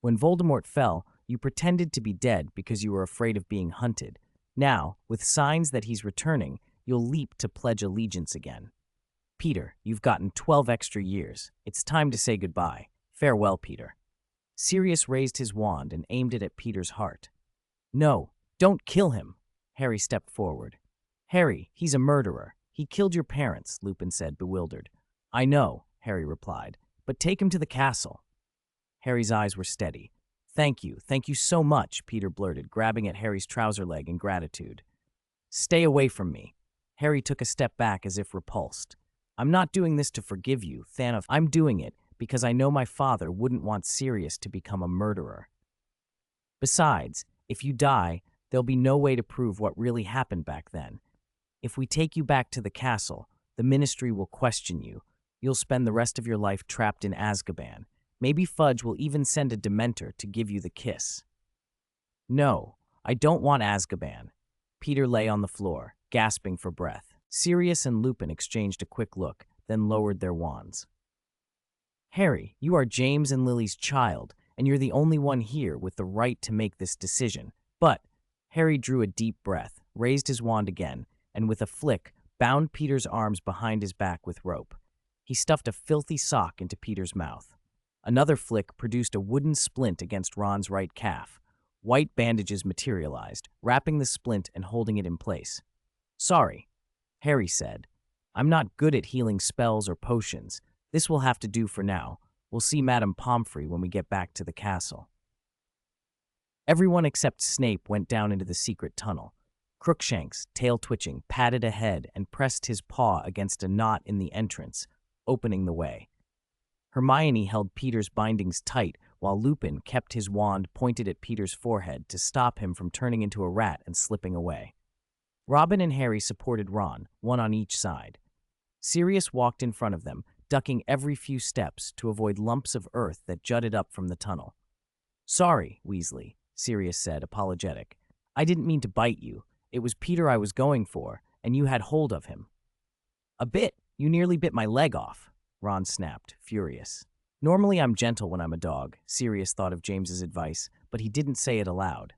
Speaker 1: When Voldemort fell, you pretended to be dead because you were afraid of being hunted. Now, with signs that he's returning, you'll leap to pledge allegiance again. Peter, you've gotten 12 extra years. It's time to say goodbye. Farewell, Peter." Sirius raised his wand and aimed it at Peter's heart. "No, don't kill him." Harry stepped forward. "Harry, he's a murderer. He killed your parents," Lupin said, bewildered. "I know," Harry replied, "but take him to the castle." Harry's eyes were steady. Thank you so much," Peter blurted, grabbing at Harry's trouser leg in gratitude. "Stay away from me." Harry took a step back as if repulsed. "I'm not doing this to forgive you, Thanos. I'm doing it because I know my father wouldn't want Sirius to become a murderer. Besides, if you die, there'll be no way to prove what really happened back then. If we take you back to the castle, the Ministry will question you. You'll spend the rest of your life trapped in Azkaban. Maybe Fudge will even send a Dementor to give you the kiss." "No, I don't want Azkaban." Peter lay on the floor, gasping for breath. Sirius and Lupin exchanged a quick look, then lowered their wands. "Harry, you are James and Lily's child, and you're the only one here with the right to make this decision. But," Harry drew a deep breath, raised his wand again, and with a flick, bound Peter's arms behind his back with rope. He stuffed a filthy sock into Peter's mouth. Another flick produced a wooden splint against Ron's right calf. White bandages materialized, wrapping the splint and holding it in place. "Sorry," Harry said. "I'm not good at healing spells or potions. This will have to do for now. We'll see Madame Pomfrey when we get back to the castle." Everyone except Snape went down into the secret tunnel. Crookshanks, tail twitching, padded ahead and pressed his paw against a knot in the entrance, opening the way. Hermione held Peter's bindings tight while Lupin kept his wand pointed at Peter's forehead to stop him from turning into a rat and slipping away. Robin and Harry supported Ron, one on each side. Sirius walked in front of them, ducking every few steps to avoid lumps of earth that jutted up from the tunnel. "Sorry, Weasley," Sirius said, apologetic. "I didn't mean to bite you. It was Peter I was going for, and you had hold of him." "A bit. You nearly bit my leg off," Ron snapped, furious. Normally I'm gentle when I'm a dog, Sirius thought of James's advice, but he didn't say it aloud.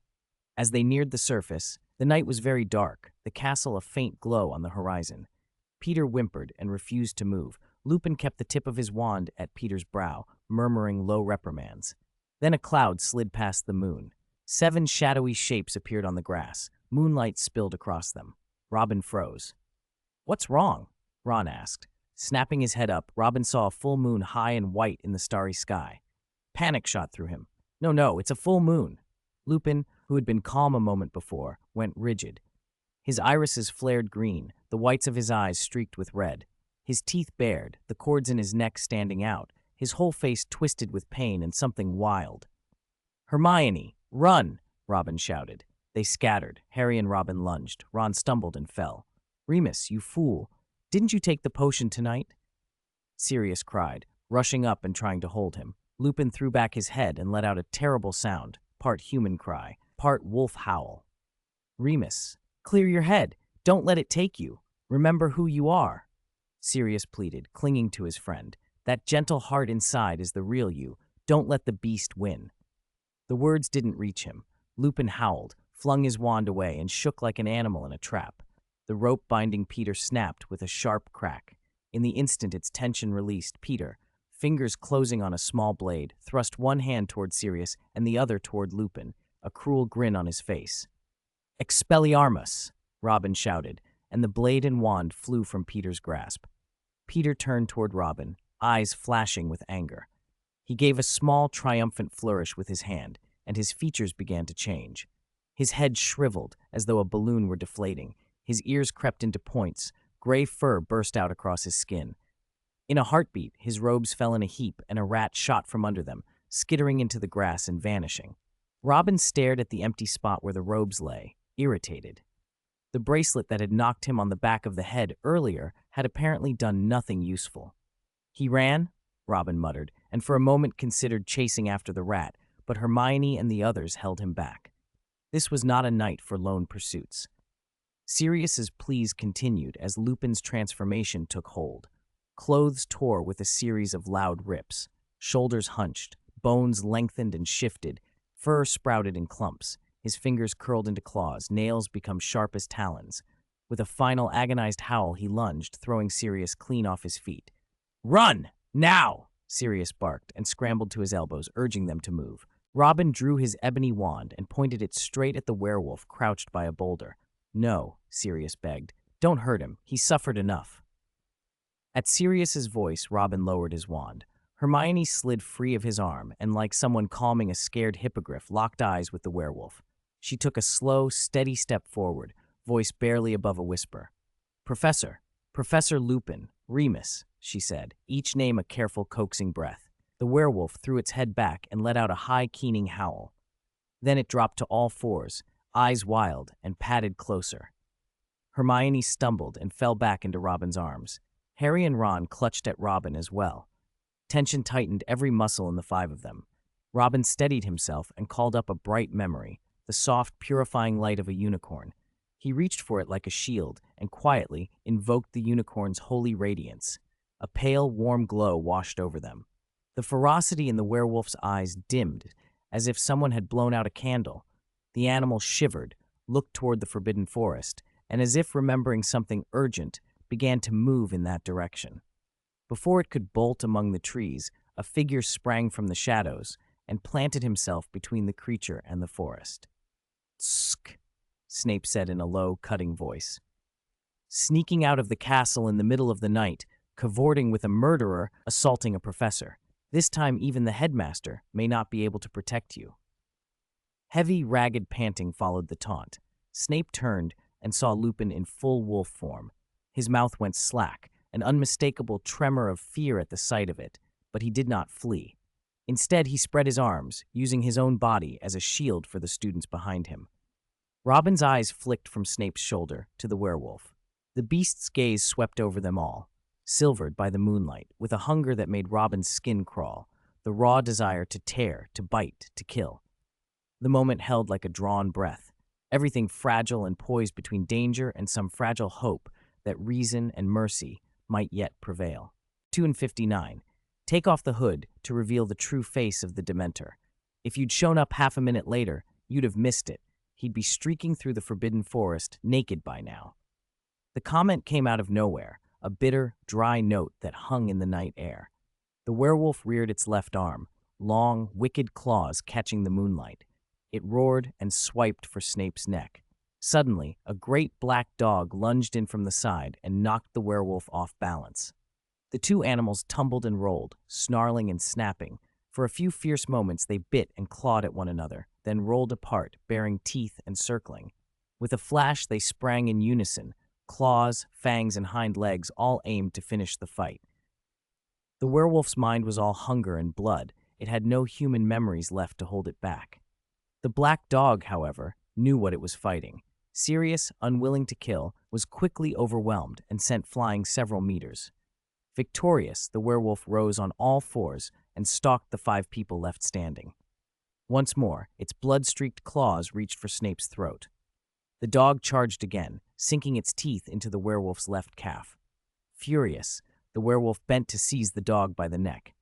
Speaker 1: As they neared the surface, the night was very dark, the castle a faint glow on the horizon. Peter whimpered and refused to move. Lupin kept the tip of his wand at Peter's brow, murmuring low reprimands. Then a cloud slid past the moon. 7 shadowy shapes appeared on the grass. Moonlight spilled across them. Robin froze. "What's wrong?" Ron asked. Snapping his head up, Robin saw a full moon high and white in the starry sky. Panic shot through him. No, it's a full moon." Lupin, who had been calm a moment before, went rigid. His irises flared green, the whites of his eyes streaked with red. His teeth bared, the cords in his neck standing out, his whole face twisted with pain and something wild. "Hermione, run!" Robin shouted. They scattered. Harry and Robin lunged. Ron stumbled and fell. "Remus, you fool. Didn't you take the potion tonight?" Sirius cried, rushing up and trying to hold him. Lupin threw back his head and let out a terrible sound, part human cry, part wolf howl. "Remus, clear your head. Don't let it take you." Remember who you are, Sirius pleaded, clinging to his friend. That gentle heart inside is the real you. Don't let the beast win. The words didn't reach him. Lupin howled, flung his wand away, and shook like an animal in a trap. The rope binding Peter snapped with a sharp crack. In the instant its tension released, Peter, fingers closing on a small blade, thrust one hand toward Sirius and the other toward Lupin, a cruel grin on his face. "Expelliarmus!" Robin shouted, and the blade and wand flew from Peter's grasp. Peter turned toward Robin, eyes flashing with anger. He gave a small, triumphant flourish with his hand, and his features began to change. His head shriveled, as though a balloon were deflating. His ears crept into points. Gray fur burst out across his skin. In a heartbeat, his robes fell in a heap, and a rat shot from under them, skittering into the grass and vanishing. Robin stared at the empty spot where the robes lay, irritated. The bracelet that had knocked him on the back of the head earlier had apparently done nothing useful. "He ran?" Robin muttered, and for a moment considered chasing after the rat, but Hermione and the others held him back. This was not a night for lone pursuits. Sirius's pleas continued as Lupin's transformation took hold. Clothes tore with a series of loud rips. Shoulders hunched, bones lengthened and shifted, fur sprouted in clumps. His fingers curled into claws, nails become sharp as talons. With a final agonized howl, he lunged, throwing Sirius clean off his feet. "Run! Now!" Sirius barked and scrambled to his elbows, urging them to move. Robin drew his ebony wand and pointed it straight at the werewolf crouched by a boulder. "No," Sirius begged. "Don't hurt him. He's suffered enough." At Sirius's voice, Robin lowered his wand. Hermione slid free of his arm and, like someone calming a scared hippogriff, locked eyes with the werewolf. She took a slow, steady step forward, voice barely above a whisper. Professor Lupin, Remus," she said, each name a careful, coaxing breath. The werewolf threw its head back and let out a high, keening howl. Then it dropped to all fours, eyes wild, and padded closer. Hermione stumbled and fell back into Robin's arms. Harry and Ron clutched at Robin as well. Tension tightened every muscle in the five of them. Robin steadied himself and called up a bright memory, the soft, purifying light of a unicorn. He reached for it like a shield and quietly invoked the unicorn's holy radiance. A pale, warm glow washed over them. The ferocity in the werewolf's eyes dimmed, as if someone had blown out a candle. The animal shivered, looked toward the forbidden forest, and as if remembering something urgent, began to move in that direction. Before it could bolt among the trees, a figure sprang from the shadows and planted himself between the creature and the forest. "Tsk," Snape said in a low, cutting voice. "Sneaking out of the castle in the middle of the night, cavorting with a murderer, assaulting a professor. This time even the headmaster may not be able to protect you." Heavy, ragged panting followed the taunt. Snape turned and saw Lupin in full wolf form. His mouth went slack, an unmistakable tremor of fear at the sight of it, but he did not flee. Instead, he spread his arms, using his own body as a shield for the students behind him. Robin's eyes flicked from Snape's shoulder to the werewolf. The beast's gaze swept over them all, silvered by the moonlight, with a hunger that made Robin's skin crawl, the raw desire to tear, to bite, to kill. The moment held like a drawn breath, everything fragile and poised between danger and some fragile hope that reason and mercy might yet prevail. 2:59. Take off the hood to reveal the true face of the Dementor. If you'd shown up half a minute later, you'd have missed it. He'd be streaking through the forbidden forest, naked by now. The comment came out of nowhere, a bitter, dry note that hung in the night air. The werewolf reared its left arm, long, wicked claws catching the moonlight. It roared and swiped for Snape's neck. Suddenly, a great black dog lunged in from the side and knocked the werewolf off balance. The two animals tumbled and rolled, snarling and snapping. For a few fierce moments they bit and clawed at one another, then rolled apart, baring teeth and circling. With a flash they sprang in unison, claws, fangs, and hind legs all aimed to finish the fight. The werewolf's mind was all hunger and blood. It had no human memories left to hold it back. The black dog, however, knew what it was fighting. Sirius, unwilling to kill, was quickly overwhelmed and sent flying several meters. Victorious, the werewolf rose on all fours and stalked the five people left standing. Once more, its blood-streaked claws reached for Snape's throat. The dog charged again, sinking its teeth into the werewolf's left calf. Furious, the werewolf bent to seize the dog by the neck.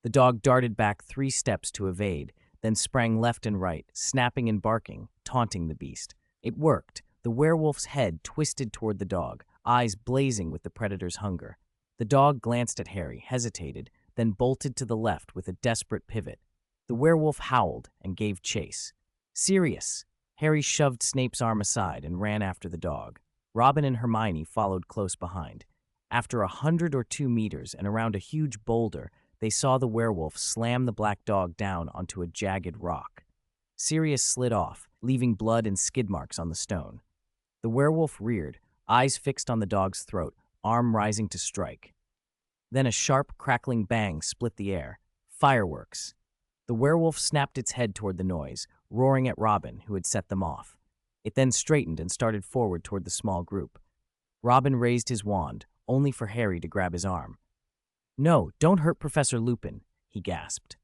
Speaker 1: The dog darted back 3 steps to evade, then sprang left and right, snapping and barking, taunting the beast. It worked. The werewolf's head twisted toward the dog, eyes blazing with the predator's hunger. The dog glanced at Harry, hesitated, then bolted to the left with a desperate pivot. The werewolf howled and gave chase. Sirius! Harry shoved Snape's arm aside and ran after the dog. Robin and Hermione followed close behind. After 100 or 2 meters and around a huge boulder, they saw the werewolf slam the black dog down onto a jagged rock. Sirius slid off, leaving blood and skid marks on the stone. The werewolf reared, eyes fixed on the dog's throat, arm rising to strike. Then a sharp, crackling bang split the air. Fireworks. The werewolf snapped its head toward the noise, roaring at Robin, who had set them off. It then straightened and started forward toward the small group. Robin raised his wand, only for Harry to grab his arm. "No, don't hurt Professor Lupin," he gasped.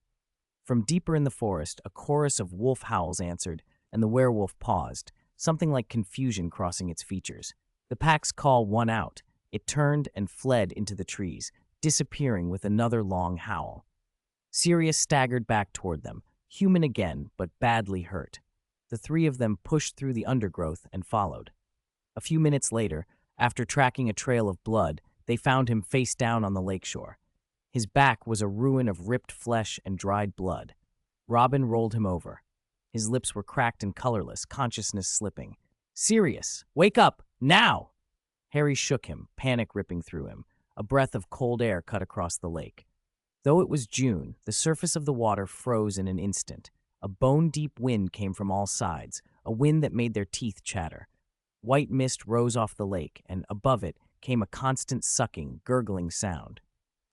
Speaker 1: From deeper in the forest, a chorus of wolf howls answered, and the werewolf paused, something like confusion crossing its features. The pack's call won out. It turned and fled into the trees, disappearing with another long howl. Sirius staggered back toward them, human again, but badly hurt. The 3 of them pushed through the undergrowth and followed. A few minutes later, after tracking a trail of blood, they found him face down on the lakeshore. His back was a ruin of ripped flesh and dried blood. Robin rolled him over. His lips were cracked and colorless, consciousness slipping. "Sirius, wake up, now!" Harry shook him, panic ripping through him. A breath of cold air cut across the lake. Though it was June, the surface of the water froze in an instant. A bone-deep wind came from all sides, a wind that made their teeth chatter. White mist rose off the lake, and above it came a constant sucking, gurgling sound.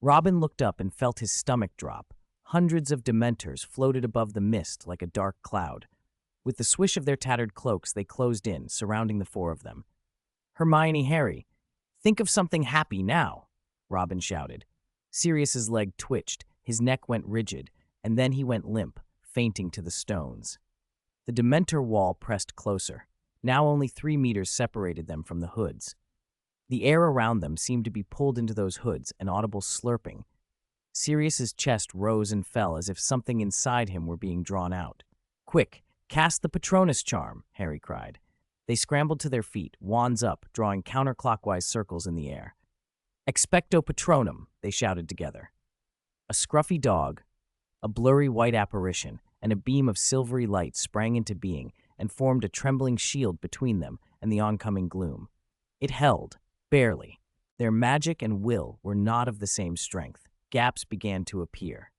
Speaker 1: Robin looked up and felt his stomach drop. Hundreds of Dementors floated above the mist like a dark cloud. With the swish of their tattered cloaks, they closed in, surrounding the 4 of them. "Hermione, Harry, think of something happy now," Robin shouted. Sirius's leg twitched, his neck went rigid, and then he went limp, fainting to the stones. The Dementor wall pressed closer. Now only 3 meters separated them from the hoods. The air around them seemed to be pulled into those hoods, an audible slurping. Sirius's chest rose and fell as if something inside him were being drawn out. "Quick, cast the Patronus charm," Harry cried. They scrambled to their feet, wands up, drawing counterclockwise circles in the air. "Expecto Patronum," they shouted together. A scruffy dog, a blurry white apparition, and a beam of silvery light sprang into being and formed a trembling shield between them and the oncoming gloom. It held, barely. Their magic and will were not of the same strength. Gaps began to appear.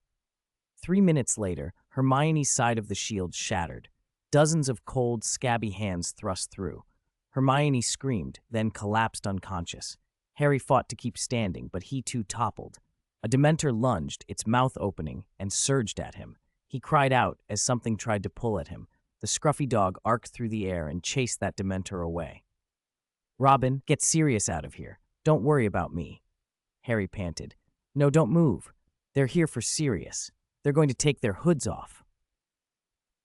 Speaker 1: 3 minutes later, Hermione's side of the shield shattered. Dozens of cold, scabby hands thrust through. Hermione screamed, then collapsed unconscious. Harry fought to keep standing, but he too toppled. A Dementor lunged, its mouth opening, and surged at him. He cried out as something tried to pull at him. The scruffy dog arced through the air and chased that Dementor away. "Robin, get Sirius out of here. Don't worry about me," Harry panted. "No, don't move. They're here for Sirius. They're going to take their hoods off."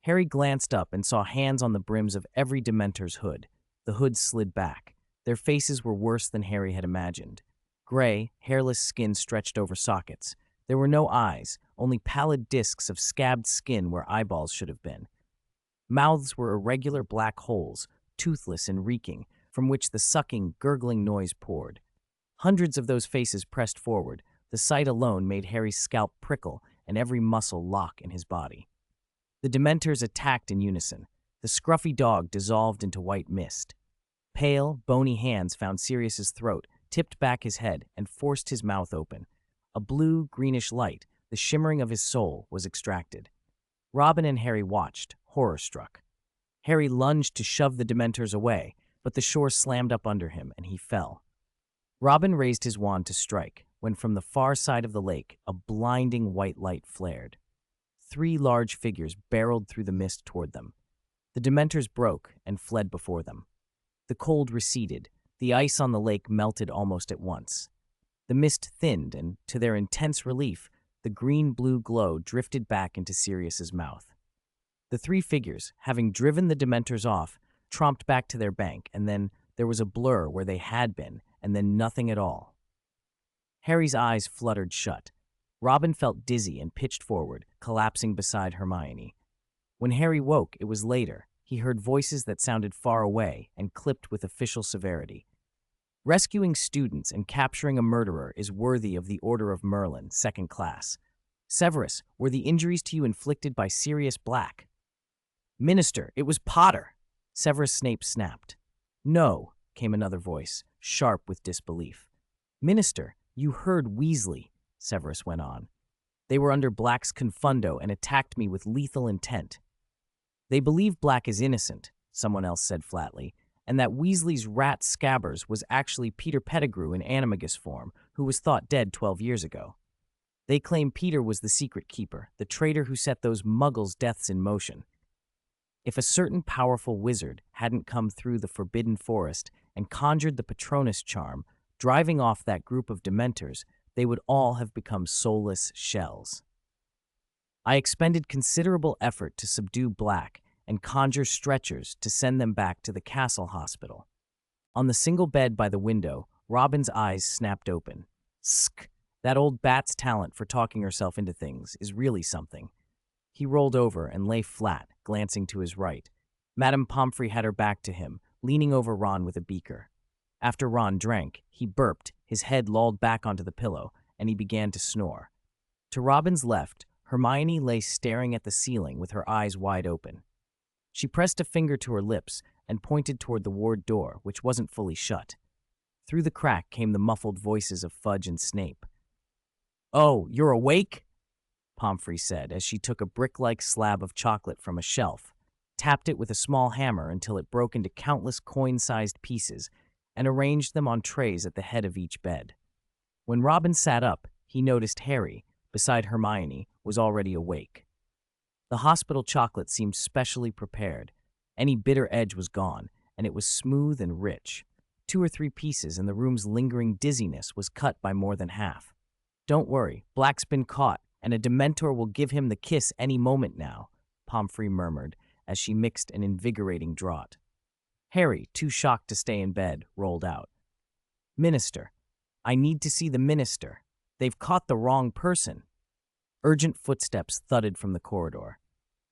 Speaker 1: Harry glanced up and saw hands on the brims of every Dementor's hood. The hoods slid back. Their faces were worse than Harry had imagined. Gray, hairless skin stretched over sockets. There were no eyes, only pallid discs of scabbed skin where eyeballs should have been. Mouths were irregular black holes, toothless and reeking, from which the sucking, gurgling noise poured. Hundreds of those faces pressed forward. The sight alone made Harry's scalp prickle and every muscle lock in his body. The Dementors attacked in unison. The scruffy dog dissolved into white mist. Pale, bony hands found Sirius's throat, tipped back his head, and forced his mouth open. A blue-greenish light, the shimmering of his soul, was extracted. Robin and Harry watched, horror-struck. Harry lunged to shove the Dementors away, but the shore slammed up under him, and he fell. Robin raised his wand to strike, when from the far side of the lake, a blinding white light flared. 3 large figures barreled through the mist toward them. The Dementors broke and fled before them. The cold receded. The ice on the lake melted almost at once. The mist thinned, and, to their intense relief, the green-blue glow drifted back into Sirius's mouth. The 3 figures, having driven the Dementors off, tromped back to their bank, and then there was a blur where they had been, and then nothing at all. Harry's eyes fluttered shut. Robin felt dizzy and pitched forward, collapsing beside Hermione. When Harry woke, it was later. He heard voices that sounded far away and clipped with official severity. Rescuing students and capturing a murderer is worthy of the Order of Merlin, 2nd class. Severus, were the injuries to you inflicted by Sirius Black? Minister, it was Potter! Severus Snape snapped. No, came another voice, sharp with disbelief. Minister, you heard Weasley, Severus went on. They were under Black's confundo and attacked me with lethal intent. They believe Black is innocent, someone else said flatly, and that Weasley's rat Scabbers was actually Peter Pettigrew in animagus form, who was thought dead 12 years ago. They claim Peter was the secret keeper, the traitor who set those muggles' deaths in motion. If a certain powerful wizard hadn't come through the Forbidden Forest and conjured the Patronus charm, driving off that group of Dementors, they would all have become soulless shells. I expended considerable effort to subdue Black and conjure stretchers to send them back to the castle hospital. On the single bed by the window, Robin's eyes snapped open. Sk! That old bat's talent for talking herself into things is really something. He rolled over and lay flat, glancing to his right. Madame Pomfrey had her back to him, leaning over Ron with a beaker. After Ron drank, he burped, his head lolled back onto the pillow, and he began to snore. To Robin's left, Hermione lay staring at the ceiling with her eyes wide open. She pressed a finger to her lips and pointed toward the ward door, which wasn't fully shut. Through the crack came the muffled voices of Fudge and Snape. "Oh, you're awake?" Pomfrey said as she took a brick-like slab of chocolate from a shelf, tapped it with a small hammer until it broke into countless coin-sized pieces, and arranged them on trays at the head of each bed. When Robin sat up, he noticed Harry, beside Hermione, was already awake. The hospital chocolate seemed specially prepared. Any bitter edge was gone, and it was smooth and rich. 2 or 3 pieces, and the room's lingering dizziness was cut by more than half. "Don't worry, Black's been caught, and a Dementor will give him the kiss any moment now," Pomfrey murmured as she mixed an invigorating draught. Harry, too shocked to stay in bed, rolled out. "Minister, I need to see the minister. They've caught the wrong person." Urgent footsteps thudded from the corridor.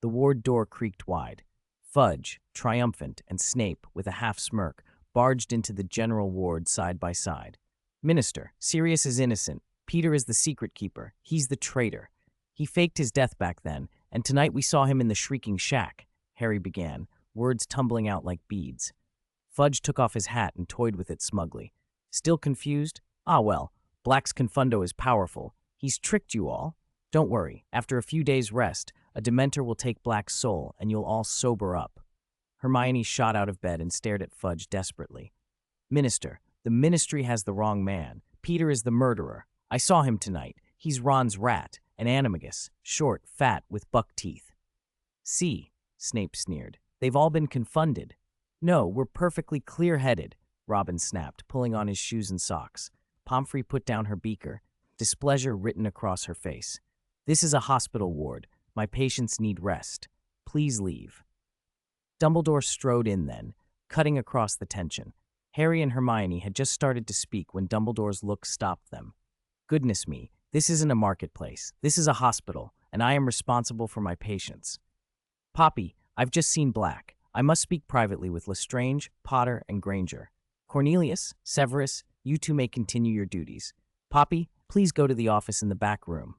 Speaker 1: The ward door creaked wide. Fudge, triumphant, and Snape, with a half-smirk, barged into the general ward side by side. "Minister, Sirius is innocent. Peter is the secret keeper. He's the traitor. He faked his death back then, and tonight we saw him in the Shrieking Shack," Harry began, words tumbling out like beads. Fudge took off his hat and toyed with it smugly. "Still confused? Ah well, Black's confundo is powerful. He's tricked you all. Don't worry, after a few days' rest, a Dementor will take Black's soul, and you'll all sober up." Hermione shot out of bed and stared at Fudge desperately. "Minister, the Ministry has the wrong man. Peter is the murderer. I saw him tonight. He's Ron's rat, an animagus, short, fat, with buck teeth." "See," Snape sneered. "They've all been confunded." "No, we're perfectly clear-headed," Robin snapped, pulling on his shoes and socks. Pomfrey put down her beaker, displeasure written across her face. "This is a hospital ward. My patients need rest. Please leave." Dumbledore strode in then, cutting across the tension. Harry and Hermione had just started to speak when Dumbledore's look stopped them. "Goodness me, this isn't a marketplace. This is a hospital, and I am responsible for my patients. Poppy, I've just seen Black. I must speak privately with Lestrange, Potter, and Granger. Cornelius, Severus, you two may continue your duties. Poppy, please go to the office in the back room."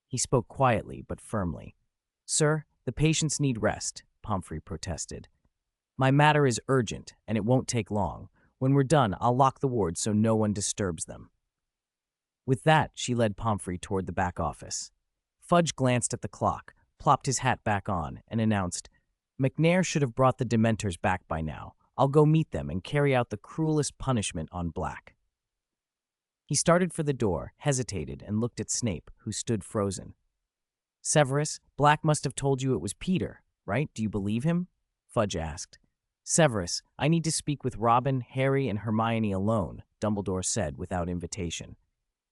Speaker 1: He spoke quietly but firmly. "Sir, the patients need rest," Pomfrey protested. "My matter is urgent, and it won't take long. When we're done, I'll lock the ward so no one disturbs them." With that, she led Pomfrey toward the back office. Fudge glanced at the clock, plopped his hat back on, and announced, "McNair should have brought the Dementors back by now. I'll go meet them and carry out the cruelest punishment on Black." He started for the door, hesitated, and looked at Snape, who stood frozen. "Severus, Black must have told you it was Peter, right? Do you believe him?" Fudge asked. "Severus, I need to speak with Robin, Harry, and Hermione alone," Dumbledore said without invitation.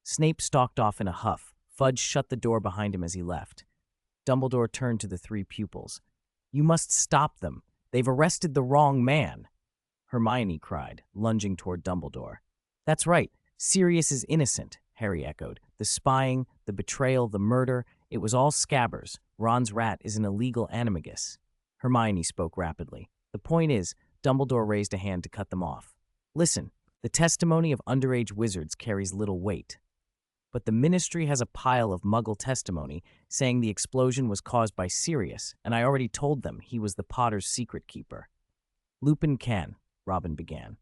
Speaker 1: Snape stalked off in a huff. Fudge shut the door behind him as he left. Dumbledore turned to the 3 pupils. "You must stop them. They've arrested the wrong man, Hermione cried, lunging toward Dumbledore. That's right, Sirius is innocent, Harry echoed. The spying, the betrayal, the murder, it was all Scabbers. Ron's rat is an illegal animagus. Hermione spoke rapidly. The point is, Dumbledore raised a hand to cut them off. Listen, the testimony of underage wizards carries little weight. But the Ministry has a pile of Muggle testimony saying the explosion was caused by Sirius, and I already told them he was the Potter's secret keeper. Lupin can, Robin began.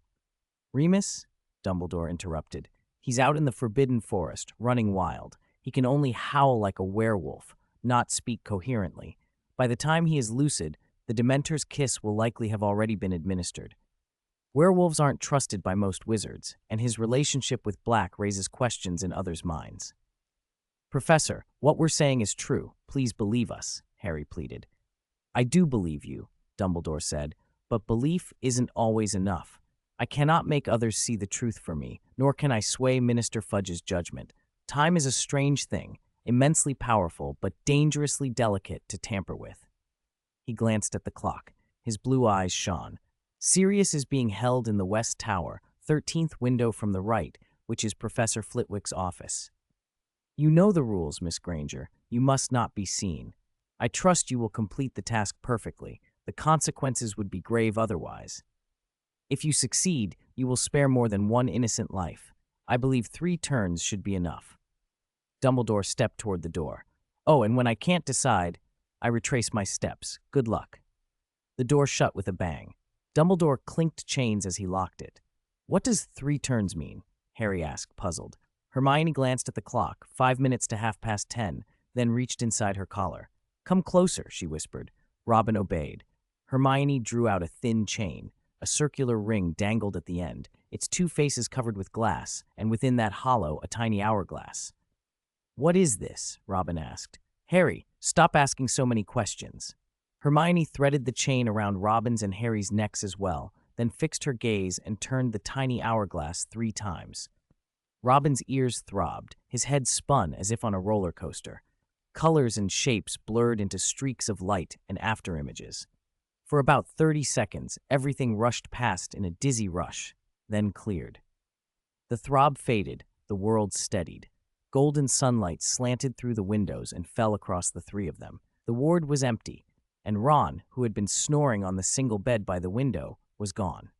Speaker 1: Remus? Dumbledore interrupted. He's out in the Forbidden Forest, running wild. He can only howl like a werewolf, not speak coherently. By the time he is lucid, the Dementor's kiss will likely have already been administered. Werewolves aren't trusted by most wizards, and his relationship with Black raises questions in others' minds. Professor, what we're saying is true. Please believe us, Harry pleaded. I do believe you, Dumbledore said, but belief isn't always enough. I cannot make others see the truth for me, nor can I sway Minister Fudge's judgment. Time is a strange thing, immensely powerful, but dangerously delicate to tamper with. He glanced at the clock. His blue eyes shone. Sirius is being held in the West Tower, 13th window from the right, which is Professor Flitwick's office. You know the rules, Miss Granger. You must not be seen. I trust you will complete the task perfectly. The consequences would be grave otherwise. If you succeed, you will spare more than one innocent life. I believe 3 turns should be enough. Dumbledore stepped toward the door. Oh, and when I can't decide, I retrace my steps. Good luck. The door shut with a bang. Dumbledore clinked chains as he locked it. What does 3 turns mean? Harry asked, puzzled. Hermione glanced at the clock, 5 minutes to 10:30, then reached inside her collar. Come closer, she whispered. Robin obeyed. Hermione drew out a thin chain. A circular ring dangled at the end, its 2 faces covered with glass, and within that hollow, a tiny hourglass. What is this? Robin asked. Harry, stop asking so many questions. Hermione threaded the chain around Robin's and Harry's necks as well, then fixed her gaze and turned the tiny hourglass 3 times. Robin's ears throbbed, his head spun as if on a roller coaster. Colors and shapes blurred into streaks of light and afterimages. For about 30 seconds, everything rushed past in a dizzy rush, then cleared. The throb faded, the world steadied. Golden sunlight slanted through the windows and fell across the 3 of them. The ward was empty, and Ron, who had been snoring on the single bed by the window, was gone.